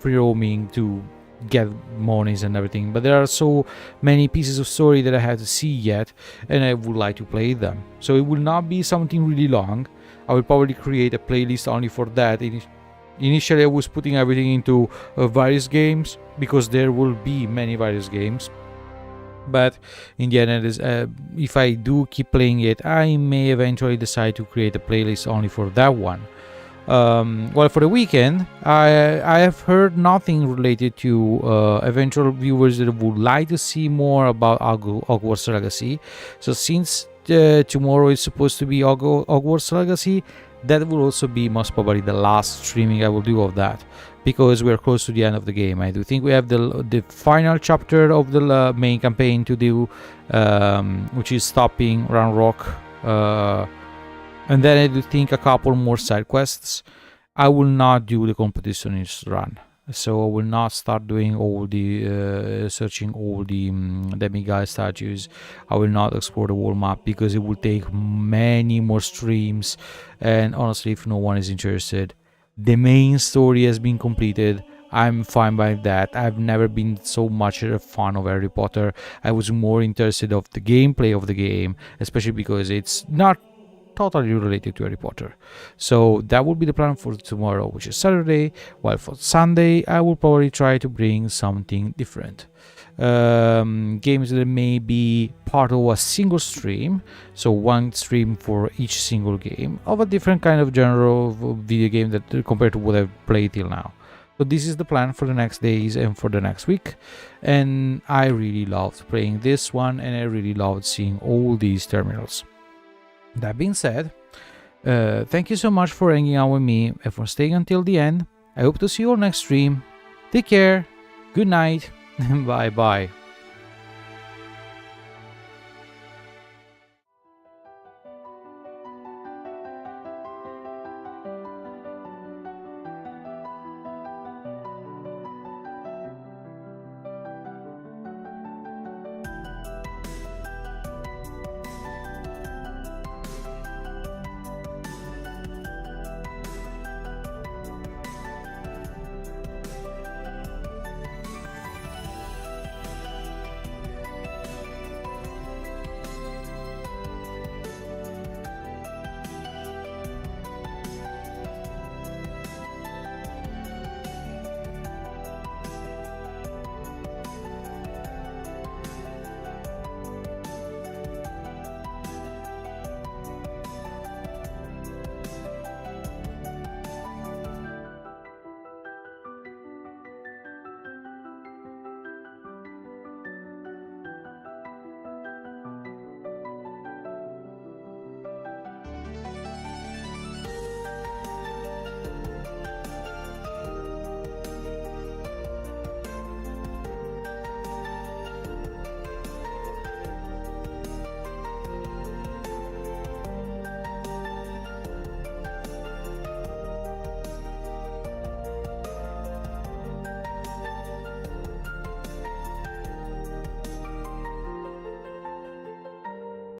free roaming to get monies and everything. But there are so many pieces of story that I have to see yet, and I would like to play them. So it will not be something really long. I will probably create a playlist only for that. Initially I was putting everything into various games, because there will be many various games. But in the end, if I do keep playing it, I may eventually decide to create a playlist only for that one. Well, for the weekend, I have heard nothing related to eventual viewers that would like to see more about Hogwarts Legacy. So since tomorrow is supposed to be Hogwarts Legacy, that will also be most probably the last streaming I will do of that, because we're close to the end of the game. I do think we have the final chapter of the main campaign to do, which is stopping Ranrock, and then I do think a couple more side quests. I will not do the competitionist run, so I will not start doing all the searching all the demigod statues. I will not explore the whole map, because it will take many more streams, and honestly, if no one is interested, the main story has been completed. I'm fine by that. I've never been so much a fan of Harry Potter. I was more interested of the gameplay of the game, especially because it's not totally related to Harry Potter. So that will be the plan for tomorrow, which is Saturday. While for Sunday, I will probably try to bring something different. Games that may be part of a single stream, so one stream for each single game of a different kind of genre of video game that compared to what I've played till now. So this is the plan for the next days and for the next week, and I really loved playing this one, and I really loved seeing all these terminals. That being said, thank you so much for hanging out with me and for staying until the end. I hope to see you all next stream. Take care, good night, bye bye.